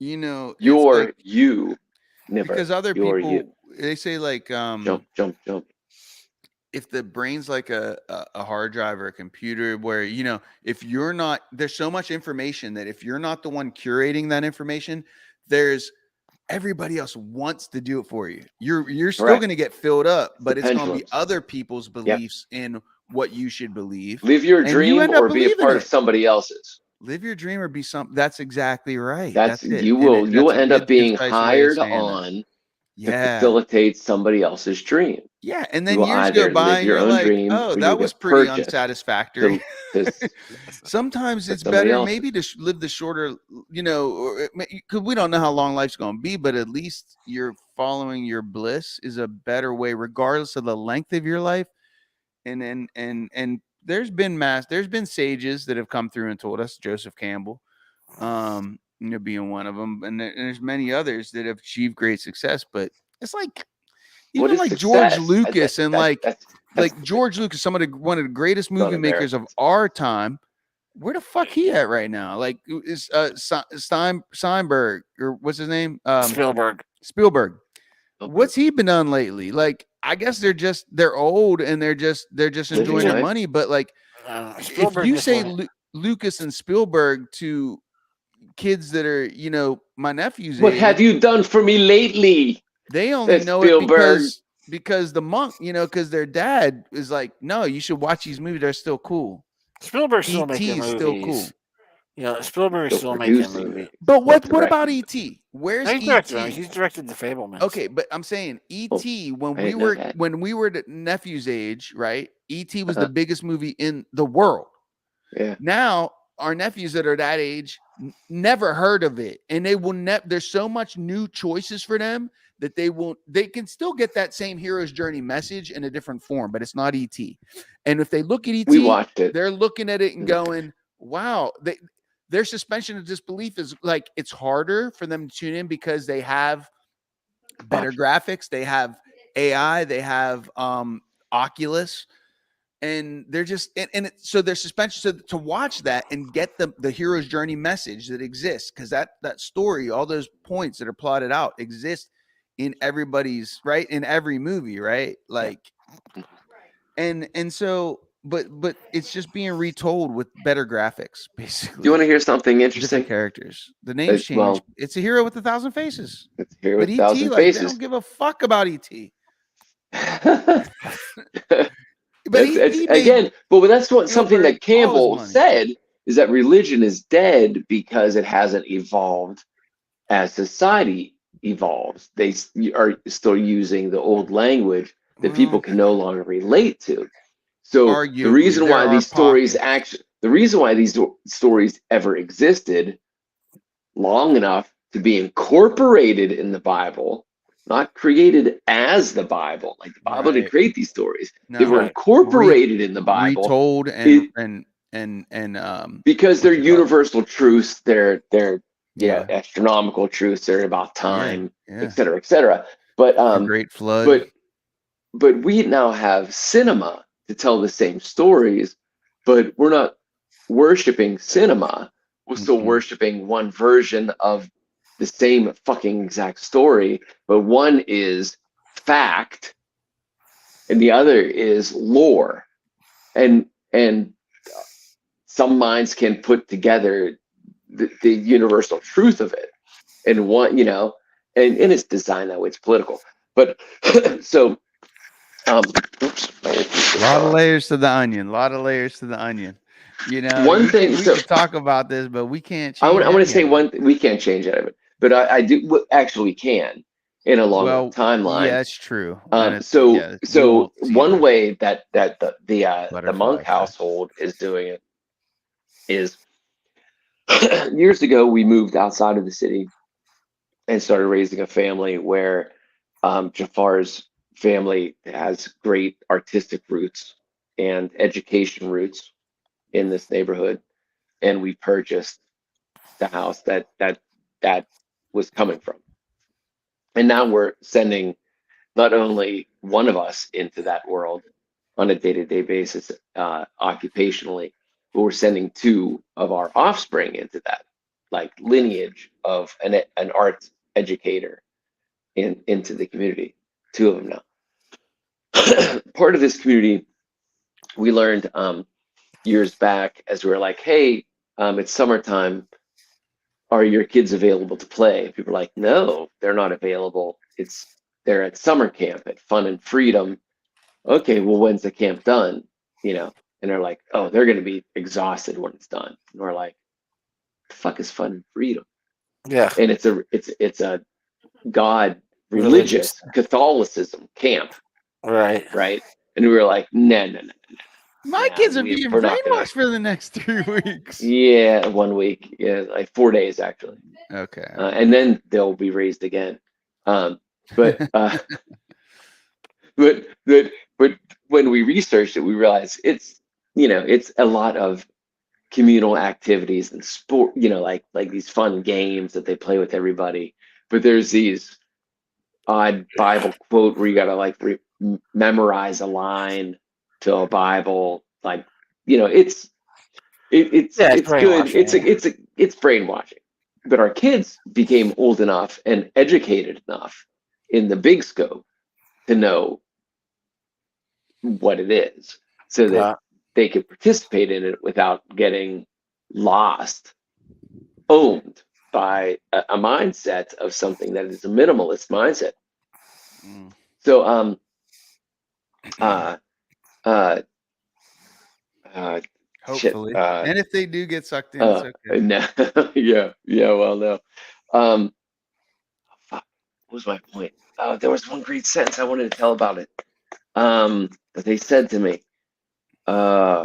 you know, it's You're like you. Never. because other You're you. people they say like Jump, jump, jump. if the brain's like a hard drive or a computer where if you're not, there's so much information that if you're not the one curating that information, there's everybody else wants to do it for you. You're still Correct. going to get filled up, but it's going to be pendulums. other people's Yep. beliefs in what you should believe. Live your And you dream end up or be a believing part of it. somebody else's. Live your dream or be something. That's exactly right. That's it. you And will that's a end good, up being concise way of hired saying that. on to Yeah. facilitate somebody else's dream. Yeah. And You then will years go either by live and your you're own like, dream oh, or that you'll was get pretty purchased unsatisfactory. to Sometimes it's somebody better else's. maybe to live the shorter, because we don't know how long life's going to be, but at least you're following your bliss is a better way, regardless of the length of your life. And there's been sages that have come through and told us, Joseph Campbell, being one of them, and there's many others that have achieved great success. But it's like What even is like success? George Lucas and that's George Lucas, one of the greatest not movie makers of Americans. our time. Where the fuck he at right now? Like, is Steinberg, or what's his name? Spielberg. Spielberg. Okay. What's he been on lately? Like, I guess they're old and they're just enjoying their life. money. But like, if Spielberg you just say went- Lucas and Spielberg to kids that are my nephew's What age, have you done for me lately? they only That's know Spielberg. it because the monk, because their dad is like, no, you should watch these movies. They're still cool. Spielberg's still E.T. making is movies. still cool. Spielberg's Still still making producing movies. it. But what directing about them. E.T.? Where's He's directed, E.T.? he's directed The Fablemans. Okay, but I'm saying E.T. when I we didn't know were that. the nephew's age, right? E.T. was Uh-huh. the biggest movie in the world. Yeah. Now our nephews that are that age never heard of it, and they will there's so much new choices for them that they can still get that same hero's journey message in a different form, but it's not E.T. And if they look at E.T., We watched it. they're looking at it and going, wow, their suspension of disbelief is like, it's harder for them to tune in because they have better graphics, they have AI, they have Oculus, and they're just so their suspension to watch that and get the hero's journey message that exists, because that story, all those points that are plotted out exist in everybody's, right, in every movie, right? Like, and so but it's just being retold with better graphics, basically. Do you want to hear something interesting? Different characters, the names change. Well, it's a hero with 1,000 faces. it's here But with ET, 1,000 like, they faces. don't give a fuck about ET. But that's what something that Campbell said, is that religion is dead because it hasn't evolved as society evolves. They are still using the old language that people can no longer relate to. So arguably, the reason why there these are stories pockets. the reason why these stories ever existed long enough to be incorporated in the Bible, not created as the Bible. Like, the Bible didn't create these stories. They were incorporated in the Bible, retold and because they're universal truths. They're Yeah. astronomical truths. They're about time, Yeah. et cetera, et cetera. But The Great Flood. but we now have cinema to tell the same stories, but we're not worshiping cinema. We're still worshiping one version of the same fucking exact story, but one is fact and the other is lore. And some minds can put together the universal truth of it. And one, and it's designed that way, it's political. But so oops, a lot of layers to the onion. One thing we could talk about this, but we can't change. I want to say one thing. We can't change any of it, but I do actually we can in a long timeline. Yeah, it's true. So one way that the monk household is doing it is years ago we moved outside of the city and started raising a family where Jafar's family has great artistic roots and education roots in this neighborhood, and we purchased the house that was coming from. And now we're sending not only one of us into that world on a day-to-day basis, occupationally, but we're sending two of our offspring into that, like lineage of an art educator into the community. Two of them now. Part of this community, we learned years back as we were like, hey, it's summertime. Are your kids available to play? People are like, no, they're not available. They're at summer camp at Fun and Freedom. Okay, well, when's the camp done? And they're like, oh, they're going to be exhausted when it's done. And we're like, the fuck is Fun and Freedom? Yeah. And it's a God religious Catholicism camp, right? And we were like, no. My kids are being brainwashed for the next 3 weeks. Yeah, 1 week. Yeah, like 4 days actually. Okay. And then they'll be raised again. But when we researched it, we realized it's a lot of communal activities and sport, like these fun games that they play with everybody. But there's these odd Bible quote where you gotta like memorize a line to a Bible, like it's good. It's brainwashing. But our kids became old enough and educated enough in the big scope to know what it is, so that they could participate in it without getting lost, owned by a mindset of something that is a minimalist mindset. So hopefully, and if they do get sucked in, it's okay. No. Well, no. Fuck, what was my point? There was one great sentence I wanted to tell about it. But they said to me,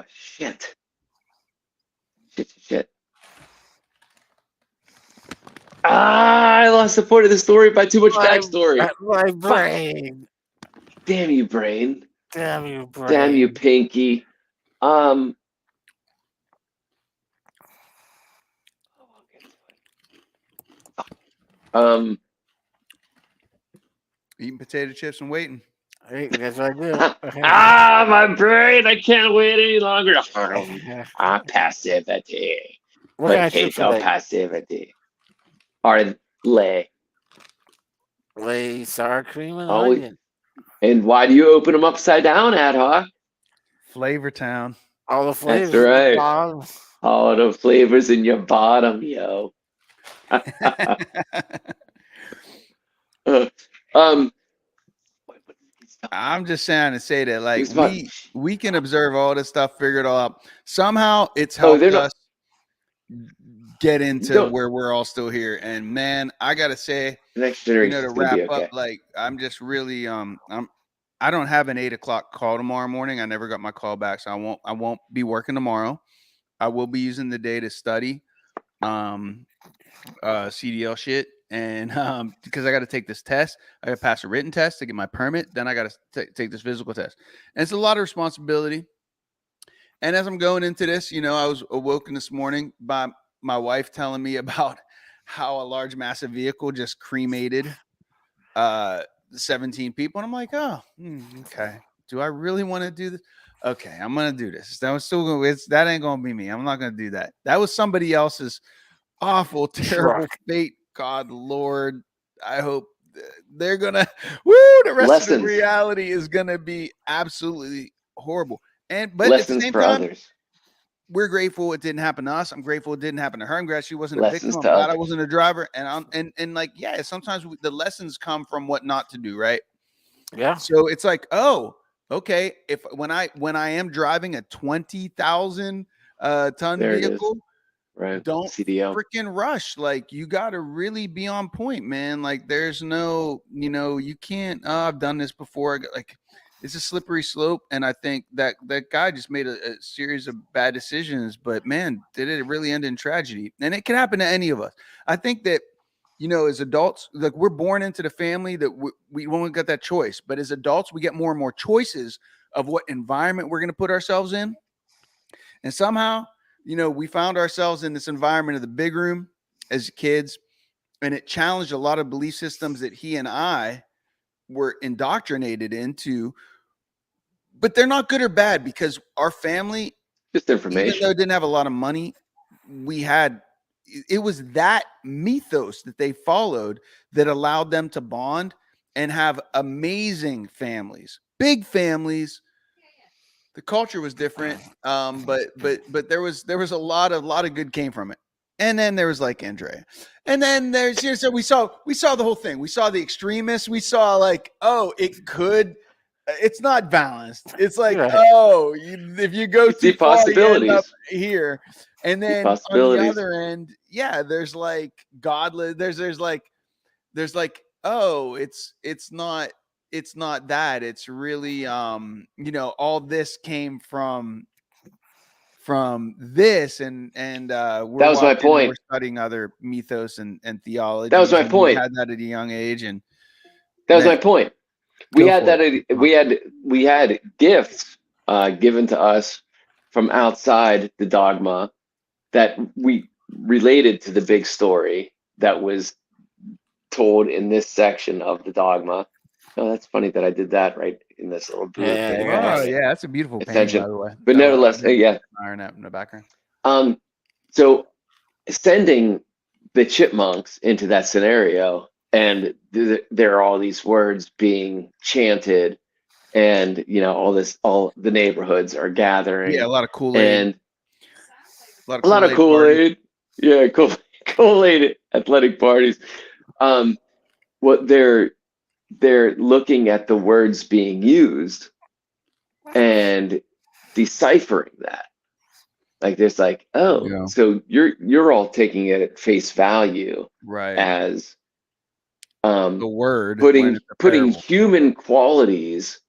shit. I lost the point of the story by too much backstory. My brain. Damn you, brain. Damn you, brain. Damn you, Pinky. Eating potato chips and waiting. That's what I do. My brain! I can't wait any longer. Passivity. What kind of chips are they? Passivity. Are lay sour cream and onion. And why do you open them upside down, Ad Hoc? Flavor Town. All the flavors. That's right. All the flavors in your bottom, yo. I'm just trying to say that, like, we can observe all this stuff, figure it all out. Somehow it's helped us get into where we're all still here. And man, I gotta say, next generation to wrap up, like, I'm just really I don't have an 8 o'clock call tomorrow morning. I never got my call back, so I won't be working tomorrow. I will be using the day to study CDL shit. And because I got to take this test, I got to pass a written test to get my permit. Then I got to take this physical test. And it's a lot of responsibility. And as I'm going into this, I was awoken this morning by my wife telling me about how a large, massive vehicle just cremated 17 people. And I'm like, oh, okay. Do I really want to do this? Okay, I'm going to do this. That ain't going to be me. I'm not going to do that. That was somebody else's awful, terrible fate. God, Lord, I hope they're gonna. The rest of the reality is gonna be absolutely horrible. But at the same time, we're grateful it didn't happen to us. I'm grateful it didn't happen to her. I'm glad she wasn't a victim. I'm glad I wasn't a driver. And like, yeah, sometimes the lessons come from what not to do, right? Yeah. So it's like, oh, okay. If when I am driving a 20,000 ton vehicle. Right. Don't freaking rush. Like, you got to really be on point, man. Like, there's no, you can't, I've done this before. Like, it's a slippery slope. And I think that guy just made a series of bad decisions, but man, did it really end in tragedy? And it can happen to any of us. I think that, as adults, like, we're born into the family that we won't get that choice, but as adults, we get more and more choices of what environment we're going to put ourselves in. And somehow, we found ourselves in this environment of the big room. as kids, and it challenged a lot of belief systems that he and I were indoctrinated into. But they're not good or bad, because our family, Just even though information. it didn't have a lot of money, it was that mythos that they followed that allowed them to bond and have amazing families, big families. The culture was different, but there was a lot of good came from it. And then there was like Andrea, and then there's so we saw the whole thing. We saw the extremists. We saw like, oh, it's not balanced. It's like, Right. oh, if you go You see too far, you end up possibilities. here. And See then on the possibilities. other end, yeah, there's like godless. There's like, oh, it's not that. It's really all this came from this, and we're That was my watching and we're point. studying other mythos and theologies. That was my And we point. had that at a young age, and That was then my point. Go We had for that. We had gifts given to us from outside the dogma that we related to the big story that was told in this section of the dogma. Oh, that's funny that I did that right in this little booth. Yeah, There. yeah. Oh yeah, that's a beautiful painting, Attention. by the way. But nevertheless, yeah. Iron out in the background. So sending the chipmunks into that scenario, and there are all these words being chanted, and all the neighborhoods are gathering. Yeah, a lot of Kool-Aid. And a lot of Kool-Aid. Yeah, Kool-Aid athletic parties. What they're looking at the words being used and deciphering that. Like there's like, oh, Yeah. so you're all taking it at face value, Right. as The word putting human qualities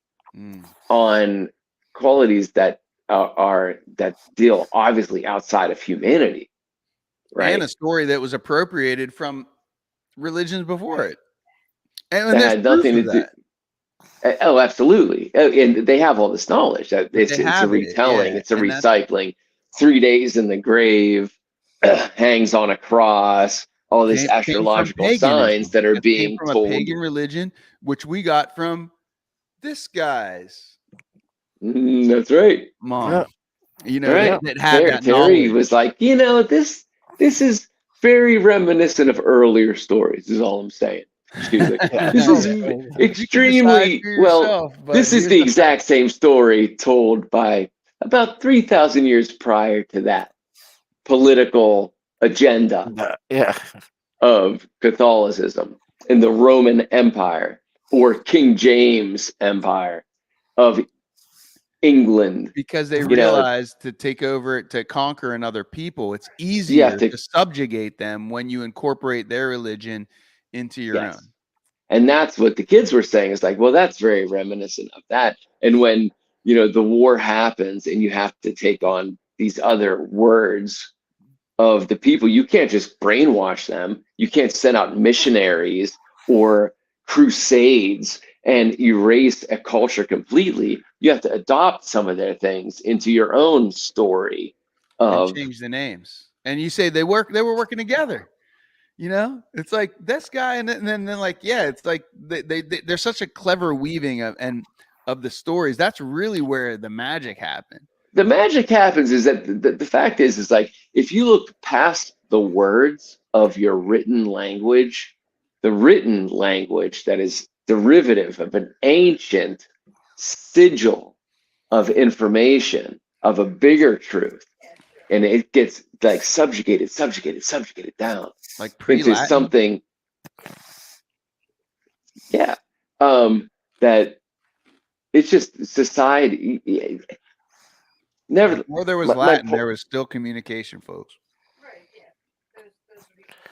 on qualities that that deal obviously outside of humanity, right? And a story that was appropriated from religions before it, and That there's had nothing to proof of do. that. Oh, absolutely. And they have all this knowledge that But it's they a have it, retelling, yeah, it's a and that's- recycling. 3 days in the grave, hangs on a cross, all these came from astrological paganism. signs that are It came being from a told. pagan religion, which we got from this guy's That's right. mom. Yeah. Right. That had that Terry knowledge. was like, this is very reminiscent of earlier stories, is all I'm saying. She's like, this is extremely well. This is the exact same story told by about 3,000 years prior to that political agenda of Catholicism in the Roman Empire or King James Empire of England. Because they realized to take over, to conquer another people, it's easier to subjugate them when you incorporate their religion into your own. And that's what the kids were saying, is like, well, that's very reminiscent of that. And when, the war happens and you have to take on these other words of the people, you can't just brainwash them. You can't send out missionaries or crusades and erase a culture completely. You have to adopt some of their things into your own story and change the names. And you say they were working together. It's like this guy, and then like, yeah, it's like they're such a clever weaving of the stories. That's really where the magic happened. The magic happens is that the fact is like, if you look past the words of your written language, the written language that is derivative of an ancient sigil of information, of a bigger truth, and it gets like subjugated down, like into something, that it's just society. Never. Before there was Latin, there was still communication, folks.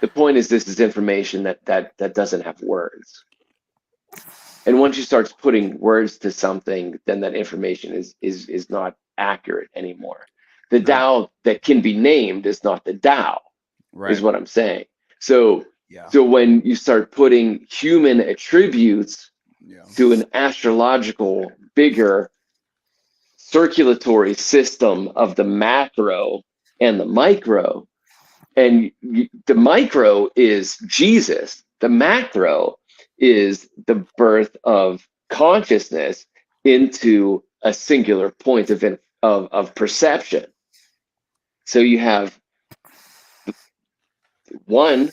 The point is, this is information that doesn't have words. And once you start putting words to something, then that information is not accurate anymore. The Tao that can be named is not the Tao, is what I'm saying. So when you start putting human attributes to an astrological, bigger circulatory system of the macro and the micro, And the micro is Jesus. The macro is the birth of consciousness into a singular point of perception. So you have the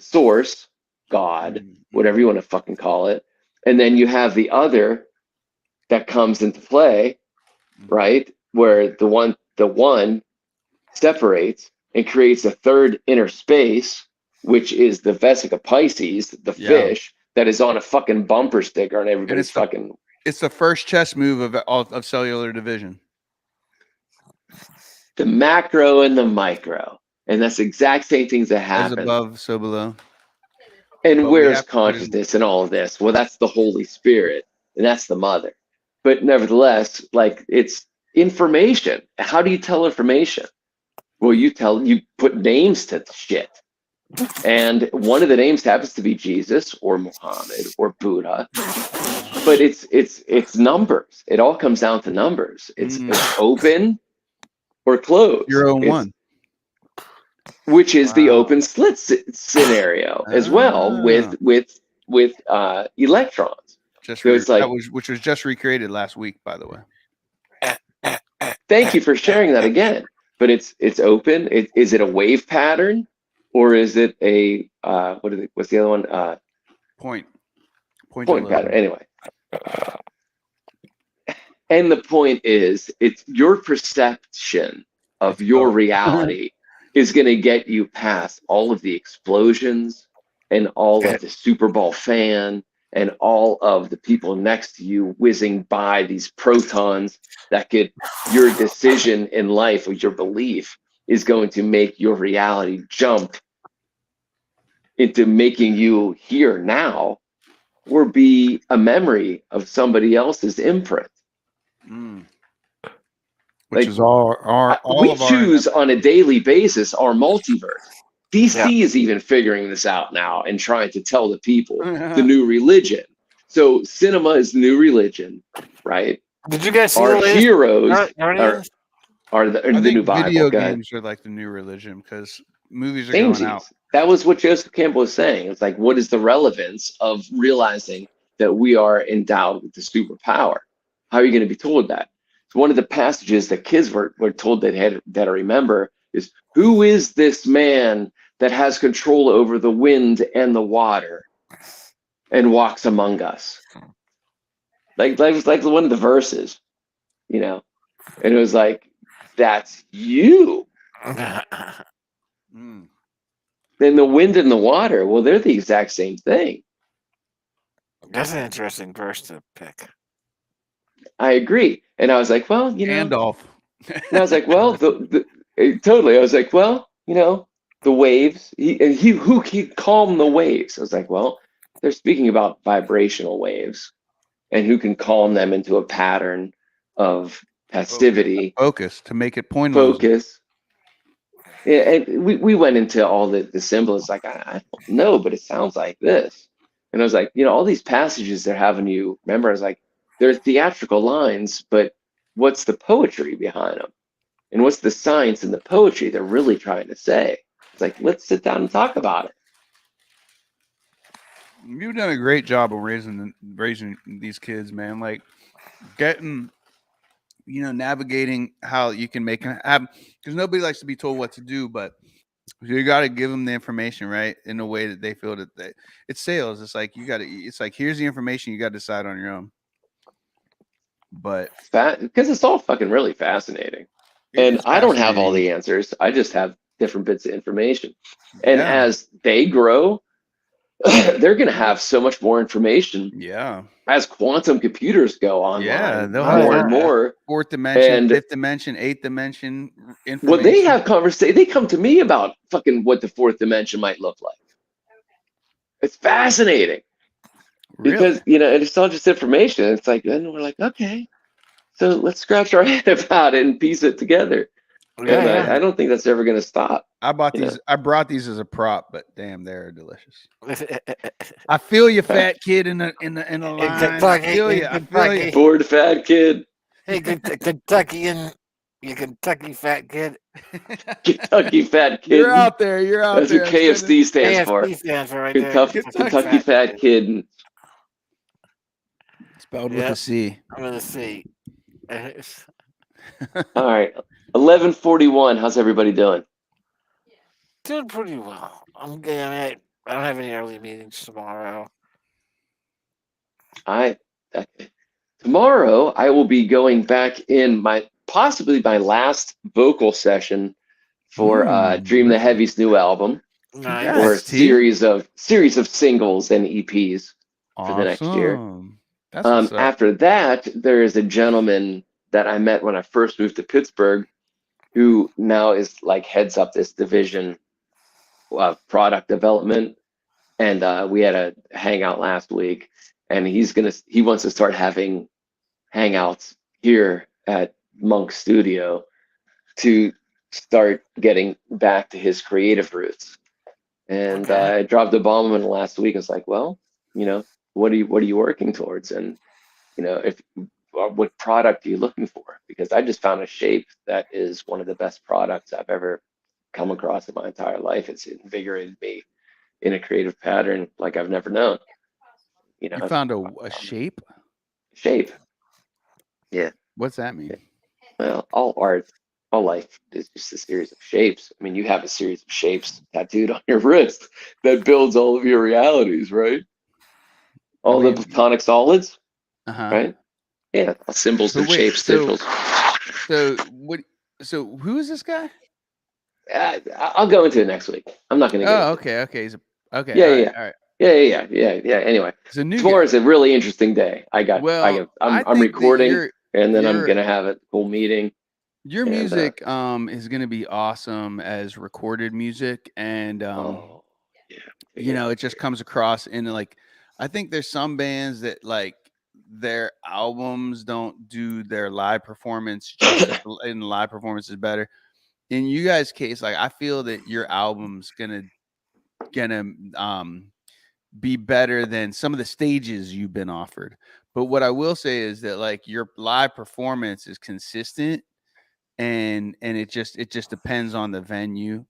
source, God, whatever you want to fucking call it, and then you have the other that comes into play, right? Where the one separates and creates a third inner space, which is the Vesica Pisces, the fish that is on a fucking bumper sticker on everybody's fucking. It's the first chess move of cellular division. The macro and the micro, and that's the exact same things that happen. As above, so below. And But where's consciousness in all of this? Well, that's the Holy Spirit, and that's the mother. But nevertheless, like, it's information. How do you tell information? Well, you put names to shit. And one of the names happens to be Jesus or Muhammad or Buddha. But it's numbers. It all comes down to numbers. It's open or closed. 0 and 1. Which is the open slit scenario as well with electrons. Which was just recreated last week, by the way. Thank you for sharing that again. But it's open. Is it a wave pattern, or is it a what's the other one? Point pattern. Anyway. And the point is, it's your perception of your reality is going to get you past all of the explosions and all of the Super Bowl fan and all of the people next to you whizzing by these protons that could, your decision in life or your belief is going to make your reality jump into making you here now or be a memory of somebody else's imprint. Which is all we choose on a daily basis our multiverse. DC is even figuring this out now and trying to tell the people the new religion. So cinema is the new religion, right? Did you guys see our heroes are the new Bible? Video games are like the new religion because movies are going out. That was what Joseph Campbell was saying. It's like, what is the relevance of realizing that we are endowed with the superpower? How are you going to be told that? So one of the passages that kids were told that I remember is, who is this man that has control over the wind and the water and walks among us? Like one of the verses, you know, and it was like, that's you. Then the wind and the water, well, they're the exact same thing. That's an interesting verse to pick. I agree. And I was like, well, you know. Gandalf. And I was like, well, totally. I was like, well, you know, the waves, who can calm the waves? I was like, well, they're speaking about vibrational waves and who can calm them into a pattern of passivity. Focus, to make it pointless. Focus. Yeah, and we went into all the symbols. Like, I don't know, but it sounds like this. And I was like, you know, all these passages they're having you remember, I was like, they're theatrical lines, but what's the poetry behind them? And what's the science and the poetry they're really trying to say? It's like, let's sit down and talk about it. You've done a great job of raising these kids, man. Like getting, you know, navigating how you can make them have, because nobody likes to be told what to do, but you got to give them the information, right, in a way that they feel that it's sales. It's like it's like, here's the information, you got to decide on your own. But because it's all fucking really fascinating. And I don't have all the answers. I just have different bits of information. And as they grow, they're going to have so much more information. Yeah. As quantum computers go online. Yeah. They'll more and more. Fourth dimension, fifth dimension, eighth dimension information. Well, they have conversations. They come to me about fucking what the fourth dimension might look like. It's fascinating. Really? Because, you know, it's all just information. It's like, then we're like, okay, so let's scratch our head about it and piece it together. Yeah. I don't think that's ever going to stop. I brought these as a prop, but damn, they're delicious. I feel you, fat kid in the line. I feel you. Bored fat kid. Hey, Kentuckian You Kentucky fat kid. Kentucky Fat Kid. You're out there. You're out That's there. what KFC stands for. AFC stands for right there. Kentucky Fat Kid. Spelled with a Yep. C. I'm gonna see. All right. 11:41. How's everybody doing? Doing pretty well. I'm good. I don't have any early meetings tomorrow. Tomorrow I will be going back in possibly my last vocal session for Dream the really? Heavy's new album, Nice. or a Congrats, series of singles and EPs for the next year. That's what's up. After that, there is a gentleman that I met when I first moved to Pittsburgh, who now is like heads up this division of product development, and we had a hangout last week, and he wants to start having hangouts here at Monk Studio to start getting back to his creative roots. And I dropped a bomb on him last week. I was like, well, what are you working towards? And what product are you looking for? Because I just found a shape that is one of the best products I've ever come across in my entire life. It's invigorated me in a creative pattern like I've never known. You found a shape? Shape. Yeah. What's that mean? Well, all art, all life is just a series of shapes. I mean, you have a series of shapes tattooed on your wrist that builds all of your realities, right? All the platonic solids, right? Yeah, symbols and shapes, sigils. So what? So who is this guy? I'll go into it next week. I'm not going to. Oh, okay. He's okay. Yeah, all right. Yeah. Anyway, tomorrow is a really interesting day. I'm recording, and then I'm going to have a cool meeting. Your music is going to be awesome as recorded music, and it just comes across in like, I think there's some bands that like their albums don't do their live performance justice, and live performance is better. In you guys' case, like I feel that your album's gonna be better than some of the stages you've been offered. But what I will say is that like your live performance is consistent, and it just depends on the venue,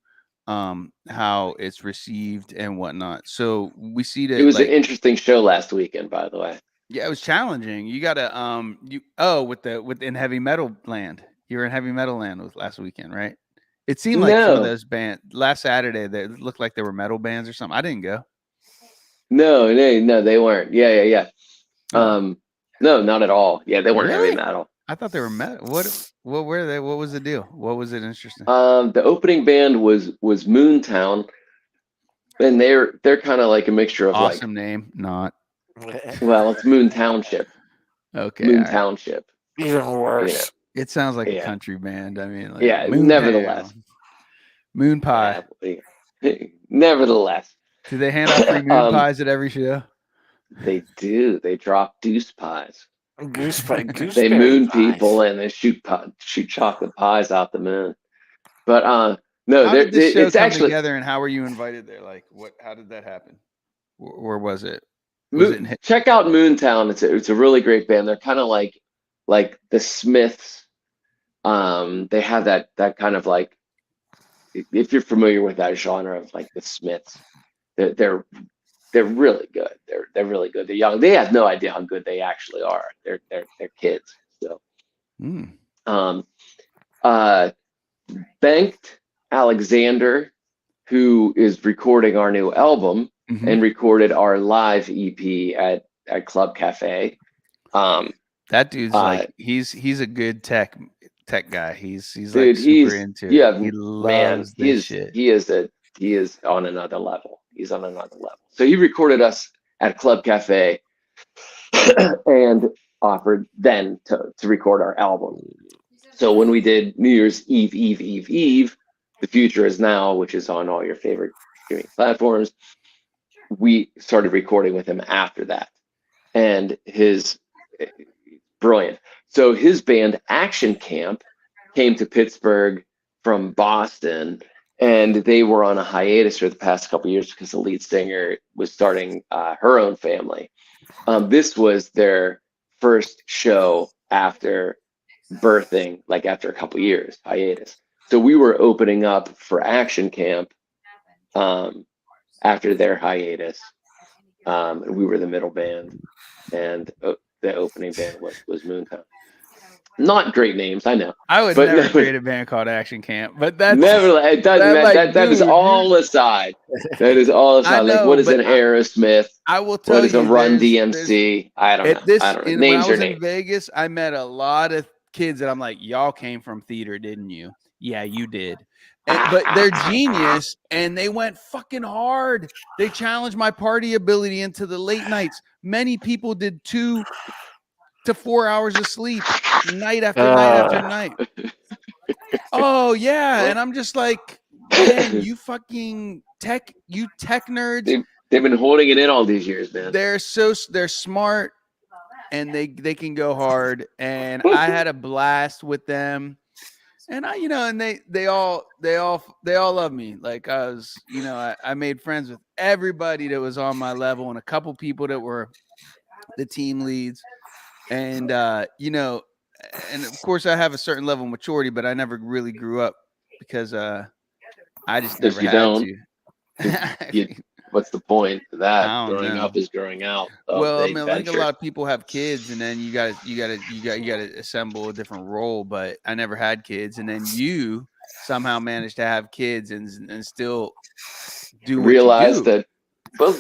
how it's received and whatnot. So we see that it was an interesting show last weekend, by the way. Yeah, it was challenging. You gotta in heavy metal land. You were in heavy metal land last weekend, right? It seemed like some of those bands last Saturday that looked like they were metal bands or something. I didn't go. No, they weren't. Yeah. No, not at all. Yeah, they weren't heavy metal. I thought they were metal. What were they? What was the deal? What was it interesting? The opening band was Moontown, and they're kind of like a mixture of awesome name, not. Well, it's Moon Township. Okay, Moon Township. Even worse. It sounds like a country band. I mean, like nevertheless. Moon pie. Nevertheless. Do they hand out free moon pies at every show? They do. They drop goose pies. Goose pie. They moon people and they shoot chocolate pies out the moon. But no, how did this show it's come actually together, and how were you invited there? Like, what? How did that happen? Or was it? Check out Moontown. It's a really great band. They're kind of like the Smiths. They have that kind of like, if you're familiar with that genre of like the Smiths, they're really good. They're really good. They're young. They have no idea how good they actually are. They're kids. So, Banked Alexander, who is recording our new album and recorded our live EP at Club Cafe. That dude's like he's a good tech guy. He's like super into it. Yeah, he loves this shit. He is on another level. He's on another level. So he recorded us at Club Cafe and offered then to record our album. So when we did New Year's Eve, The Future Is Now, which is on all your favorite streaming platforms, we started recording with him after that. And brilliant. So his band Action Camp came to Pittsburgh from Boston, and they were on a hiatus for the past couple of years because the lead singer was starting her own family. This was their first show after birthing like after a couple years hiatus. So we were opening up for Action Camp after their hiatus. And we were the middle band, and the opening band was Moontown. Not great names, I know. I would But never create a band called Action Camp, but that's never. It doesn't. that, like, That is dude, all aside. That is all aside. Like, know, what is but an Aerosmith? I will tell What is a you, Run there's DMC? I don't know. at this I don't know. when Names I are was in names. Vegas, I met a lot of kids that I'm like, y'all came from theater, didn't you? Yeah, you did. But they're genius, and they went fucking hard. They challenged my party ability into the late nights. Many people did 2 to 4 hours of sleep night after night after night. Oh yeah, and I'm just like, man, you fucking tech nerds. They've been holding it in all these years, man. They're smart, and they can go hard. And I had a blast with them. And and they all love me. Like, I was, I made friends with everybody that was on my level, and a couple people that were the team leads. And and of course I have a certain level of maturity, but I never really grew up because I just never you had don't. to. What's the point of that? I don't Growing know. up is growing out. Well, I mean, I think a lot of people have kids, and then you got to assemble a different role. But I never had kids, and then you somehow managed to have kids and still do what realize you do. that. Well,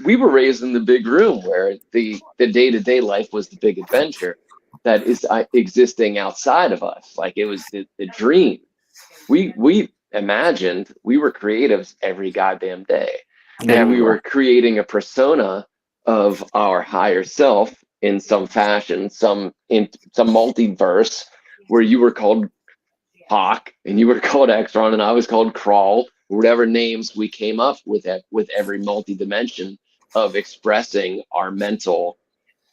we were raised in the big room where the day-to-day life was the big adventure that is existing outside of us. Like, it was the dream. We imagined we were creatives every goddamn day. And we were creating a persona of our higher self in some fashion, in some multiverse where you were called Hawk and you were called Exron and I was called Crawl, whatever names we came up with every multi-dimension of expressing our mental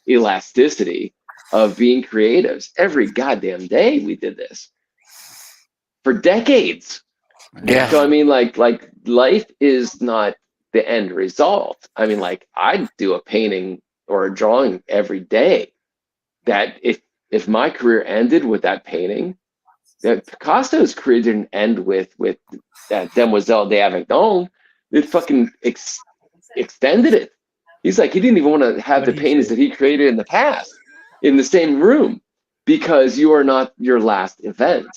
elasticity of being creatives. Every goddamn day we did this for decades. Yeah. So I mean, like life is not the end result. I mean, like, I'd do a painting or a drawing every day that if my career ended with that painting, that Picasso's career didn't end with that Demoiselle d'Avignon. It fucking extended it. He's like, he didn't even want to have the paintings that he created in the past in the same room because you are not your last event.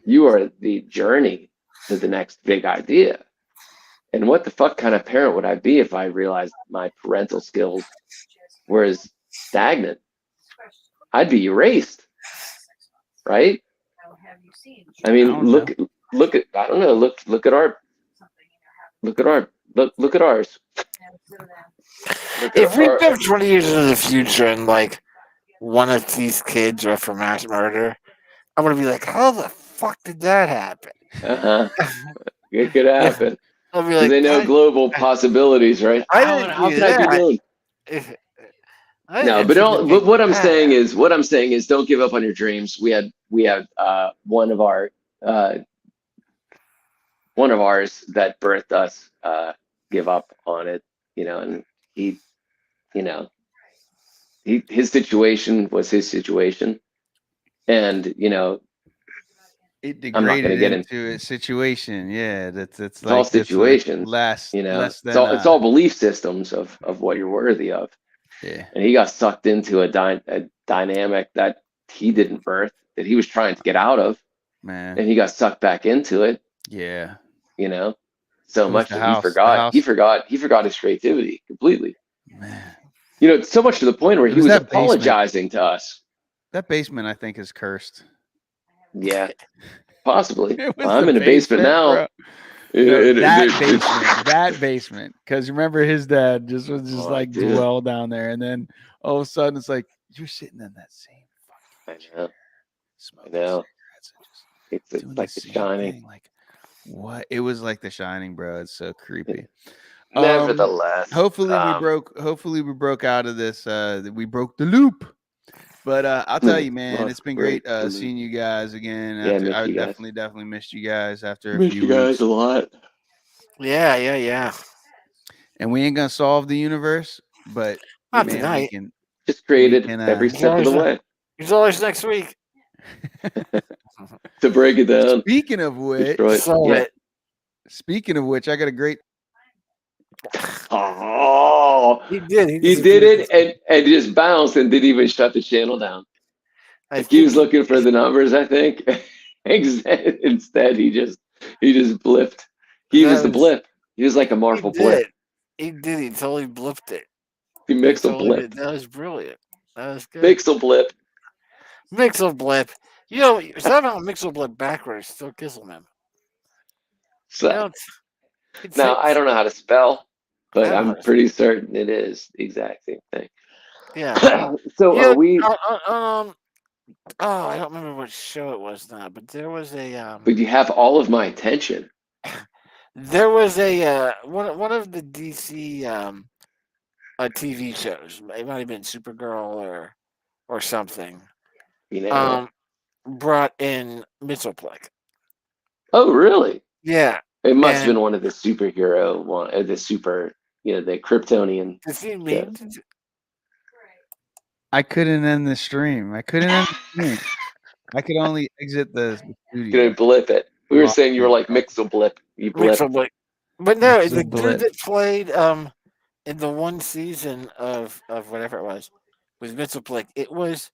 You are the journey to the next big idea. And what the fuck kind of parent would I be if I realized my parental skills were as stagnant? I'd be erased, right? I mean, look at I don't know. Look at ours. If we live 20 years into the future and like one of these kids are for mass murder, I'm gonna be like, how the fuck did that happen? It could happen. I'll be like, they know global possibilities, right? How could that be known? No, but what I'm saying is don't give up on your dreams. We had one of ours that birthed us give up on it, and his situation was his situation, and it degraded into a situation. Yeah, it's like all situations. Less than it's all belief systems of what you're worthy of. Yeah, and he got sucked into a dynamic that he didn't birth, that he was trying to get out of, man, and he got sucked back into it. Yeah, so much that he forgot his creativity completely. Man, so much to the point where he was apologizing to us. That basement, I think, is cursed. Yeah, possibly. I'm in a basement now. That basement, because remember his dad was just dwell down there, and then all of a sudden it's like you're sitting in that same fucking I know. It's like The Shining. Like, what? It was like The Shining, bro. It's so creepy. Nevertheless, hopefully we broke out of this. We broke the loop. But I'll tell you, man, it's been great seeing you guys again. I definitely missed you guys after a few weeks. Guys a lot. Yeah. And we ain't gonna solve the universe, but not tonight. Just create it every step of the way. He's always next week. To break it down, Speaking of which, destroy it. Sold Yeah. it. I got a great. Oh, He did. he did it and just bounced and didn't even shut the channel down. I Like he was think looking for the numbers, I think. Instead, he just blipped. He was the blip. He was like a he Marvel did. blip. He did. He totally blipped it. He He mixed a totally blip. did. That was brilliant. That was good. Mixel blip. Mixel blip. You know, somehow Mixel blip backwards still kills him. So, You know, now I don't know how to spell, but I don't I'm know. pretty certain it is the exact same thing. Yeah. So Yeah, are we? oh, I don't remember what show it was now, but there was a But you have all of my attention. one of the DC TV shows. It might have been Supergirl or something. You know. Brought in Mitzelplick. Oh, really? Yeah. It must have been one of the superhero one, or the super, the Kryptonian. Did he mean? I couldn't end the stream. I couldn't end the stream. I could only exit the studio. Gonna blip it. We were saying you were like Mixel blip. You blip. Mitzelblick. But no, Mixel the blip. dude that played in the one season of whatever it was Mitzelblick. It was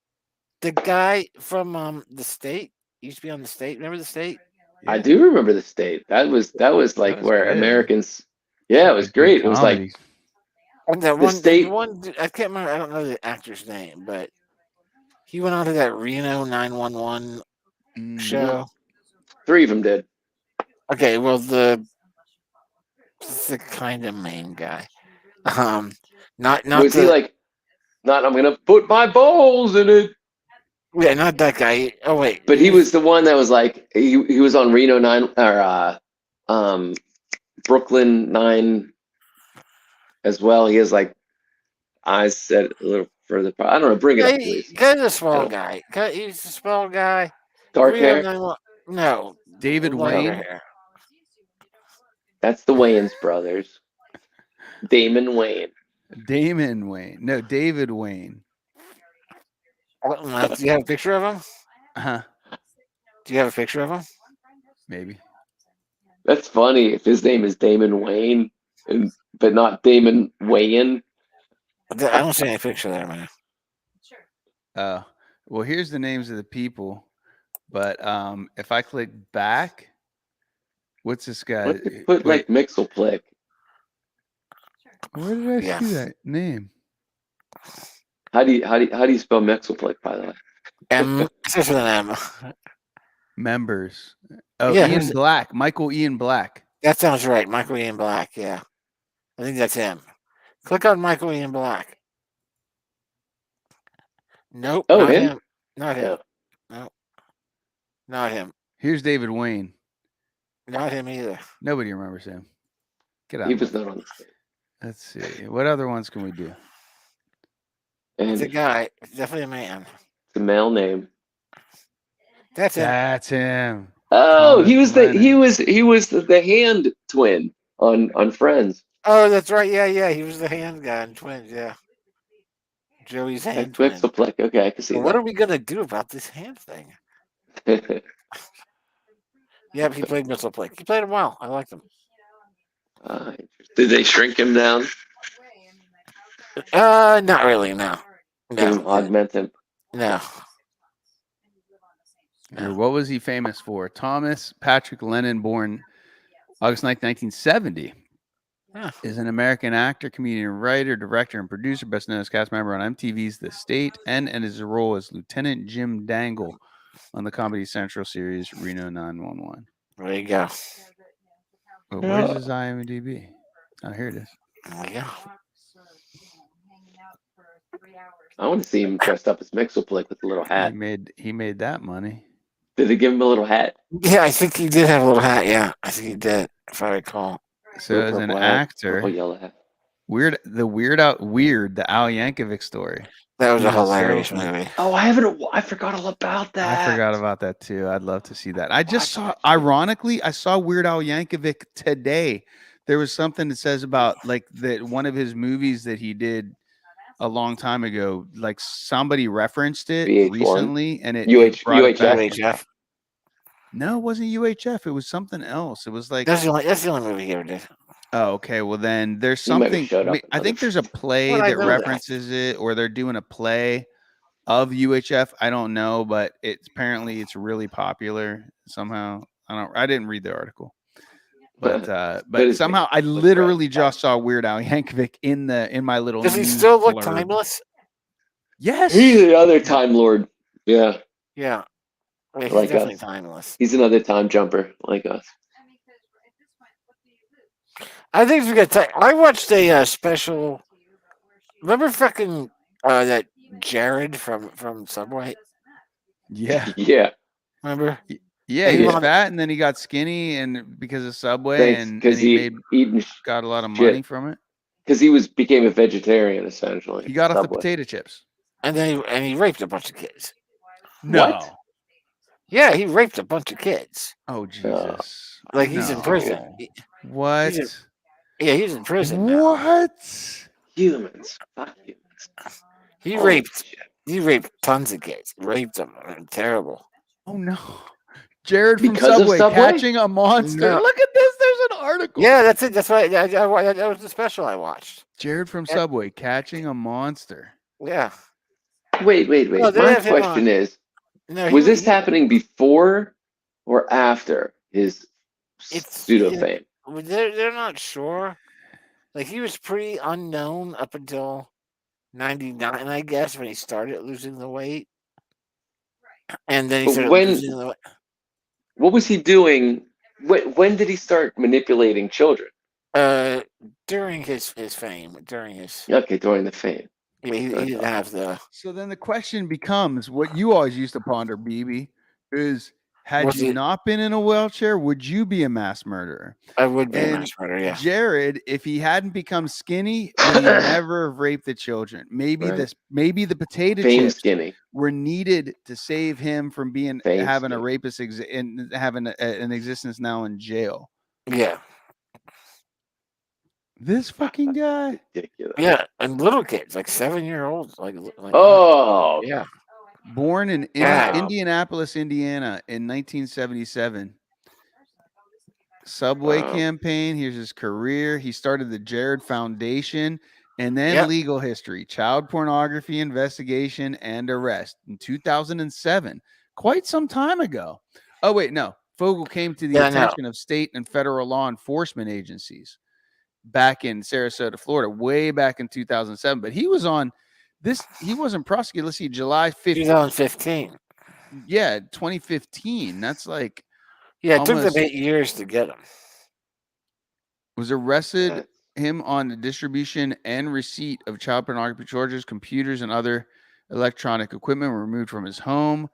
the guy from the state. He used to be on the state. Remember the state? Yeah. I do remember the state. That was like where good. Americans. Yeah, it was great. It was like and that the one. state. The one I can't remember. I don't know the actor's name, but he went on to that Reno 911 show. 3 of them did. Okay, well the kind of main guy. Not Was he like? Not. I'm gonna put my balls in it. Yeah, not that guy. Oh wait, But he was the one that was like he was on Reno 9 or Brooklyn 9 as well. He has like eyes set a little further. I don't know. Bring it up, please. He's a small guy. He's a small guy. Dark hair. No, David Wayne. Hair. That's the Wayans brothers. Damon Wayne. Damon Wayne. No, David Wayne. Do you have a picture of him? Huh? Do you have a picture of him? Maybe. That's funny if his name is Damon Wayne, but not Damon Wayne. I don't see any picture there, man. Well, here's the names of the people, but if I click back, what's this guy? Put like Mixelplick. Where did I see that name? How do you spell Mixelplick, by the way? M. Just with an M. Members. Oh, yeah, Ian Black. Michael Ian Black. That sounds right. Michael Ian Black. Yeah, I think that's him. Click on Michael Ian Black. Nope. Oh, not him? him. Not him. No. Not him. Here's David Wayne. Not him either. Nobody remembers him. Get out. He was not on the stage. Let's see. What other ones can we do? It's a guy. It's definitely a man. It's a male name. That's him. That's him. Oh, he was the hand twin on Friends. Oh, that's right. Yeah. He was the hand guy in Twins. Yeah. Joey's hand twin. Mixelplick. Okay, I can see that. What are we gonna do about this hand thing? Yeah, he played Mixelplick. He played him well. I liked him. Did they shrink him down? Not really. No. Augment him. No. What was he famous for? Thomas Patrick Lennon, born August 9th, 1970. Yeah. Is an American actor, comedian, writer, director, and producer, best known as cast member on MTV's The State, and his role as Lieutenant Jim Dangle on the Comedy Central series Reno 911. There you go. Oh, where's his IMDb? Oh, here it is. There you go. I want to see him dressed up as Mixelplick with a little hat. He made that money. Did they give him a little hat? Yeah, I think he did have a little hat. Yeah, I think he did, if I recall. So as an actor, yellow hat. the Al Yankovic story. That was a hilarious movie. Oh, I forgot all about that. I forgot about that too. I'd love to see that. Ironically, I saw Weird Al Yankovic today. There was something that says about like that one of his movies that he did a long time ago. Like somebody referenced it VH1? recently, and it UH, brought it back. UHF? UHF. No, it wasn't UHF. It was something else. It was like, That's the only movie he ever did. oh, okay. Well, then there's He might have something. showed up I think there's a play Well, I that know that. references it, or they're doing a play of UHF. I don't know, but apparently it's really popular somehow. I didn't read the article, but it's somehow I Look literally right. just saw Weird Al Yankovic in my little. Does he news still look blurb. timeless? Yes, He's another Time Lord. Yeah, Yeah. He's Like definitely us. timeless. he's another time jumper like us. I think we got. I watched a special. Remember fucking that Jared from Subway? yeah, Yeah, Remember? yeah. He He was wanted- fat, and then he got skinny, and because of Subway, thanks and because he he made eating got a lot of shit. money from it. Because he became a vegetarian essentially. He got off the Subway. potato chips. And then he raped a bunch of kids. No. Yeah, he raped a bunch of kids. Oh Jesus! Like he's in prison. No. What? He's in prison now. What? Humans, fuck humans. He Holy raped. shit. He raped tons of kids. Raped them. Terrible. Oh no! Jared from Because of Subway, Subway? catching a monster. No. Look at this. There's an article. Yeah, that's it. That's why that was the special I watched. Jared from Subway catching a monster. Yeah. Wait. No, they My have him question on. is, No, was this happening before or after his pseudo fame? They're not sure. Like he was pretty unknown up until 99, I guess, when he started losing the weight. And then he But started when- losing the weight. What was he doing? When did he start manipulating children? During his fame, during his Okay, during the fame. he didn't have the. So then the question becomes, what you always used to ponder, BB, is had Was you it- not been in a wheelchair, would you be a mass murderer? I would be a And mass murderer, yeah. Jared, if he hadn't become skinny, would he never have raped the children? Maybe Right. maybe the potato Fame chips skinny. were needed to save him from being Fame having a skinny. rapist and having an existence now in jail. Yeah. This fucking guy. Ridiculous. Yeah. And little kids, like 7-year-olds. Like Oh, yeah. Born in Yeah. Indianapolis, Indiana in 1977. Subway Wow. campaign. Here's his career. He started the Jared Foundation and then Yep. legal history, child pornography investigation and arrest in 2007. Quite some time ago. Oh, wait, no. Fogel came to the Yeah, I know. attention of state and federal law enforcement agencies back in Sarasota, Florida, way back in 2007. But he was on this, he wasn't prosecuted. Let's see, July 15th. 2015. Yeah, 2015. That's like Yeah, it took Almost- them 8 years to get him. was arrested Yeah. him on the distribution and receipt of child pornography charges. Computers and other electronic equipment were removed from his home.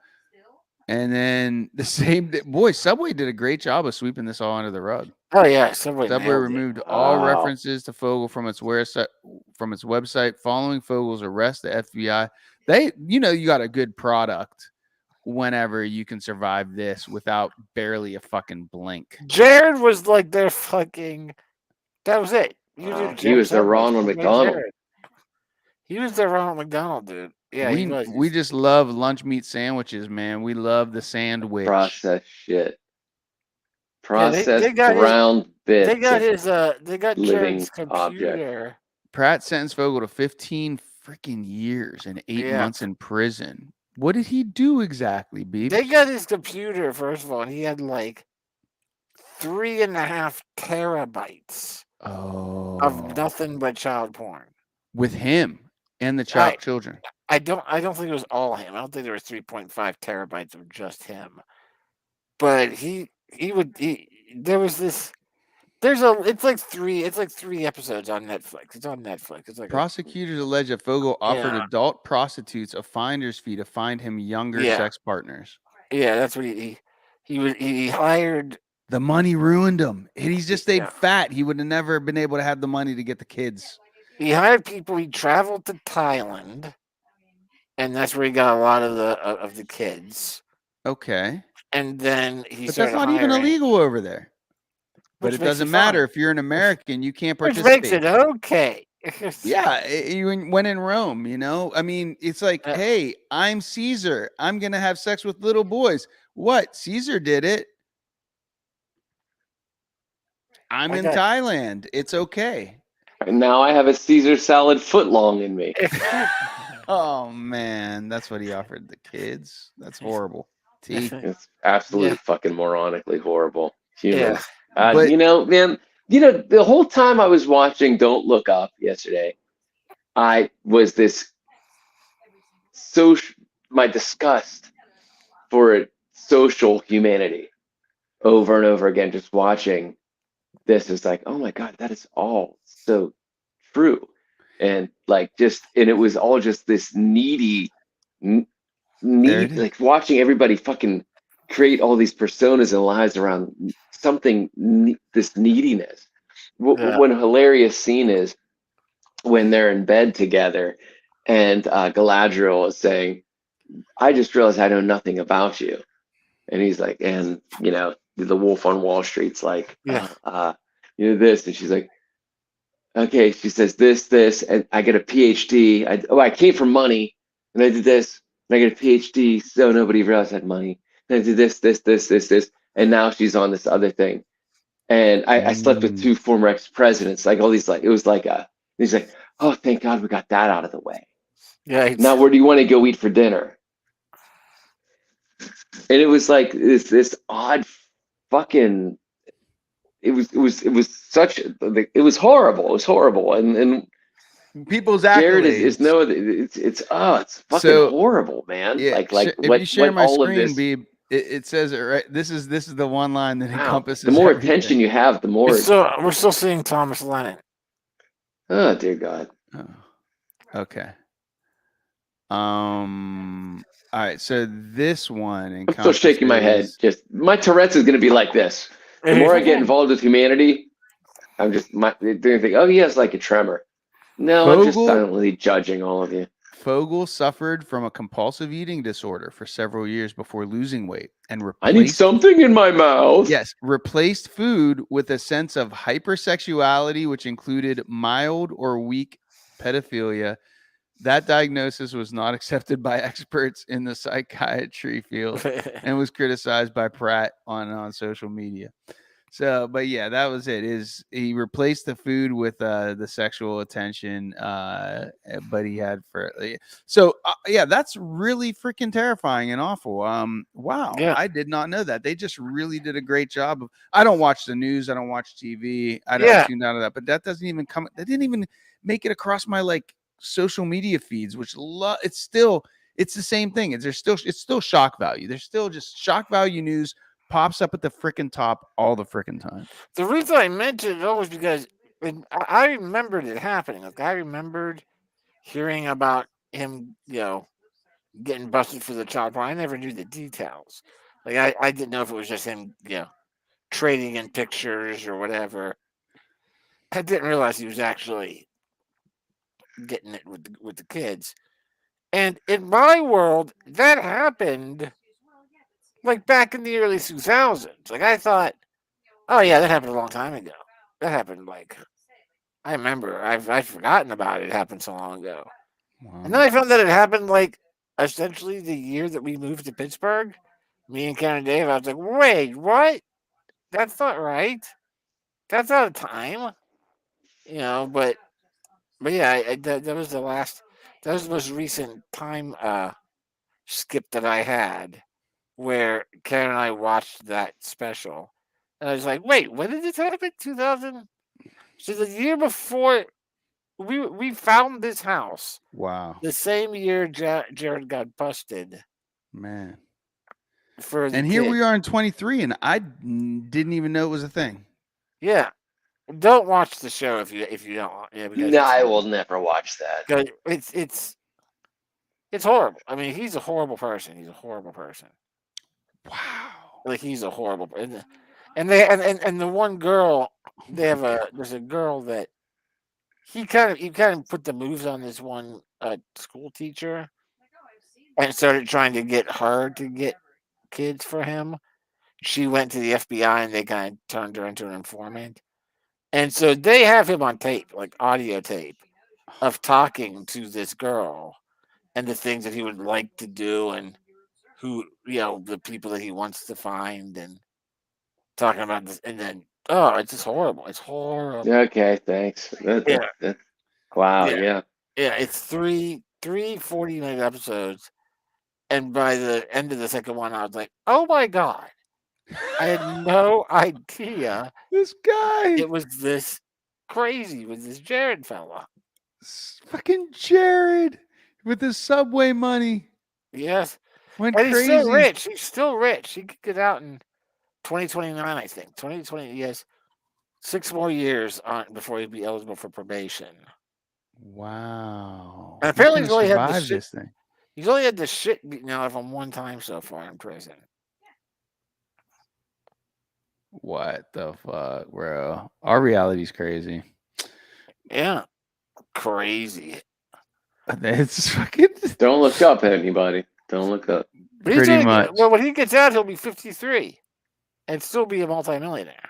And then the same boy, Subway did a great job of sweeping this all under the rug. Oh yeah, Subway Subway nailed it. removed all Wow. references to Fogel from its website. Following Fogel's arrest, the FBI, you got a good product whenever you can survive this without barely a fucking blink. Jared was like their fucking. That was it. You Wow, did he Jared was their Subway, Ronald Subway McDonald. Jared. He was their Ronald McDonald, dude. Yeah, he was. we just love lunch meat sandwiches, man. We love the sandwich. Processed shit. they Processed got his- ground bits. They got of his. They got living Jared's object. computer. Pratt sentenced Fogel to 15 freaking years and 8 Yeah. months in prison. What did he do exactly, Beep? They got his computer first of all, and he had like 3.5 terabytes of nothing but child porn. with him and the Right. children. I don't think it was all him. I don't think there was 3.5 terabytes of just him. But there was this. It's like three episodes on Netflix. It's on Netflix. It's like Prosecutors allege that Fogel offered Yeah. adult prostitutes a finder's fee to find him younger Yeah. sex partners. yeah, that's what he hired. The money ruined him. And he's just stayed Yeah. fat. He would have never been able to have the money to get the kids. He hired people. He traveled to Thailand, and that's where he got a lot of the kids. Okay. And then he But started that's not even hiring- illegal over there. But which it makes doesn't it matter fine. if you're an American, you can't Which participate. makes it okay. Yeah, when in Rome, you know. I mean, it's like, Uh, hey, I'm Caesar. I'm gonna have sex with little boys. What? Caesar did it. I'm I in got. Thailand. It's okay. And now I have a Caesar salad footlong in me. Oh man, that's what he offered the kids. That's horrible. T. It's absolutely Yeah, fucking moronically horrible. yeah, Humans. But Man, the whole time I was watching Don't Look Up yesterday, I was this social, my disgust for social humanity over and over again, just watching this is like, oh my God, that is all so true. And like and it was all just this n- there it is. like watching everybody fucking create all these personas and lives around something, this neediness. yeah, One hilarious scene is when they're in bed together and Galadriel is saying, I just realized I know nothing about you. And he's like, and the Wolf on Wall Street's like, yeah. this, and she's like, okay. She says this, and I get a PhD. I came from money, and I did this, and I get a PhD, so nobody realized I had money. And I did this, and now she's on this other thing. And I slept with Mm. 2 former ex-presidents, like all these, like it was like he's like, oh, thank God we got that out of the way. Yeah, Now where do you want to go eat for dinner? And it was like this odd fucking it was such like it was horrible. It was horrible. And People's Jared is accolades. no it's fucking So horrible, man. yeah, Like if you share what my all of screen, this. Beeb, it says it right. This is the one line that Wow. The encompasses more everything. attention you have, the more we're still seeing Thomas Lennon. oh dear God. Oh, okay. All right. So this one I'm still shaking my head. encompasses. Just my Tourette's is gonna be like this. The more I get involved with humanity, I'm just they're gonna think, oh, he has like a tremor. No, I'm just Fogel silently judging all of you. Fogel suffered from a compulsive eating disorder for several years before losing weight and I need replaced something in my mouth. replaced food with a sense of hypersexuality, which included mild or weak pedophilia. That diagnosis was not accepted by experts in the psychiatry field and was criticized by Pratt on social media. So, but yeah, that was it. Is he replaced the food with the sexual attention, but he had for so yeah, that's really freaking terrifying and awful. Wow, Yeah, I did not know that. They just really did a great job of. I don't watch the news. I don't watch TV. I yeah. tuned out of that. But that doesn't even come. That didn't even make it across my like social media feeds, which it's the same thing. It's still shock value. There's still just shock value news pops up at the freaking top all the freaking time. The reason I mentioned it was because I remembered it happening. Like I remembered hearing about him, getting busted for the child porn. I never knew the details. Like I didn't know if it was just him, trading in pictures or whatever. I didn't realize he was actually getting it with the kids. And in my world, that happened like back in the early 2000s. Like I thought, oh yeah, that happened a long time ago. That happened like I remember. I've forgotten about it. It happened so long ago. And then Wow. I found that it happened like essentially the year that we moved to Pittsburgh. Me and Karen and Dave. I was like, wait, what? That's not right. That's out of time. But yeah, that was the last. That was the most recent time skip that I had where Karen and I watched that special. And I was like, wait, when did this happen? 2000? So the year before we found this house, Wow. the same year Jared got busted Man. for the And here kid. we are in 23 and I didn't even know it was a thing. Yeah. Don't watch the show if you don't. Yeah, because No, I will never watch that. it's horrible. I mean, he's a horrible person. He's a horrible person. Wow. Like he's a horrible and the one girl there's a girl that he kind of put the moves on this one school teacher and started trying to get her to get kids for him. She went to the FBI and they kind of turned her into an informant. And so they have him on tape, like audio tape. of talking to this girl and the things that he would like to do and who the people that he wants to find and talking about this and then it's just horrible. It's horrible. Okay, thanks. Yeah, Wow, yeah, yeah. yeah. It's three 40-minute episodes, and by the end of the second one, I was like, "Oh my god!" I had no idea This guy, it was this crazy with this Jared fella. fucking Jared, with his Subway money, Yes, went and he's still crazy. rich. He's still rich. He could get out in 2029, I think. 2020. Yes, 6 more years on before he'd be eligible for probation. Wow. And apparently, He's he's only gonna had the survive shit. this thing. He's only had the shit beaten out of him one time so far in prison. What the fuck, bro? Our reality's crazy. Yeah, crazy. It's fucking Don't look up, anybody. Don't look up. But he's pretty gonna much. well, when he gets out, he'll be 53 and still be a multimillionaire.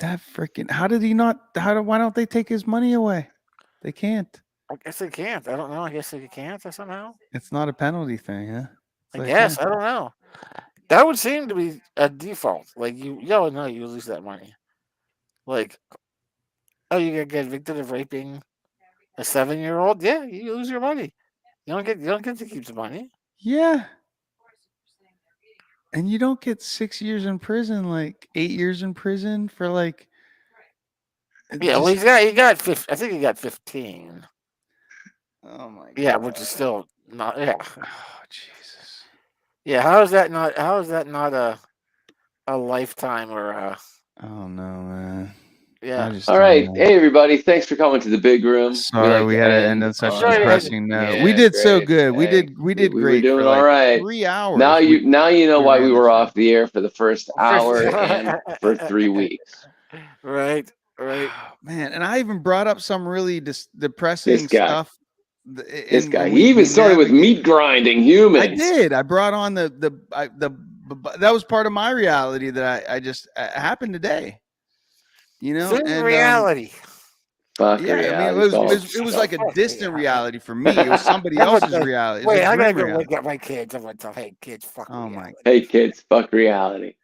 That freaking. How did he not? Why don't they take his money away? They can't. I guess they can't. I don't know. I guess they can't somehow. It's not a penalty thing, huh? It's I like, guess. yeah. I don't know. That would seem to be a default. Like you lose that money. Like, oh, you get convicted of raping a 7-year-old? Yeah, you lose your money. You don't get to keep the money. Yeah. And you don't get 6 years in prison, like 8 years in prison for like. Yeah, well, he got 15. I think he got 15. Oh my god. Yeah, which is still not. Yeah. Oh Jesus. Yeah. How is that not a lifetime or a? Oh no, man. Yeah. All right. Hey, everybody. Thanks for coming to the big room. Sorry, we had to end on such a depressing note. We did so good. We did great. We were doing for like all right. 3 hours. Now you know why we ran were the off the air for the first hour and for 3 weeks. Right. Man, and I even brought up some really depressing This guy. stuff. This guy. He even started with meat grinding humans. I did. I brought on the that was part of my reality that I just happened today. You know, and reality. Fuck yeah, reality. I mean, it was like a distant reality for me. It was somebody else's reality. Wait, I gotta go wake up my kids. I'm gonna tell, hey kids, fuck. Oh my. Hey kids, fuck reality.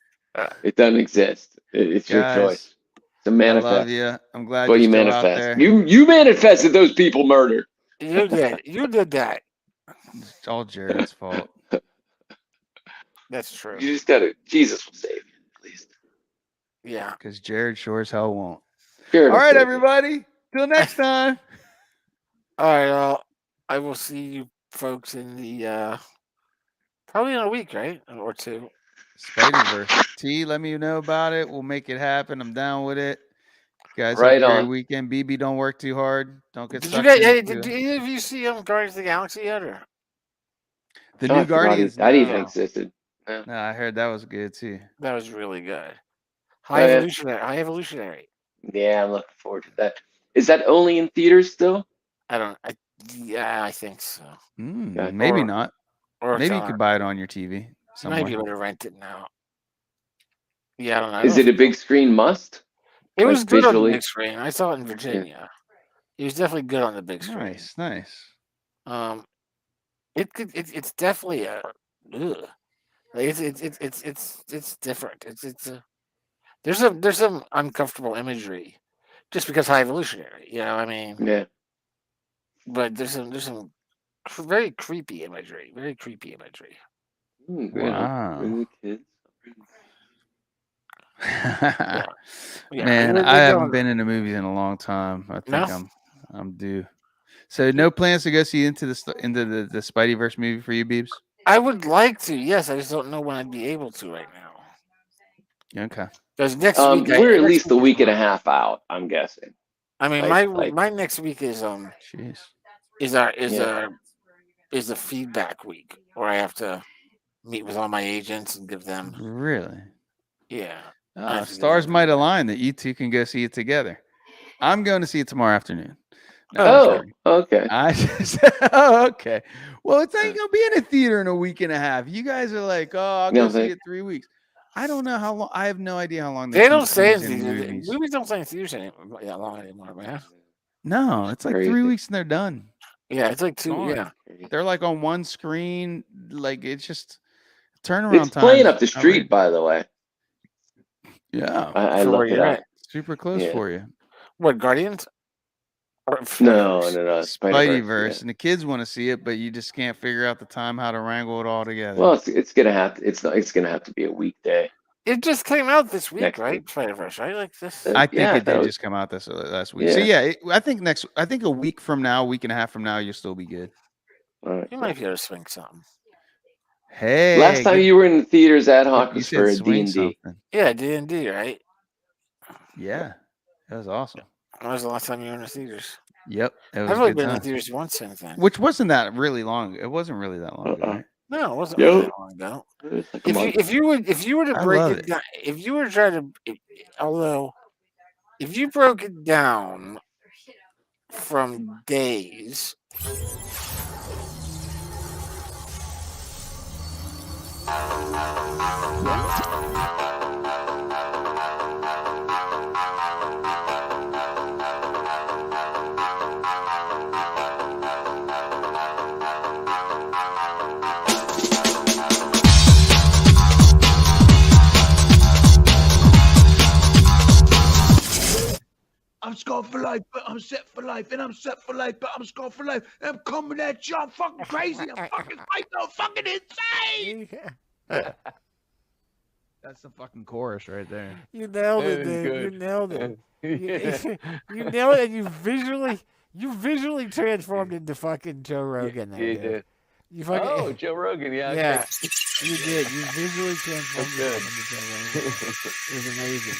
It doesn't exist. It's your choice. It's a manifest. I love you. I'm glad you're still manifest. out there. You manifested those people murder. You did. You did that. It's all Jared's fault. That's true. You just gotta. Jesus will save you, at least. Yeah. Because Jared sure as hell won't. Jared all right, everybody. Till next time. All right. I will see you folks in the probably in a week, right, or 2. Spideyverse. T, let me know about it. We'll make it happen. I'm down with it. You guys Right have a great on. weekend. BB, don't work too hard. Don't get Did stuck. did any of you see Guardians of the Galaxy yet? Or the new Guardians? That even existed. No, I heard that was good too. That was really good. High Evolutionary. Yeah, I'm looking forward to that. Is that only in theaters still? Yeah, I think so. Maybe not. Or maybe you could buy it on your TV. You might be able to rent it now. Yeah, I don't know. Is it a big screen must? It was good on the big screen. I saw it in Virginia. It was definitely good on the big screen. Nice. It's definitely a. Ugh. Like it's different. There's some uncomfortable imagery, just because High Evolutionary. You know, I mean. Yeah. But there's some very creepy imagery. Very creepy imagery. Wow. Kids. Yeah. Man, I haven't been in the movies in a long time. I think I'm due. So no plans to go see into the Spideyverse movie for you, Beebs? I would like to. Yes, I just don't know when I'd be able to right now. Okay. Because next week we're at least a week and a half out. I'm guessing. I mean, my next week is is a feedback week where I have to meet with all my agents and give them. Really? Yeah. Stars might align that you two can go see it together. I'm going to see it tomorrow afternoon. No, okay. Okay. Well, it's not going to be in a theater in a week and a half. You guys are like, I'll go see it 3 weeks. I don't know how long. I have no idea how long they don't say anything. Movies don't say in theaters that long anymore, man. No, it's like 3 Crazy. weeks and they're done. Yeah, it's like 2. Gone. Yeah, They're like on one screen. Like it's just turnaround It's playing times up the street, by the way. Yeah, I For where looked it you're up. at. super close Yeah. for you. What, Guardians? Or No, Spider-Verse? Spideyverse, and the kids want to see it, but you just can't figure out the time how to wrangle it all together. Well, it's gonna have to. It's gonna have to be a weekday. It just came out this week, Next right? week. Spider-Verse, right? Like this. I think Yeah, it that did was- just come out this last week. So Yeah. yeah, I think a week from now, week and a half from now, you'll still be good. All right. You might be able to swing something. Hey, Last time you were in the theaters ad hoc you was said for a swing D&D. something. Yeah, D&D, right? Yeah, that was awesome. When was the last time you were in the theaters? Yep, it was I've a only good been in the time. theaters once since then. Which wasn't that really long. It wasn't really that long ago, right? No, it wasn't Yo. really that long ago. It's like a month. If you were to I break love it it. down, if you were trying to, although if you broke it down from days, I'm scarred for life, but I'm set for life, and I'm set for life, but I'm scarred for life, and I'm coming at you. I'm fucking crazy. I'm fucking psycho. I'm fucking insane. That's the fucking chorus right there. you nailed it, That is dude. You good. nailed it. Yeah. You nailed it. And you visually transformed into fucking Joe Rogan. There, You dude. did. You fucking, Oh, Joe Rogan. Yeah. yeah, you did. You visually transformed That's yourself into Joe Rogan. It was amazing.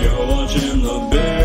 You're watching the Big